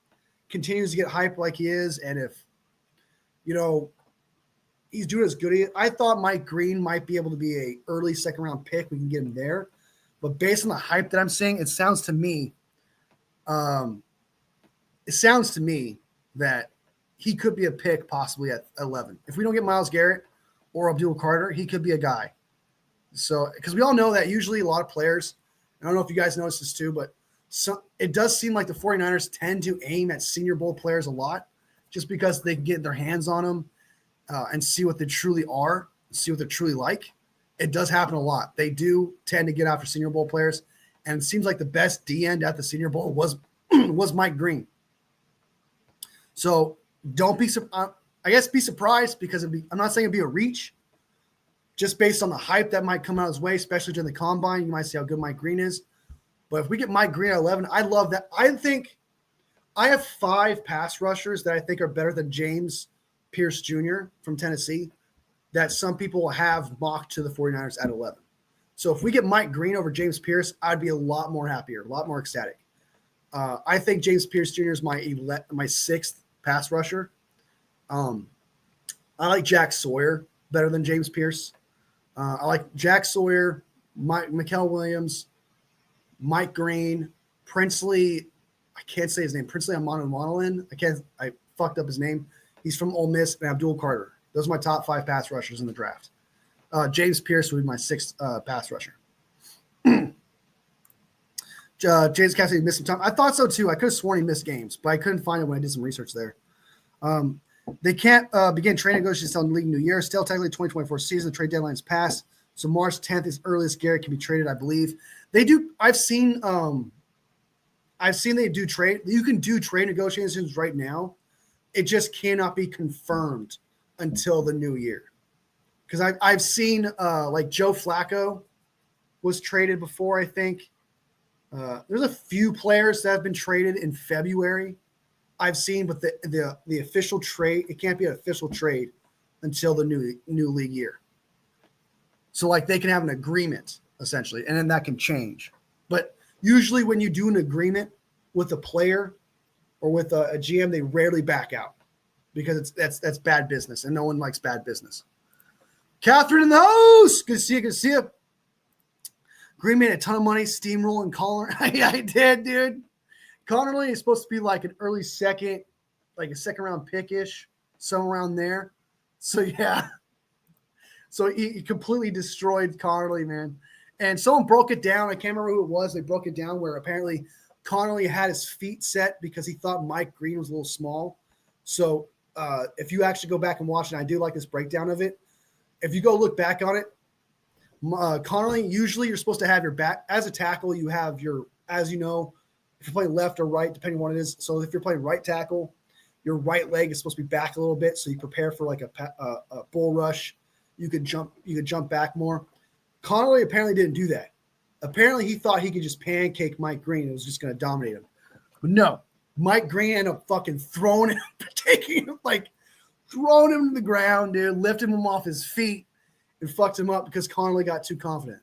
continues to get hyped like he is, and if he's doing as good, I thought Mike Green might be able to be a early second round pick. We can get him there. But based on the hype that I'm seeing, it sounds to me that he could be a pick possibly at 11. If we don't get Myles Garrett or Abdul Carter, he could be a guy. So, because we all know that usually a lot of players, I don't know if you guys noticed this too, but it does seem like the 49ers tend to aim at Senior Bowl players a lot just because they can get their hands on them and see what they truly are, see what they're truly like. It does happen a lot. They do tend to get after Senior Bowl players, and it seems like the best D end at the Senior Bowl was Mike Green. So don't be be surprised because I'm not saying it'd be a reach, just based on the hype that might come out his way, especially during the combine. You might see how good Mike Green is. But if we get Mike Green at 11, I love that. I think I have 5 pass rushers that I think are better than James Pierce Jr. from Tennessee that some people have mocked to the 49ers at 11. So if we get Mike Green over James Pierce, I'd be a lot more happier, a lot more ecstatic. I think James Pierce Jr. is my 6th pass rusher. I like Jack Sawyer better than James Pierce. I like Jack Sawyer, Mikael Williams, Mike Green, Princely. I can't say his name. Princely Monolin. I fucked up his name. He's from Ole Miss, and Abdul Carter. Those are my top 5 pass rushers in the draft. James Pierce would be my 6th pass rusher. James Cassidy missed some time. I thought so too. I could have sworn he missed games, but I couldn't find it when I did some research there. They can't begin trade negotiations until the league new year. Still technically 2024 season. The trade deadline's passed. So March 10th is earliest Garrett can be traded, I believe. They do. I've seen they do trade. You can do trade negotiations right now. It just cannot be confirmed until the new year. Because I've seen like Joe Flacco was traded before, I think. There's a few players that have been traded in February. I've seen, but the official trade, it can't be an official trade until the new league year. So like they can have an agreement essentially, and then that can change. But usually when you do an agreement with a player or with a GM, they rarely back out because that's bad business, and no one likes bad business. Catherine in the house. Good to see you. Good to see you. Green made a ton of money steamrolling Connor. I did, dude. Connerly is supposed to be like an early second, like a second round pick-ish, somewhere around there. So, yeah. So he completely destroyed Connerly, man. And someone broke it down. I can't remember who it was. They broke it down where apparently Connerly had his feet set because he thought Mike Green was a little small. So if you actually go back and watch it, I do like this breakdown of it. If you go look back on it, Connerly, usually you're supposed to have your back as a tackle. You have your, as you know, if you're playing left or right, depending on what it is. So if you're playing right tackle, your right leg is supposed to be back a little bit, so you prepare for like a bull rush. You could jump back more. Connerly apparently didn't do that. Apparently he thought he could just pancake Mike Green. It was just going to dominate him. But no, Mike Green ended up fucking throwing him, throwing him to the ground, dude, lifting him off his feet and fucked him up because Connerly got too confident.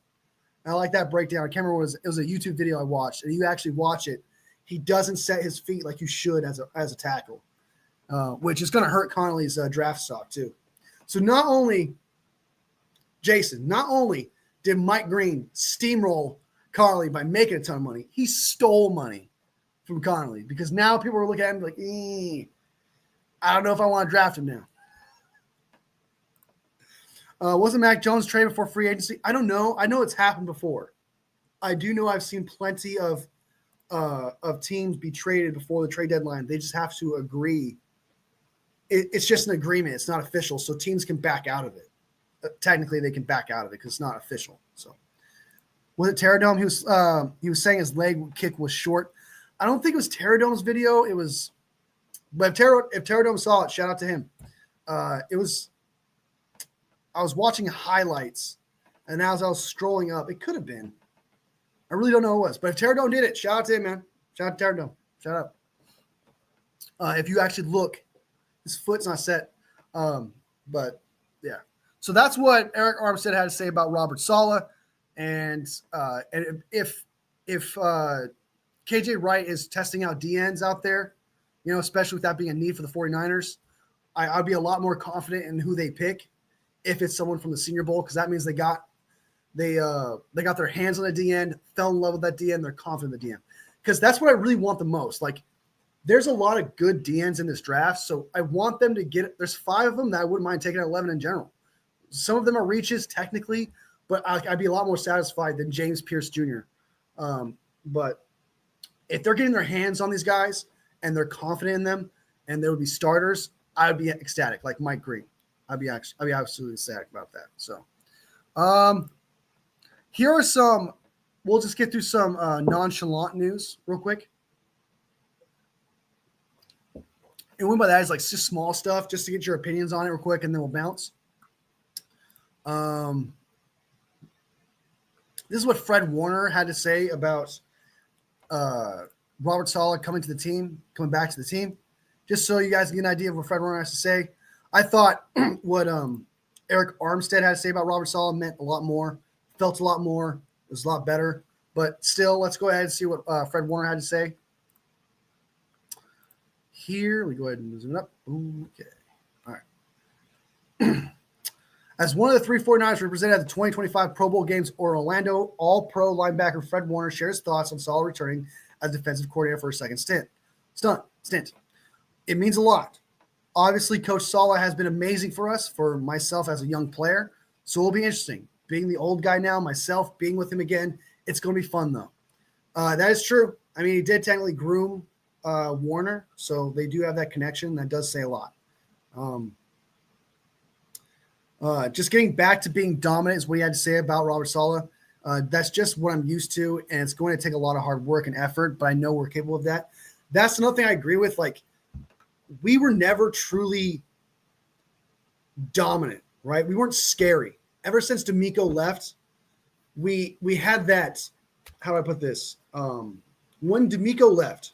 And I like that breakdown. I can't remember what it was a YouTube video I watched, and you actually watch it. He doesn't set his feet like you should as a tackle, which is going to hurt Connerly's draft stock too. So not only did Mike Green steamroll Connerly by making a ton of money, he stole money from Connerly because now people are looking at him like, I don't know if I want to draft him now. Wasn't Mac Jones traded before free agency? I don't know. I know it's happened before. I do know I've seen plenty of teams be traded before the trade deadline. They just have to agree. It's just an agreement. It's not official, so teams can back out of it. Technically, they can back out of it because it's not official. So, was it Terradome? He was saying his leg kick was short. I don't think it was Terradome's video. It was, but if Terradome saw it, shout out to him. It was. I was watching highlights, and as I was scrolling up, it could have been. I really don't know who it was, but if Terradome did it, shout out to him, man. Shout out to Terradome. Shout out. If you actually look, his foot's not set. But yeah. So that's what Eric Armstead had to say about Robert Saleh. And if KJ Wright is testing out DNs out there, especially with that being a need for the 49ers, I'd be a lot more confident in who they pick if it's someone from the Senior Bowl, because that means they got their hands on the DN, fell in love with that DN, they're confident in the DN. Because that's what I really want the most. Like, there's a lot of good DNs in this draft, so I want them to get it. There's 5 of them that I wouldn't mind taking at 11 in general. Some of them are reaches technically, but I'd be a lot more satisfied than James Pierce Jr. But if they're getting their hands on these guys and they're confident in them and they would be starters, I would be ecstatic, like Mike Green. I'd be absolutely ecstatic about that. So, here are some. We'll just get through some nonchalant news real quick. And what by that is like just small stuff, just to get your opinions on it real quick, and then we'll bounce. This is what Fred Warner had to say about Robert Saleh coming back to the team, just so you guys get an idea of what Fred Warner has to say. I thought what Eric Armstead had to say about Robert Saleh meant a lot more, felt a lot more, was a lot better. But still, let's go ahead and see what Fred Warner had to say. Here, we go ahead and zoom it up. Okay. All right. As one of the 3 49ers represented at the 2025 Pro Bowl games, Orlando All-Pro linebacker Fred Warner shares thoughts on Saleh returning as defensive coordinator for a second stint. It means a lot. Obviously, Coach Saleh has been amazing for us, for myself as a young player. So it'll be interesting. Being the old guy now, myself, being with him again, it's going to be fun, though. That is true. I mean, he did technically groom Warner, so they do have that connection. That does say a lot. Just getting back to being dominant is what he had to say about Robert Saleh. That's just what I'm used to, and it's going to take a lot of hard work and effort, but I know we're capable of that. That's another thing I agree with. Like, we were never truly dominant, right? We weren't scary. Ever since D'Amico left, we had that, how do I put this? When D'Amico left,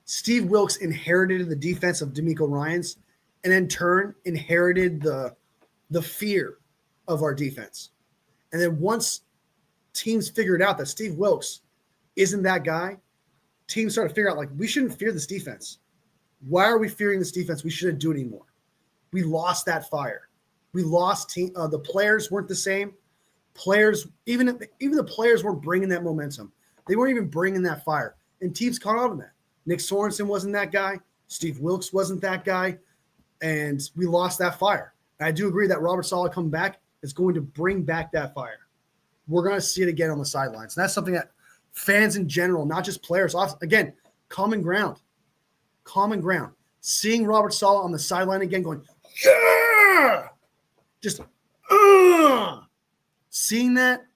Steve Wilks inherited the defense of D'Amico Ryans, and in turn inherited the fear of our defense. And then once teams figured out that Steve Wilks isn't that guy, teams started to figure out, like, we shouldn't fear this defense. Why are we fearing this defense? We shouldn't do it anymore. We lost that fire. We lost the players weren't the same. Players, even the players weren't bringing that momentum. They weren't even bringing that fire. And teams caught on to that. Nick Sorensen wasn't that guy. Steve Wilks wasn't that guy. And we lost that fire. And I do agree that Robert Saleh coming back is going to bring back that fire. We're going to see it again on the sidelines. And that's something that fans in general, not just players, again, common ground. Seeing Robert Saleh on the sideline again going, yeah! Just, seeing that,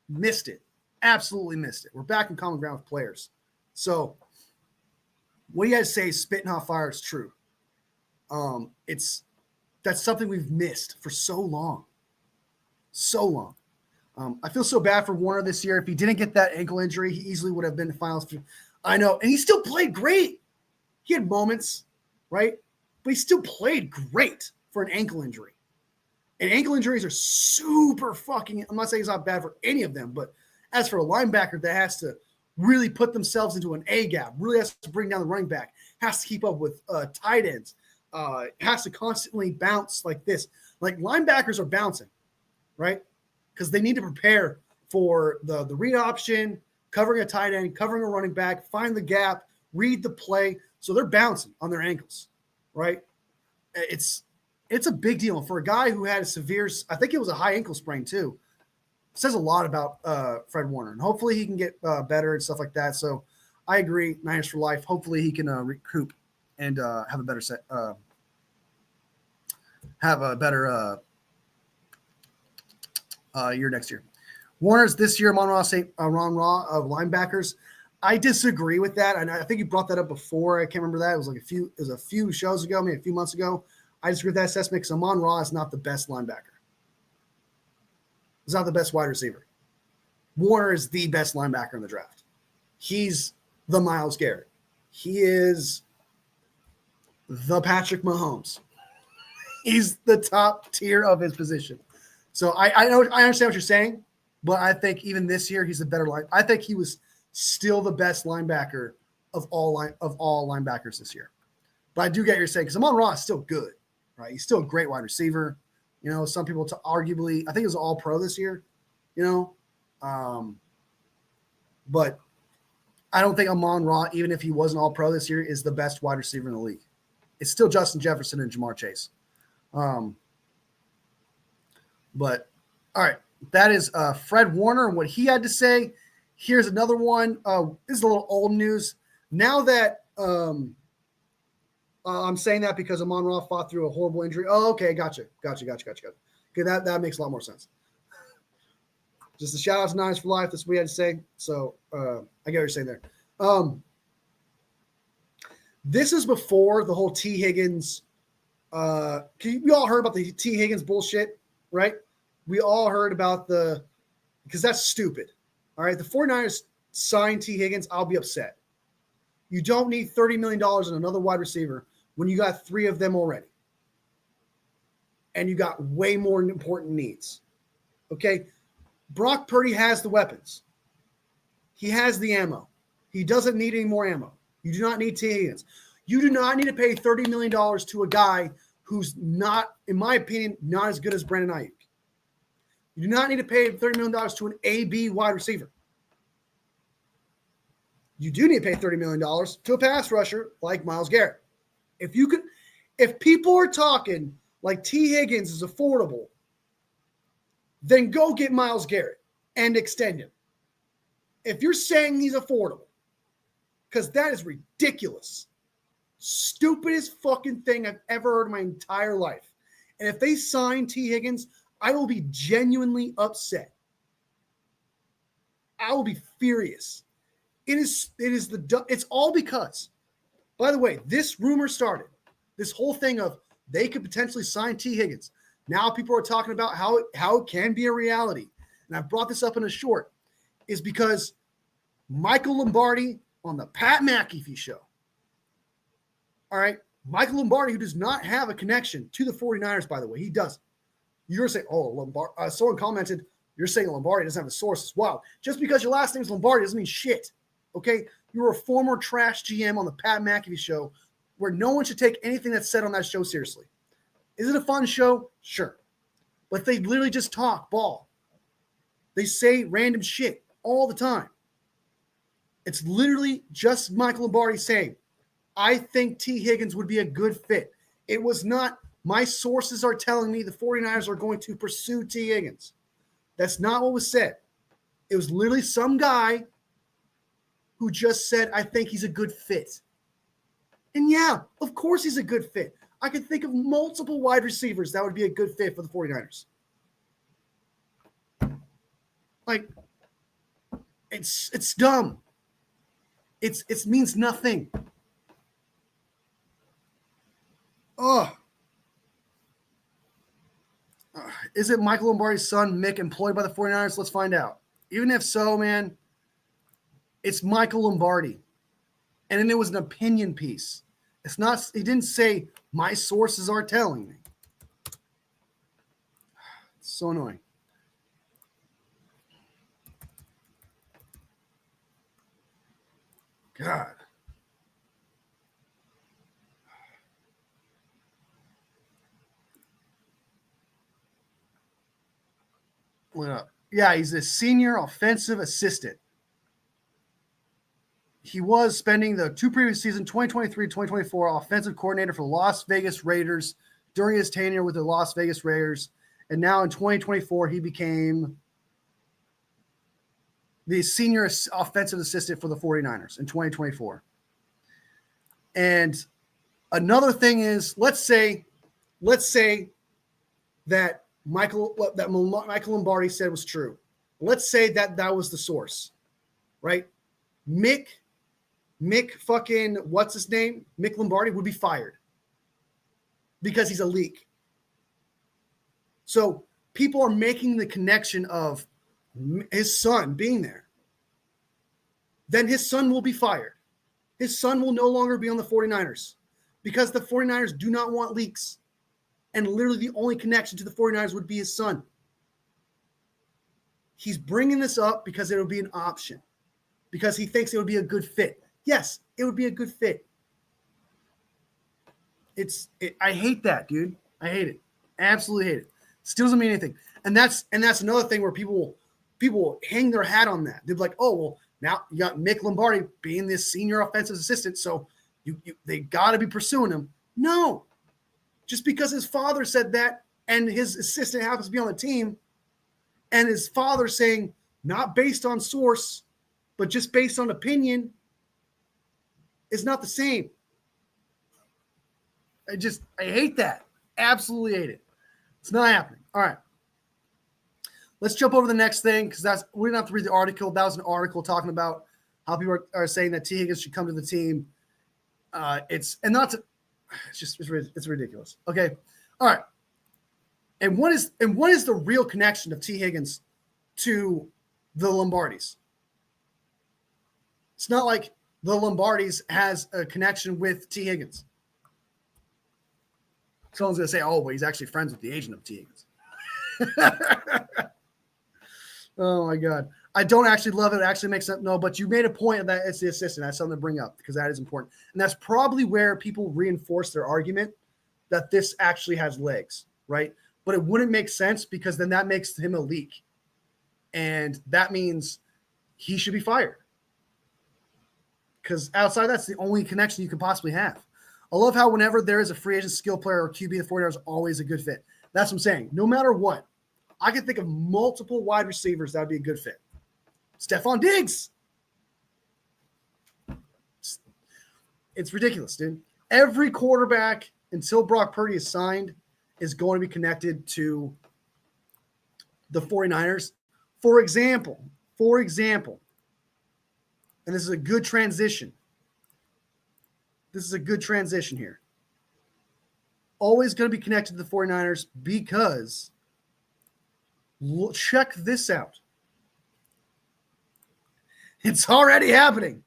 missed it. Absolutely missed it. We're back in common ground with players. So what you guys say, spitting hot fire, is true. That's something we've missed for so long. I feel so bad for Warner this year. If he didn't get that ankle injury, he easily would have been in the finals. I know, and he still played great. He had moments, right? But he still played great for an ankle injury. And ankle injuries are super fucking, I'm not saying it's not bad for any of them, but as for a linebacker that has to really put themselves into an A gap, really has to bring down the running back, has to keep up with tight ends, has to constantly bounce like this. Like, linebackers are bouncing, right? Because they need to prepare for the read option, covering a tight end, covering a running back, find the gap, read the play. So they're bouncing on their ankles, right? It's a big deal for a guy who had a severe, I think it was a high ankle sprain too. It says a lot about Fred Warner, and hopefully he can get better and stuff like that. So I agree, Niners for life. Hopefully he can recoup and have a better year next year. Warner's this year, Ron Ra of linebackers. I disagree with that. And I think you brought that up before. I can't remember that. It was a few shows ago, maybe a few months ago. I disagree with that assessment because Amon Ra is not the best linebacker. He's not the best wide receiver. Warner is the best linebacker in the draft. He's the Myles Garrett. He is the Patrick Mahomes. He's the top tier of his position. So I understand what you're saying, but I think even this year he's a better line. I think he was still the best linebacker of all linebackers this year. But I do get what you're saying because Amon Ra is still good, right? He's still a great wide receiver. You know, some people arguably, I think he was all pro this year, but I don't think Amon Ra, even if he wasn't all pro this year, is the best wide receiver in the league. It's still Justin Jefferson and Jamar Chase. But all right, that is Fred Warner and what he had to say. Here's another one. This is a little old news. Now that I'm saying that because Amon Ra fought through a horrible injury. Oh, okay, gotcha. Okay, that makes a lot more sense. Just a shout out to Niners for life. That's what we had to say. So I get what you're saying there. This is before the whole T. Higgins. We all heard about the T. Higgins bullshit, right? We all heard about because that's stupid. All right. The 49ers sign T. Higgins, I'll be upset. You don't need $30 million in another wide receiver when you got 3 of them already. And you got way more important needs. Okay? Brock Purdy has the weapons. He has the ammo. He doesn't need any more ammo. You do not need T. Higgins. You do not need to pay $30 million to a guy who's not, in my opinion, not as good as Brandon Ayuk. You do not need to pay $30 million to an AB wide receiver. You do need to pay $30 million to a pass rusher like Myles Garrett. If people are talking like T. Higgins is affordable, then go get Myles Garrett and extend him. If you're saying he's affordable, because that is ridiculous. Stupidest fucking thing I've ever heard in my entire life. And if they sign T. Higgins, I will be genuinely upset. I will be furious. It's all because, by the way, this rumor started. This whole thing of they could potentially sign T. Higgins. Now people are talking about how it can be a reality. And I brought this up in a short, is because Michael Lombardi on the Pat McAfee show. All right. Michael Lombardi, who does not have a connection to the 49ers, by the way, he doesn't. You're going to say, oh, Lombardi. Someone commented, you're saying Lombardi doesn't have a source. Wow. Just because your last name is Lombardi doesn't mean shit. Okay. You're a former trash GM on the Pat McAfee show where no one should take anything that's said on that show seriously. Is it a fun show? Sure. But they literally just talk ball. They say random shit all the time. It's literally just Michael Lombardi saying, I think T. Higgins would be a good fit. It was not, my sources are telling me the 49ers are going to pursue T. Higgins. That's not what was said. It was literally some guy who just said, I think he's a good fit. And yeah, of course he's a good fit. I could think of multiple wide receivers that would be a good fit for the 49ers. Like, it's dumb. It means nothing. Is it Michael Lombardi's son, Mick, employed by the 49ers? Let's find out. Even if so, man, it's Michael Lombardi. And then it was an opinion piece. It's not, he didn't say, my sources are telling me. It's so annoying. God. Yeah, he's a senior offensive assistant. He was spending the 2 previous seasons, 2023-2024, offensive coordinator for the Las Vegas Raiders during his tenure with the Las Vegas Raiders. And now in 2024, he became the senior offensive assistant for the 49ers in 2024. And another thing is, let's say that Michael Lombardi said was true. Let's say that was the source, right? Mick fucking, what's his name? Mick Lombardi would be fired because he's a leak. So people are making the connection of his son being there. Then his son will be fired. His son will no longer be on the 49ers because the 49ers do not want leaks. And literally the only connection to the 49ers would be his son. He's bringing this up because it would be an option. Because he thinks it would be a good fit. Yes, it would be a good fit. I hate that, dude. I hate it. Absolutely hate it. Still doesn't mean anything. And that's another thing where people will hang their hat on that. They're like, oh, well, now you got Mick Lombardi being this senior offensive assistant, so they got to be pursuing him. No. Just because his father said that and his assistant happens to be on the team and his father saying not based on source, but just based on opinion is not the same. I hate that. Absolutely hate it. It's not happening. All right. Let's jump over to the next thing because we don't have to read the article. That was an article talking about how people are saying that T. Higgins should come to the team. It's ridiculous. Okay. All right. And what is the real connection of T. Higgins to the Lombardis? It's not like the Lombardis has a connection with T. Higgins. Someone's going to say, oh, well, he's actually friends with the agent of T. Higgins. Oh, my God. I don't actually love it. It actually makes sense. No, but you made a point of that it's the assistant. That's something to bring up because that is important. And that's probably where people reinforce their argument that this actually has legs, right? But it wouldn't make sense because then that makes him a leak. And that means he should be fired. Because outside that's the only connection you can possibly have. I love how whenever there is a free agent skill player or QB, the 49ers is always a good fit. That's what I'm saying. No matter what, I can think of multiple wide receivers that would be a good fit. Stephon Diggs. It's ridiculous, dude. Every quarterback until Brock Purdy is signed is going to be connected to the 49ers. For example, and this is a good transition. This is a good transition here. Always going to be connected to the 49ers because check this out. It's already happening.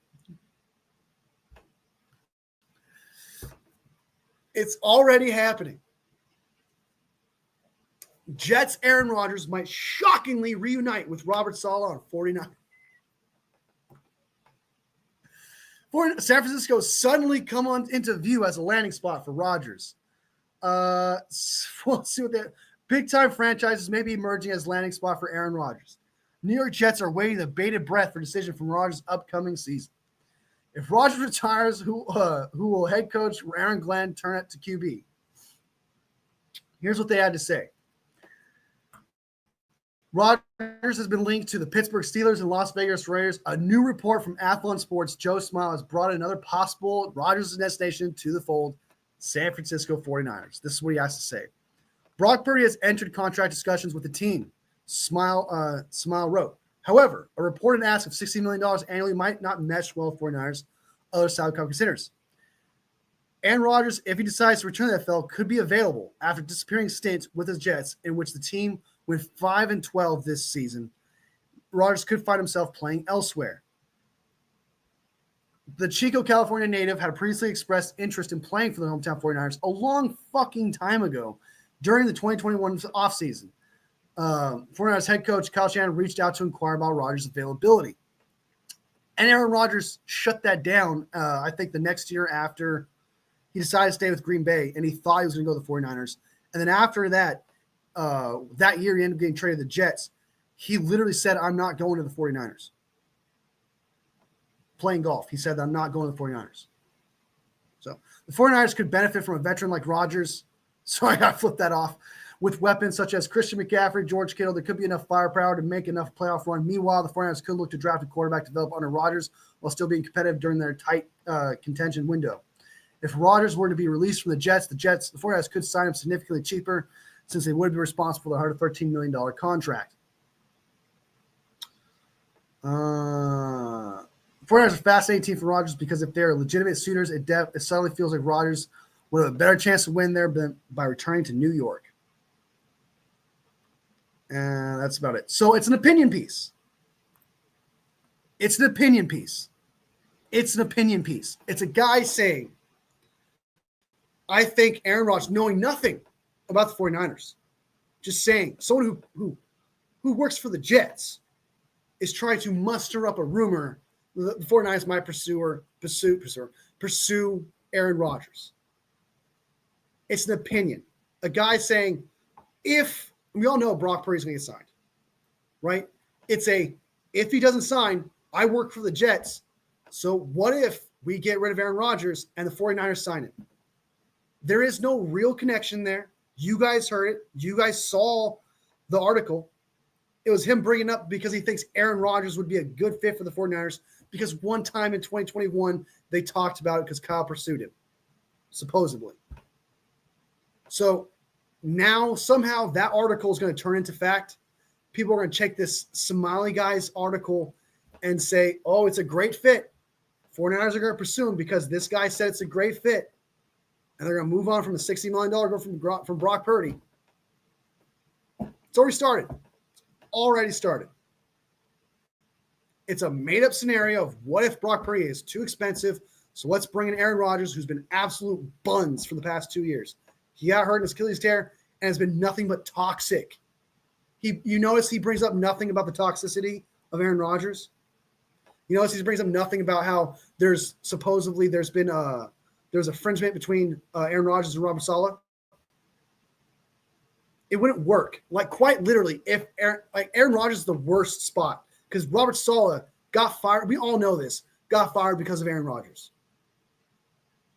It's already happening. Jets Aaron Rodgers might shockingly reunite with Robert Saleh on 49. San Francisco suddenly come on into view as a landing spot for Rodgers. We'll see what that big-time franchises may be emerging as landing spot for Aaron Rodgers. New York Jets are waiting with bated breath for decision from Rodgers' upcoming season. If Rodgers retires, who will head coach Aaron Glenn turn it to QB? Here's what they had to say. Rodgers has been linked to the Pittsburgh Steelers and Las Vegas Raiders. A new report from Athlon Sports, Joe Smile, has brought another possible Rodgers' destination to the fold, San Francisco 49ers. This is what he has to say. Brock Purdy has entered contract discussions with the team, Smile wrote. However, a reported ask of $60 million annually might not mesh well with 49ers, other salary cap considers. Aaron Rodgers, if he decides to return to the NFL, could be available after disappearing stints with his Jets, in which the team went 5-12 this season. Rodgers could find himself playing elsewhere. The Chico, California native had previously expressed interest in playing for the hometown 49ers a long fucking time ago during the 2021 offseason. 49ers head coach Kyle Shanahan reached out to inquire about Rodgers' availability. And Aaron Rodgers shut that down, I think, the next year after he decided to stay with Green Bay, and he thought he was going to go to the 49ers. And then after that, that year he ended up getting traded to the Jets. He literally said, I'm not going to the 49ers. Playing golf. He said, I'm not going to the 49ers. So the 49ers could benefit from a veteran like Rodgers. So I got to flip that off. With weapons such as Christian McCaffrey, George Kittle, there could be enough firepower to make enough playoff run. Meanwhile, the 49ers could look to draft a quarterback to develop under Rodgers while still being competitive during their tight contention window. If Rodgers were to be released from the 49ers could sign him significantly cheaper since they would be responsible for the $113 million contract. 49ers are a fascinating team for Rodgers because if they're legitimate suitors, it suddenly feels like Rodgers would have a better chance to win there by returning to New York. And that's about it. So it's an opinion piece. It's a guy saying, I think Aaron Rodgers, knowing nothing about the 49ers, just saying, someone who works for the Jets is trying to muster up a rumor that the 49ers might pursue Aaron Rodgers. It's an opinion. A guy saying, if we all know Brock Purdy's going to get signed, right? If he doesn't sign, I work for the Jets. So what if we get rid of Aaron Rodgers and the 49ers sign him? There is no real connection there. You guys heard it. You guys saw the article. It was him bringing up because he thinks Aaron Rodgers would be a good fit for the 49ers because one time in 2021, they talked about it because Kyle pursued him, supposedly. So now somehow that article is going to turn into fact. People are going to check this Somali guy's article and say, oh, it's a great fit. 49ers are going to pursue him because this guy said it's a great fit. And they're going to move on from the $60 million goal from Brock Purdy. It's already started. It's a made-up scenario of what if Brock Purdy is too expensive, so let's bring in Aaron Rodgers, who's been absolute buns for the past 2 years. He got hurt in his Achilles tear and has been nothing but toxic. You notice he brings up nothing about the toxicity of Aaron Rodgers? You notice he brings up nothing about how there's been there's infringement between Aaron Rodgers and Robert Saleh? It wouldn't work. Like, quite literally, if Aaron Rodgers is the worst spot because Robert Saleh got fired. We all know this. Got fired because of Aaron Rodgers.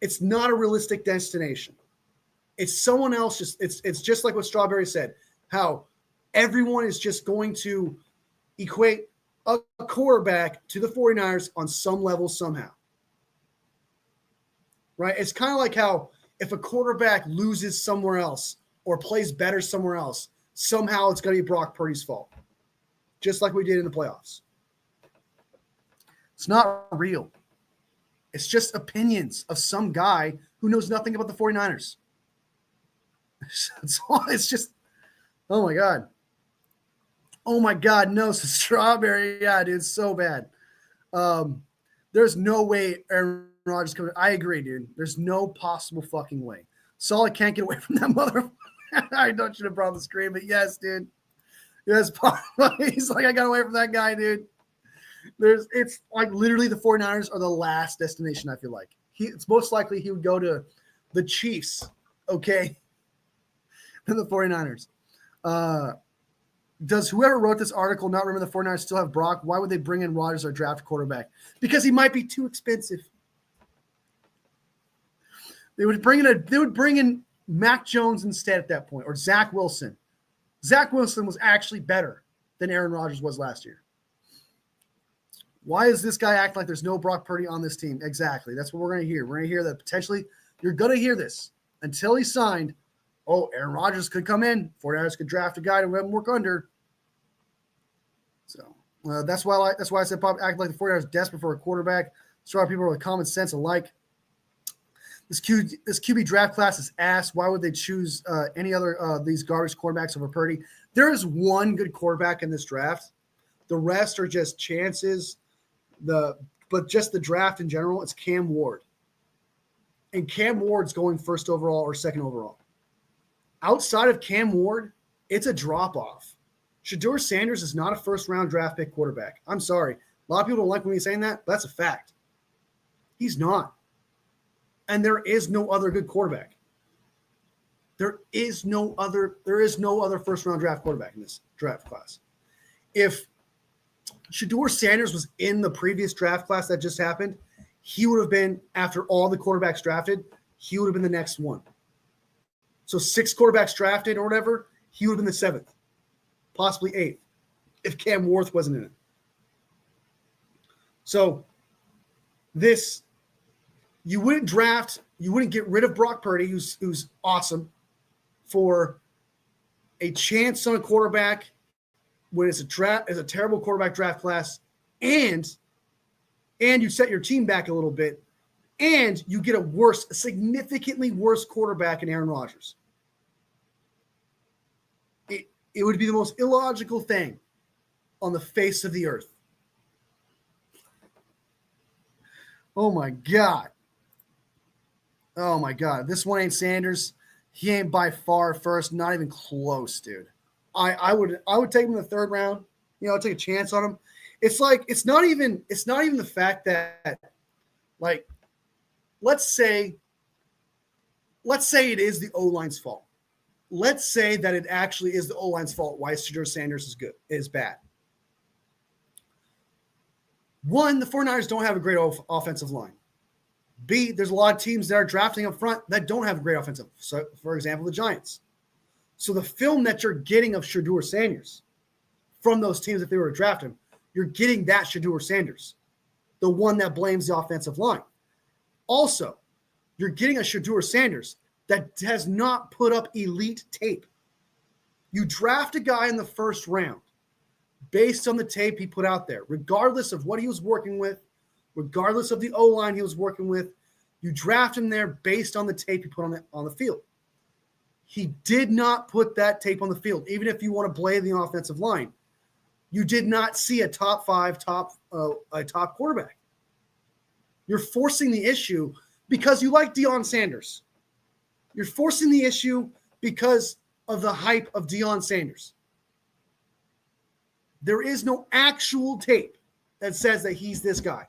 It's not a realistic destination. It's someone else. It's just like what Strawberry said, how everyone is just going to equate a quarterback to the 49ers on some level somehow. Right? It's kind of like how if a quarterback loses somewhere else or plays better somewhere else, somehow it's going to be Brock Purdy's fault. Just like we did in the playoffs. It's not real. It's just opinions of some guy who knows nothing about the 49ers. It's just, oh my God. Oh my God, no, so Strawberry. Yeah, dude, it's so bad. There's no way Aaron Rodgers coming. I agree, dude. There's no possible fucking way. Saleh can't get away from that mother. I don't should have brought the screen, but yes, dude. Yes, he's like, I got away from that guy, dude. It's like literally the 49ers are the last destination, I feel like. It's most likely he would go to the Chiefs, okay, than the 49ers. Does whoever wrote this article not remember the 49ers still have Brock? Why would they bring in Rodgers or draft quarterback? Because he might be too expensive. They would bring in Mac Jones instead at that point, or Zach Wilson. Zach Wilson was actually better than Aaron Rodgers was last year. Why is this guy acting like there's no Brock Purdy on this team? Exactly. That's what we're going to hear. We're going to hear that potentially you're going to hear this until he's signed. Oh, Aaron Rodgers could come in. 49ers could draft a guy to let him work under. So that's why I said Pop acting like the 49ers desperate for a quarterback. So people with common sense alike. This QB draft class is ass. Why would they choose any other these garbage quarterbacks over Purdy? There is one good quarterback in this draft. The rest are just chances. But just the draft in general, it's Cam Ward. And Cam Ward's going first overall or second overall. Outside of Cam Ward, it's a drop-off. Shedeur Sanders is not a first-round draft pick quarterback. I'm sorry. A lot of people don't like me saying that, but that's a fact. He's not. And there is no other good quarterback. There is no other first-round draft quarterback in this draft class. If Shedeur Sanders was in the previous draft class that just happened, he would have been, after all the quarterbacks drafted, he would have been the next one. So 6 quarterbacks drafted or whatever, he would have been the 7th, possibly 8th, if Cam Ward wasn't in it. So this, you wouldn't get rid of Brock Purdy, who's awesome, for a chance on a quarterback when it's a terrible quarterback draft class, and you set your team back a little bit, and you get a significantly worse quarterback in Aaron Rodgers. It would be the most illogical thing on the face of the earth. Oh my God. Oh my God. This one ain't Sanders. He ain't by far first, not even close, dude. I would take him in the 3rd round. I'd take a chance on him. It's like it's not even the fact that, like, let's say it is the O-line's fault. Let's say that it actually is the O-line's fault why Shedeur Sanders is bad. One, the 49ers don't have a great offensive line. B, there's a lot of teams that are drafting up front that don't have a great offensive. So, for example, the Giants. So the film that you're getting of Shedeur Sanders from those teams, if they were to draft him, you're getting that Shedeur Sanders, the one that blames the offensive line. Also, you're getting a Shedeur Sanders that has not put up elite tape. You draft a guy in the 1st round based on the tape he put out there, regardless of what he was working with, regardless of the O-line he was working with. You draft him there based on the tape he put on the field. He did not put that tape on the field, even if you want to blame the offensive line. You did not see a top 5, a top quarterback. You're forcing the issue because you like Deion Sanders. You're forcing the issue because of the hype of Deion Sanders. There is no actual tape that says that he's this guy.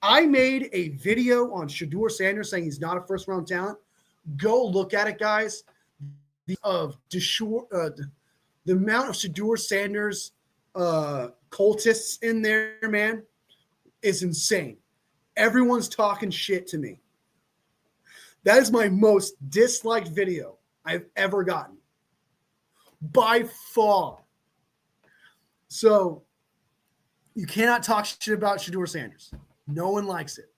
I made a video on Shedeur Sanders saying he's not a first-round talent. Go look at it, guys. The amount of Shedeur Sanders cultists in there, man, is insane. Everyone's talking shit to me. That is my most disliked video I've ever gotten. By far. So you cannot talk shit about Shedeur Sanders. No one likes it.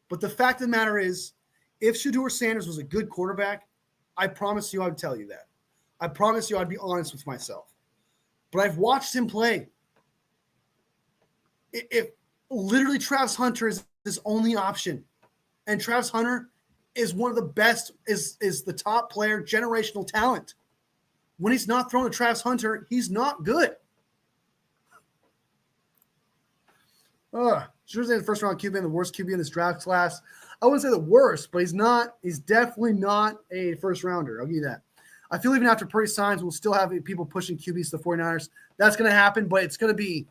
But the fact of the matter is, if Shedeur Sanders was a good quarterback, I promise you I would tell you that. I promise you I'd be honest with myself. But I've watched him play. If literally Travis Hunter is his only option, and Travis Hunter is one of the best, is the top player, generational talent. When he's not throwing to Travis Hunter, he's not good. Sure, the first round QB and the worst QB in this draft class. I wouldn't say the worst, but he's not. He's definitely not a first rounder. I'll give you that. I feel even after Purdy signs, we'll still have people pushing QBs to the 49ers. That's going to happen, but it's going to be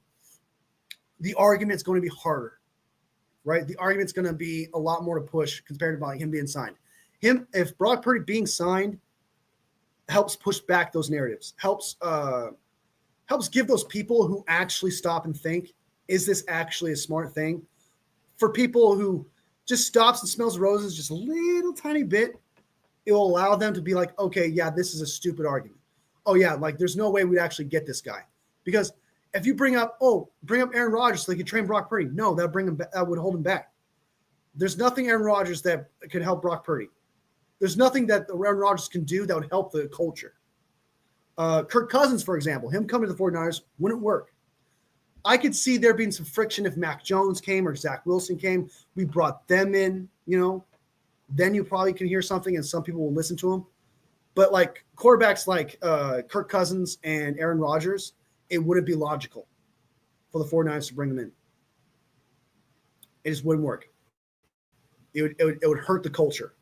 the argument's going to be harder, right? The argument's going to be a lot more to push compared to him being signed. If Brock Purdy being signed helps push back those narratives, helps give those people who actually stop and think, is this actually a smart thing? For people who just stops and smells roses just a little tiny bit, it will allow them to be like, okay, yeah, this is a stupid argument. Oh, yeah, like there's no way we'd actually get this guy. Because if you bring up Aaron Rodgers so they could train Brock Purdy, no, that would hold him back. There's nothing Aaron Rodgers that can help Brock Purdy. There's nothing that Aaron Rodgers can do that would help the culture. Kirk Cousins, for example, him coming to the 49ers wouldn't work. I could see there being some friction if Mac Jones came or Zach Wilson came. We brought them in, then you probably can hear something and some people will listen to them. But like quarterbacks like Kirk Cousins and Aaron Rodgers, it wouldn't be logical for the 49ers to bring them in. It just wouldn't work. It would hurt the culture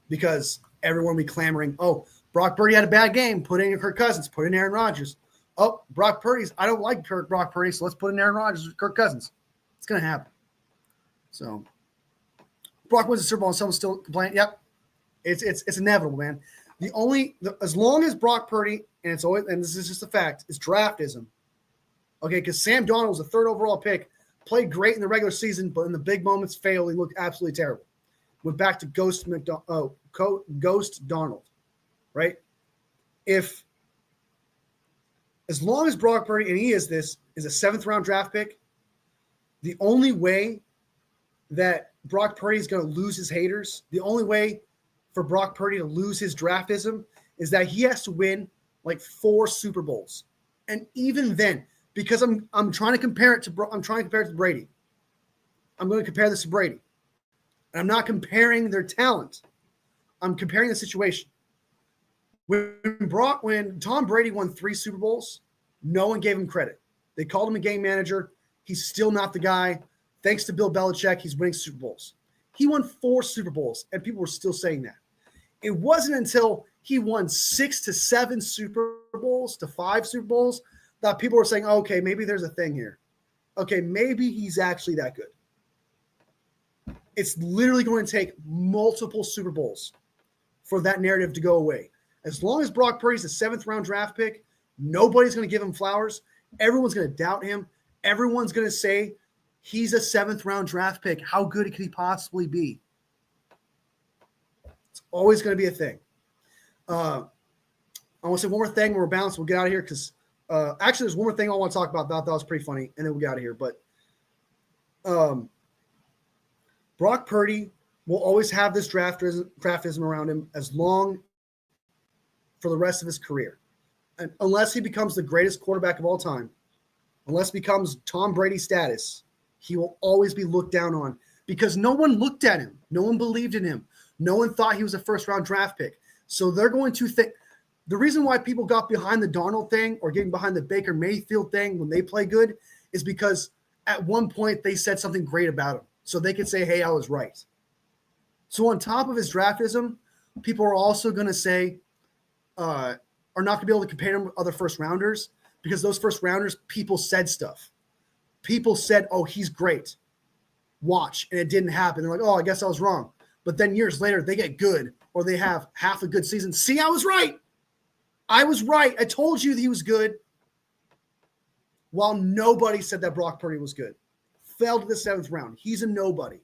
because everyone would be clamoring, oh, Brock Purdy had a bad game. Put in Kirk Cousins. Put in Aaron Rodgers. Oh, Brock Purdy's. I don't like Brock Purdy, so let's put in Aaron Rodgers with Kirk Cousins. It's going to happen. So, Brock wins the Super Bowl and someone's still complaining. Yep, it's inevitable, man. As long as Brock Purdy, and this is just a fact, is draftism. Okay, because Sam Darnold was a 3rd overall pick, played great in the regular season, but in the big moments failed. He looked absolutely terrible. Went back to Ghost Darnold, right? As long as Brock Purdy, and he is a 7th round draft pick, the only way that Brock Purdy is going to lose his haters, the only way for Brock Purdy to lose his draftism is that he has to win like 4 Super Bowls. And even then, because I'm trying to compare it to Brady. I'm going to compare this to Brady. And I'm not comparing their talent. I'm comparing the situation. When Tom Brady won 3 Super Bowls, no one gave him credit. They called him a game manager. He's still not the guy. Thanks to Bill Belichick, he's winning Super Bowls. He won 4 Super Bowls, and people were still saying that. It wasn't until he won 6 to 7 Super Bowls to 5 Super Bowls that people were saying, okay, maybe there's a thing here. Okay, maybe he's actually that good. It's literally going to take multiple Super Bowls for that narrative to go away. As long as Brock Purdy's a 7th round draft pick, nobody's going to give him flowers. Everyone's going to doubt him. Everyone's going to say he's a 7th round draft pick. How good could he possibly be? It's always going to be a thing. I want to say one more thing when we're balanced. We'll get out of here because actually there's one more thing I want to talk about that was pretty funny, and then we'll get out of here. But Brock Purdy will always have this draftism around him for the rest of his career. And unless he becomes the greatest quarterback of all time, unless he becomes Tom Brady status, he will always be looked down on because no one looked at him. No one believed in him. No one thought he was a 1st round draft pick. So they're going to think The reason why people got behind the Darnold thing or getting behind the Baker Mayfield thing when they play good is because at one point they said something great about him. So they could say, hey, I was right. So on top of his draftism, people are also going to say, are not going to be able to compare him with other first rounders because those first rounders, people said stuff. People said, oh, he's great. Watch. And it didn't happen. They're like, oh, I guess I was wrong. But then years later, they get good or they have half a good season. See, I was right. I was right. I told you that he was good. While nobody said that Brock Purdy was good. Fell to the 7th round. He's a nobody.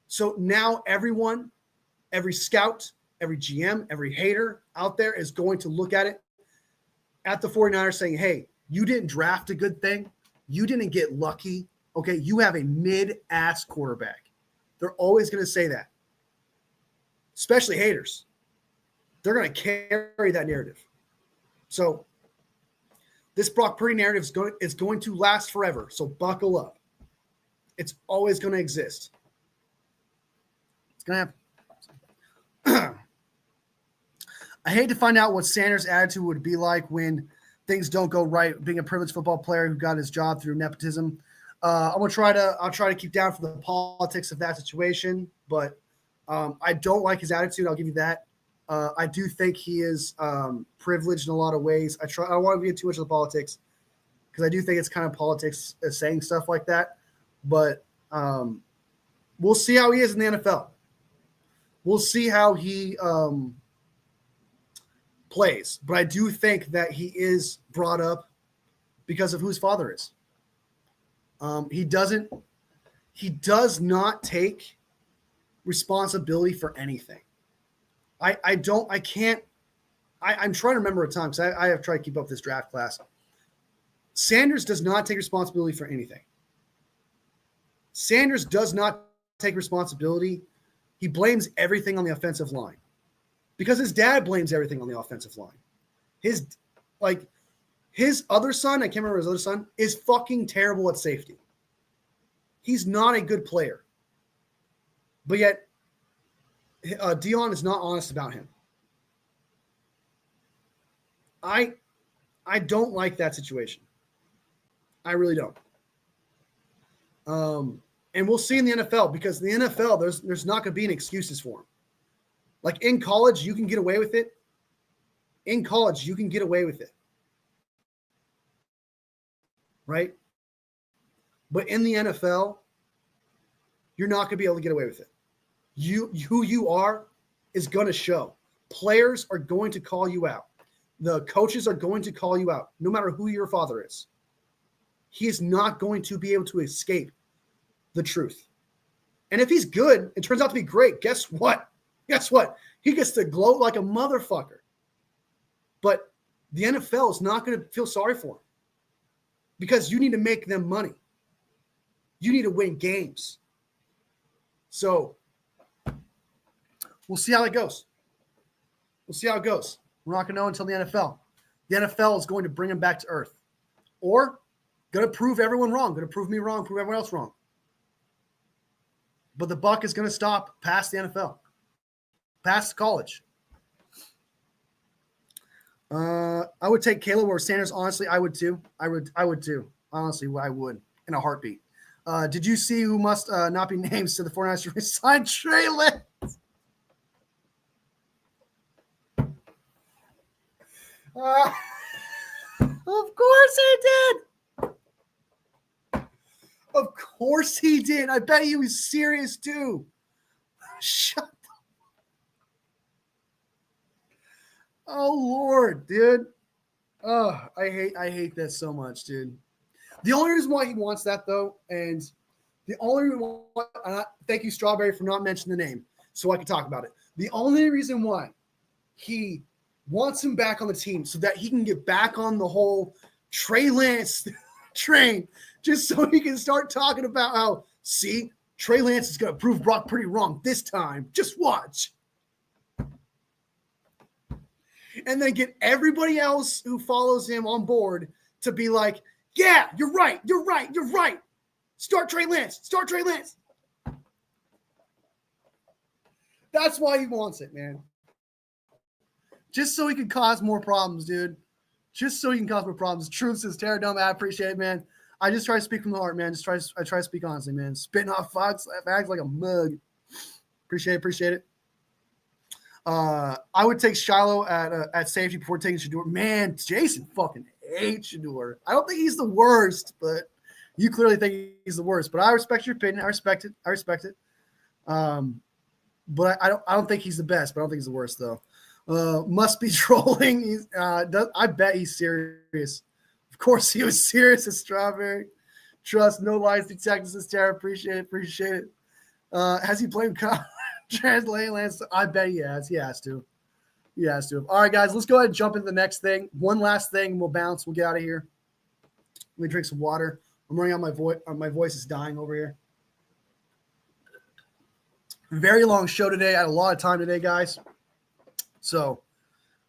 So now everyone, every scout, every GM, every hater out there is going to look at it at the 49ers saying, hey, you didn't draft a good thing. You didn't get lucky. Okay, you have a mid-ass quarterback. They're always going to say that, especially haters. They're going to carry that narrative. So this Brock Purdy narrative is going to last forever. So buckle up. It's always going to exist. It's going to happen. I hate to find out what Sanders' attitude would be like when things don't go right, being a privileged football player who got his job through nepotism. I'll try to keep down for the politics of that situation, but I don't like his attitude. I'll give you that. I do think he is privileged in a lot of ways. I don't want to get too much of the politics because I do think it's kind of politics saying stuff like that. But we'll see how he is in the NFL. We'll see how he plays. But I do think that he is brought up because of who his father is. He does not take responsibility for anything. I'm trying to remember a time because I have tried to keep up with this draft class. Sanders does not take responsibility for anything. Sanders does not take responsibility. He blames everything on the offensive line because his dad blames everything on the offensive line. His other son, I can't remember his other son, is fucking terrible at safety. He's not a good player. But yet, Dion is not honest about him. I don't like that situation. I really don't. And we'll see in the NFL because in the NFL, there's not going to be any excuses for him. Like in college, you can get away with it. In college, you can get away with it. Right? But in the NFL, you're not going to be able to get away with it. Who you are is going to show. Players are going to call you out. The coaches are going to call you out, no matter who your father is. He is not going to be able to escape the truth. And if he's good, it turns out to be great. Guess what? He gets to gloat like a motherfucker. But the NFL is not going to feel sorry for him because you need to make them money. You need to win games. So we'll see how it goes. We're not going to know until the NFL. The NFL is going to bring him back to earth. Or going to prove everyone wrong. Going to prove me wrong, prove everyone else wrong. But the buck is going to stop past the NFL. Past college. I would take Caleb or Sanders. Honestly, I would too. I would too. Honestly, I would in a heartbeat. Did you see who must not be named to the 49ers resign Trey Lance? Of course he did. Of course he did. I bet he was serious too. Shut up. Oh Lord, dude. Oh, I hate that so much, dude. The only reason why he wants that though, and the only reason why, thank you, Strawberry, for not mentioning the name, so I can talk about it. The only reason why he wants him back on the team so that he can get back on the whole Trey Lance train, just so he can start talking about how, see, Trey Lance is going to prove Brock Purdy wrong this time. Just watch. And then get everybody else who follows him on board to be like, yeah, you're right. Start Trey Lance. That's why he wants it, man. just so he can cause more problems, dude. Just so he can cause more problems. Truth says Terradome. I appreciate it, man. I just try to speak from the heart, man. I try to speak honestly, man. Spitting off facts like a mug. Appreciate it. I would take Shiloh at safety before taking Shedeur. Man, Jason fucking hates Shedeur. I don't think he's the worst, but you clearly think he's the worst. But I respect your opinion. I respect it. But I don't think he's the best. But I don't think he's the worst though. Must be trolling. I bet he's serious. Of course, he was serious as Strawberry. Trust, no lies detected. Says Tara. Appreciate it. Has he played translating lands? I bet he has. He has to. All right, guys, let's go ahead and jump into the next thing. One last thing, we'll bounce. We'll get out of here. Let me drink some water. I'm running out my voice. My voice is dying over here. Very long show today. I had a lot of time today, guys. So,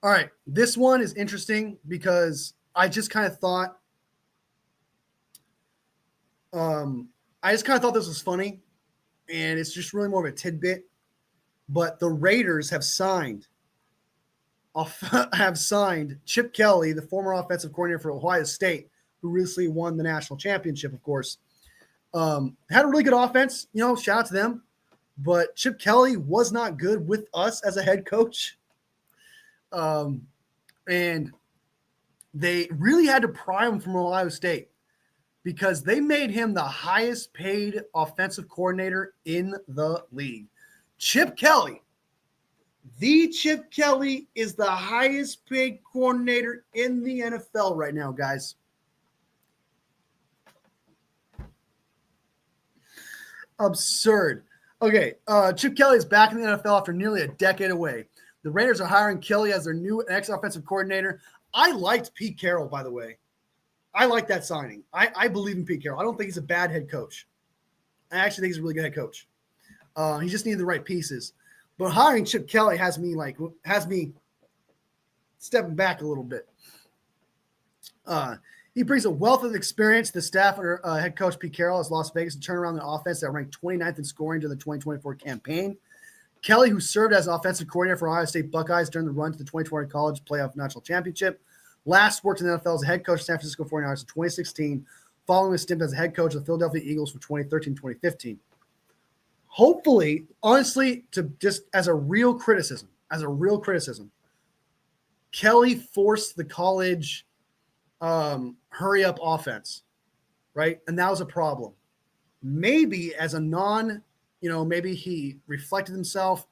all right, this one is interesting because I just kind of thought, this was funny, and it's just really more of a tidbit. But the Raiders have signed Chip Kelly, the former offensive coordinator for Ohio State, who recently won the national championship, of course. Had a really good offense, shout out to them. But Chip Kelly was not good with us as a head coach. And they really had to pry him from Ohio State because they made him the highest paid offensive coordinator in the league. Chip Kelly is the highest paid coordinator in the NFL right now, guys. Absurd. Okay, Chip Kelly is back in the NFL after nearly a decade away. The Raiders are hiring Kelly as their new ex-offensive coordinator. I liked Pete Carroll, by the way. I like that signing. I believe in Pete Carroll. I don't think he's a bad head coach. I actually think he's a really good head coach. He just needed the right pieces. But hiring Chip Kelly has me stepping back a little bit. He brings a wealth of experience. The staff under head coach Pete Carroll has Las Vegas to turn around the offense that ranked 29th in scoring during the 2024 campaign. Kelly, who served as offensive coordinator for Ohio State Buckeyes during the run to the 2020 college playoff national championship, last worked in the NFL as a head coach of San Francisco 49ers in 2016, following a stint as a head coach of the Philadelphia Eagles from 2013-2015. Hopefully, honestly, to just as a real criticism, Kelly forced the college hurry up offense, right? And that was a problem. Maybe as a maybe he reflected himself.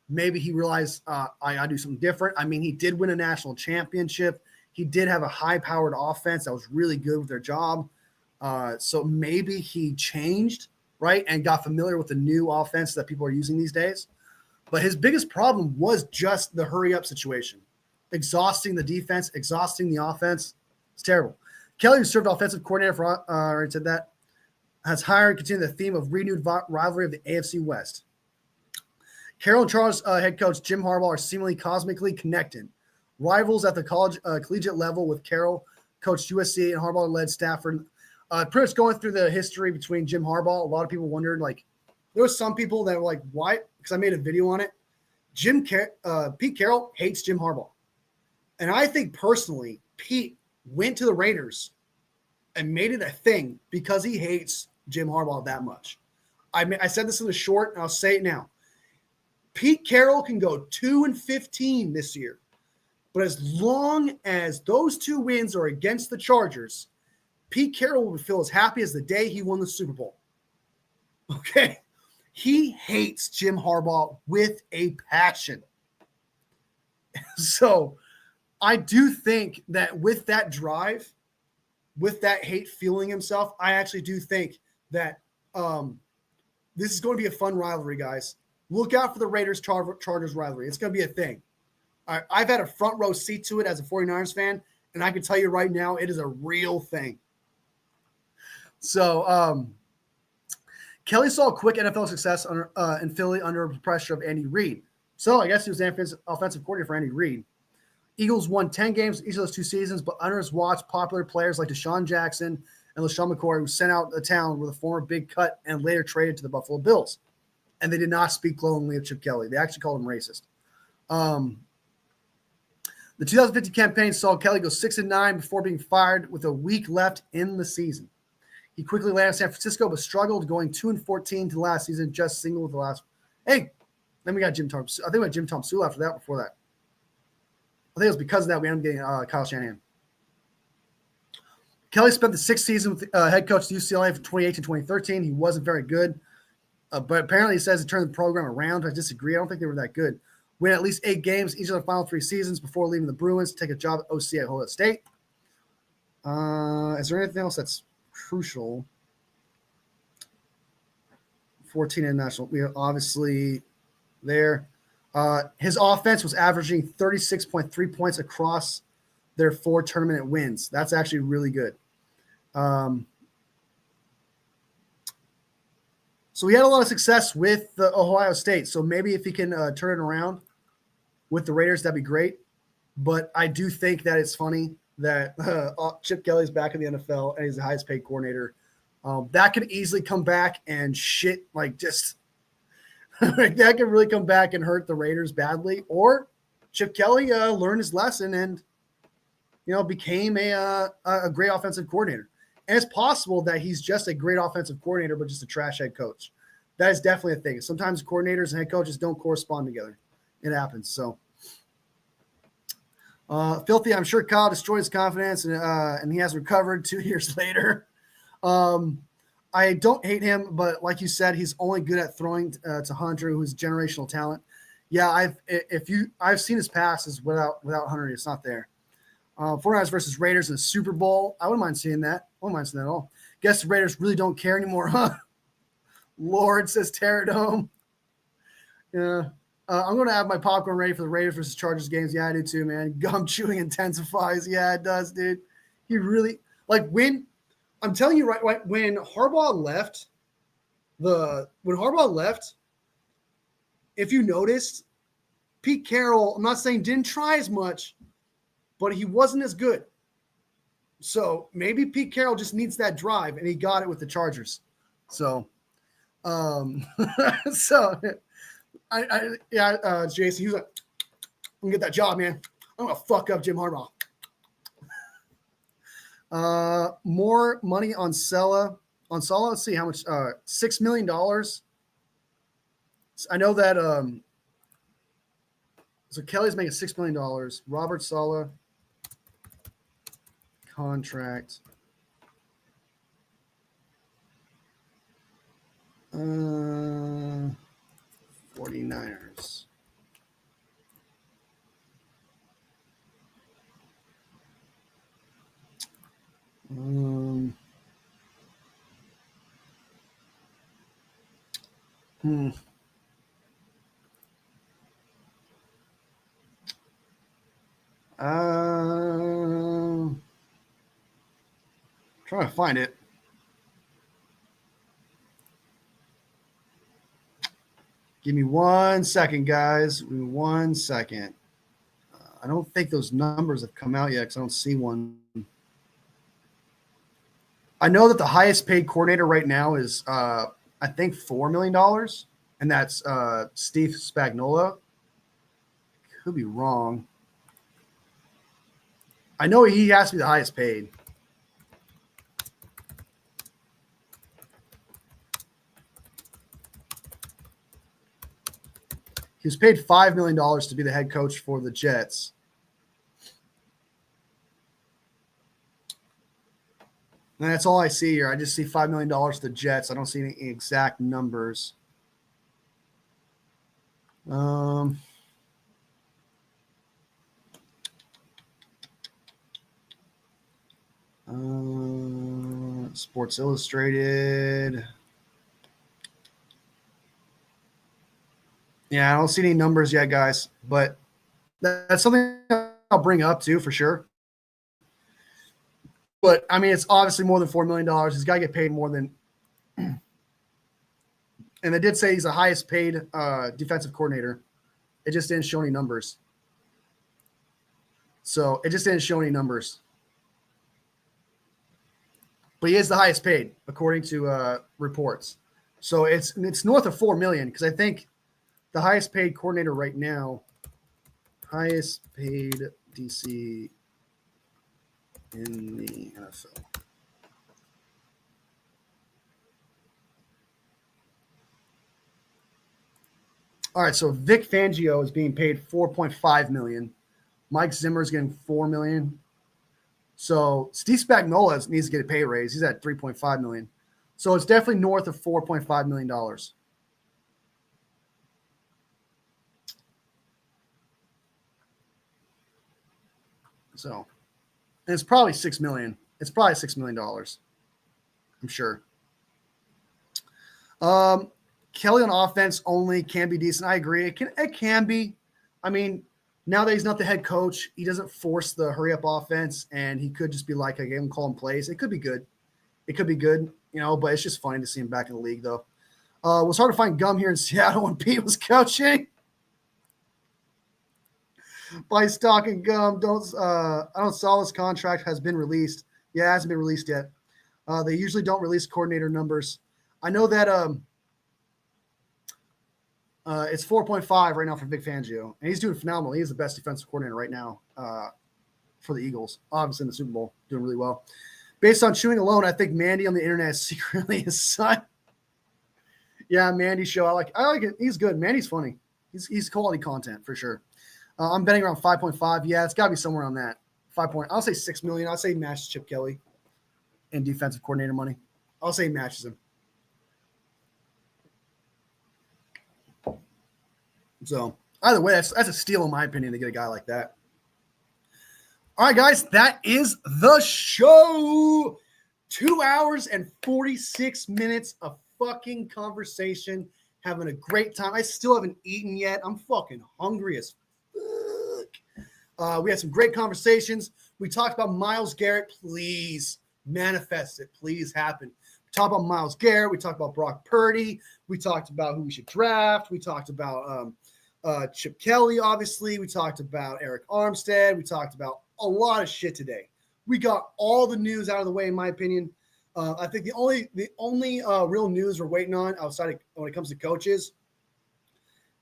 Maybe he realized I do something different. I mean, he did win a national championship. He did have a high-powered offense that was really good with their job. So maybe he changed, right, and got familiar with the new offense that people are using these days. But his biggest problem was just the hurry-up situation, exhausting the defense, exhausting the offense. It's terrible. Kelly, who served offensive coordinator for, already said that, has hired and continued the theme of renewed rivalry of the AFC West. Carroll and Charles head coach Jim Harbaugh are seemingly cosmically connected. Rivals at the collegiate level with Carroll, coached USC, and Harbaugh led Stafford. Pretty much going through the history between Jim Harbaugh, a lot of people wondered, there were some people that were like, why? Because I made a video on it. Pete Carroll hates Jim Harbaugh. And I think personally, Pete went to the Raiders and made it a thing because he hates Jim Harbaugh that much. I said this in the short, and I'll say it now. Pete Carroll can go 2-15 this year, but as long as those 2 wins are against the Chargers, Pete Carroll will feel as happy as the day he won the Super Bowl. Okay? He hates Jim Harbaugh with a passion. So I do think that with that drive, with that hate fueling himself, I actually do think that this is going to be a fun rivalry, guys. Look out for the Raiders-Chargers rivalry. It's going to be a thing. I've had a front row seat to it as a 49ers fan, and I can tell you right now, it is a real thing. So Kelly saw quick NFL success in Philly under pressure of Andy Reid. So I guess he was the offensive coordinator for Andy Reid. Eagles won 10 games each of those 2 seasons, but under his watch, popular players like Deshaun Jackson and LaShawn McCoy were sent out of town with a former big cut and later traded to the Buffalo Bills. And they did not speak glowingly of Chip Kelly. They actually called him racist. The 2050 campaign saw Kelly go 6-9 before being fired with a week left in the season. He quickly landed in San Francisco, but struggled, going 2-14 to last season, just single with the last. Hey, then we got Jim Tom. I think we had Jim Tom Sewell after that. Before that, I think it was because of that we ended up getting Kyle Shanahan. Kelly spent the 6th season with head coach at UCLA from 2008 to 2013. He wasn't very good, but apparently he says he turned the program around. I disagree. I don't think they were that good. Win at least 8 games each of the final 3 seasons before leaving the Bruins to take a job at OC at Ohio State. Is there anything else that's crucial? 14 international. We are obviously there. His offense was averaging 36.3 points across their 4 tournament wins. That's actually really good. So he had a lot of success with the Ohio State. So maybe if he can turn it around with the Raiders, that'd be great. But I do think that it's funny that Chip Kelly's back in the NFL and he's the highest paid coordinator. That could easily come back and shit, like just like that could really come back and hurt the Raiders badly. Or Chip Kelly learned his lesson and became a great offensive coordinator. And it's possible that he's just a great offensive coordinator, but just a trash head coach. That is definitely a thing. Sometimes coordinators and head coaches don't correspond together. It happens. So, Filthy, I'm sure Kyle destroyed his confidence and he has recovered 2 years later. I don't hate him, but like you said, he's only good at throwing to Hunter, who's generational talent. Yeah, I've seen his passes without Hunter. It's not there. 49ers versus Raiders in the Super Bowl. I wouldn't mind seeing that. I wouldn't mind seeing that at all. Guess the Raiders really don't care anymore, huh? Lord, says Terradome. Yeah. I'm going to have my popcorn ready for the Raiders versus Chargers games. Yeah, I do too, man. Gum chewing intensifies. Yeah, it does, dude. He really – when – I'm telling you right, when Harbaugh left, if you noticed, Pete Carroll, I'm not saying didn't try as much, but he wasn't as good. So maybe Pete Carroll just needs that drive, and he got it with the Chargers. So, Jason, he was like, I'm gonna get that job, man. I'm gonna fuck up Jim Harbaugh. More money on SALEH. Let's see how much. $6 million. I know that. So Kelly's making $6 million. Robert SALEH contract. 49ers. Trying to find it. Give me 1 second, guys. Give me 1 second. I don't think those numbers have come out yet because I don't see one. I know that the highest paid coordinator right now is, I think, $4 million, and that's Steve Spagnuolo. Could be wrong. I know he has to be the highest paid. He was paid $5 million to be the head coach for the Jets. And that's all I see here. I just see $5 million to the Jets. I don't see any exact numbers. Sports Illustrated. Yeah, I don't see any numbers yet, guys, but that's something I'll bring up too for sure. But I mean, it's obviously more than $4 million. He's got to get paid more than. And they did say he's the highest paid defensive coordinator. It just didn't show any numbers. So it just didn't show any numbers. But he is the highest paid according to reports. So it's north of $4 million because I think the highest paid coordinator right now, highest paid DC in the NFL. All right, so Vic Fangio is being paid $4.5 million. Mike Zimmer is getting $4 million. So Steve Spagnuolo needs to get a pay raise. He's at $3.5 million. So it's definitely north of $4.5 million. So, and it's probably $6 million. It's probably $6 million. I'm sure. Kelly on offense only can be decent. I agree. It can be. I mean, now that he's not the head coach, he doesn't force the hurry up offense, and he could just be like a game calling plays. It could be good. It could be good, but it's just funny to see him back in the league, though. It was hard to find gum here in Seattle when Pete was coaching. By stocking gum, I don't Saleh's contract has been released. Yeah, it hasn't been released yet. They usually don't release coordinator numbers. I know that it's 4.5 right now for Vic Fangio, and he's doing phenomenal. He's the best defensive coordinator right now for the Eagles. Obviously in the Super Bowl, doing really well. Based on chewing alone, I think Mandy on the internet is secretly his son. Yeah, Mandy show. I like it. He's good. Mandy's funny. He's quality content for sure. I'm betting around 5.5. Yeah, it's got to be somewhere on that. I'll say $6 million. I'll say he matches Chip Kelly in defensive coordinator money. I'll say he matches him. So either way, that's a steal in my opinion to get a guy like that. All right, guys, that is the show. 2 hours and 46 minutes of fucking conversation. Having a great time. I still haven't eaten yet. I'm fucking hungry as fuck. We had some great conversations. We talked about Myles Garrett. Please manifest it. Please happen. We talked about Myles Garrett. We talked about Brock Purdy. We talked about who we should draft. We talked about Chip Kelly, obviously. We talked about Eric Armstead. We talked about a lot of shit today. We got all the news out of the way, in my opinion. I think the only real news we're waiting on outside of when it comes to coaches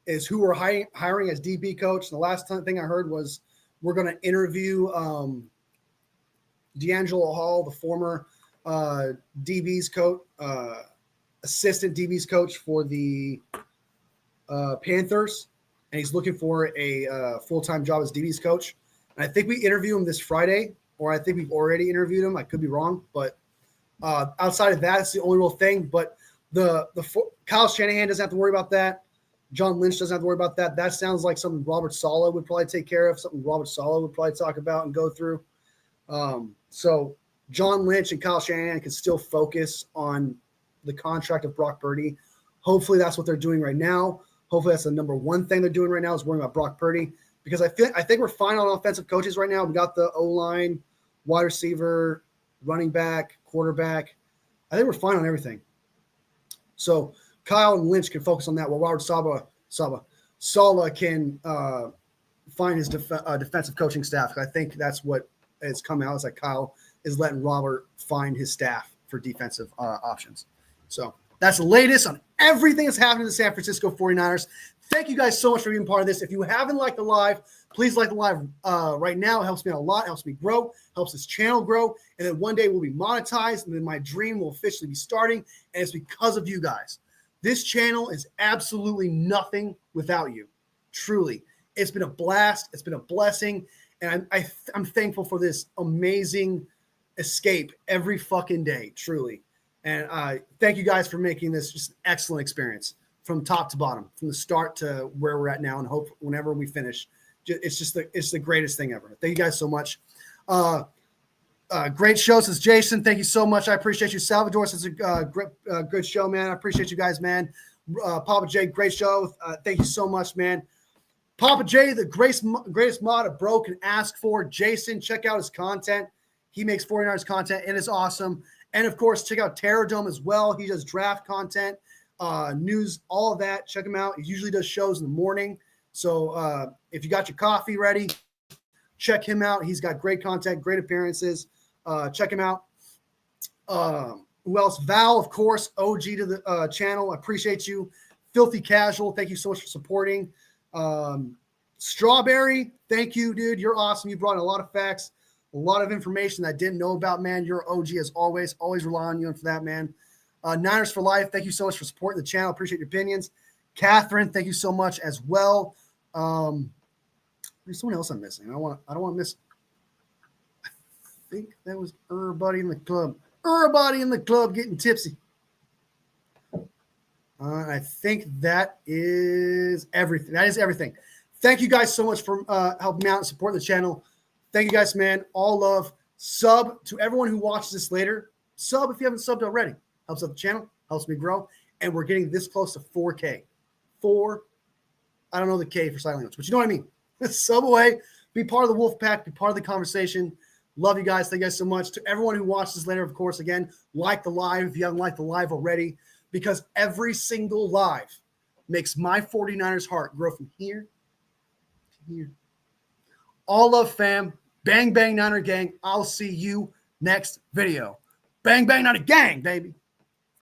is who we're hiring as DB coach. The last thing I heard was we're going to interview D'Angelo Hall, the former DB's coach, assistant DB's coach for the Panthers, and he's looking for a full-time job as DB's coach. And I think we interview him this Friday, or I think we've already interviewed him. I could be wrong, but outside of that, it's the only real thing. But the Kyle Shanahan doesn't have to worry about that. John Lynch doesn't have to worry about that. That sounds like something Robert Saleh would probably take care of, something Robert Saleh would probably talk about and go through. So John Lynch and Kyle Shanahan can still focus on the contract of Brock Purdy. Hopefully that's what they're doing right now. Hopefully that's the number one thing they're doing right now is worrying about Brock Purdy, because I think we're fine on offensive coaches right now. We got the O-line, wide receiver, running back, quarterback. I think we're fine on everything. So Kyle and Lynch can focus on that, while Robert Saleh can find his defensive coaching staff. I think that's what has come out. Is like Kyle is letting Robert find his staff for defensive options. So that's the latest on everything that's happening to the San Francisco 49ers. Thank you guys so much for being part of this. If you haven't liked the live, please like the live right now. It helps me out a lot. It helps me grow, helps this channel grow. And then one day we'll be monetized, and then my dream will officially be starting. And it's because of you guys. This channel is absolutely nothing without you. Truly. It's been a blast. It's been a blessing. And I'm thankful for this amazing escape every fucking day, truly. And thank you guys for making this just an excellent experience from top to bottom, from the start to where we're at now, and hope whenever we finish. It's the greatest thing ever. Thank you guys so much. Great show, says Jason. Thank you so much. I appreciate you. Salvador says good show, man. I appreciate you guys, man. Papa J, great show. Thank you so much, man. Papa J, the greatest mod a bro can ask for. Jason, check out his content. He makes 49ers content, and it's awesome. And, of course, check out Terror Dome as well. He does draft content, news, all of that. Check him out. He usually does shows in the morning. So if you got your coffee ready, check him out. He's got great content, great appearances. Check him out. Who else? Val, of course, OG to the channel. I appreciate you. Filthy Casual, thank you so much for supporting. Strawberry, thank you, dude. You're awesome. You brought in a lot of facts, a lot of information that I didn't know about, man. You're OG as always. Always rely on you for that, man. Niners for life. Thank you so much for supporting the channel. Appreciate your opinions. Catherine, thank you so much as well. There's someone else I'm missing. I don't want to miss. I think that was everybody in the club. Everybody in the club getting tipsy. I think that is everything. That is everything. Thank you guys so much for helping me out and supporting the channel. Thank you guys, man. All love. Sub to everyone who watches this later. Sub if you haven't subbed already. Helps out the channel. Helps me grow. And we're getting this close to 4K. I don't know the K for silent notes, but you know what I mean. Sub away. Be part of the Wolf Pack. Be part of the conversation. Love you guys. Thank you guys so much. To everyone who watches this later, of course, again, like the live if you haven't liked the live already, because every single live makes my 49ers heart grow from here to here. All love, fam. Bang, bang, Niner gang. I'll see you next video. Bang, bang, Niner gang, baby.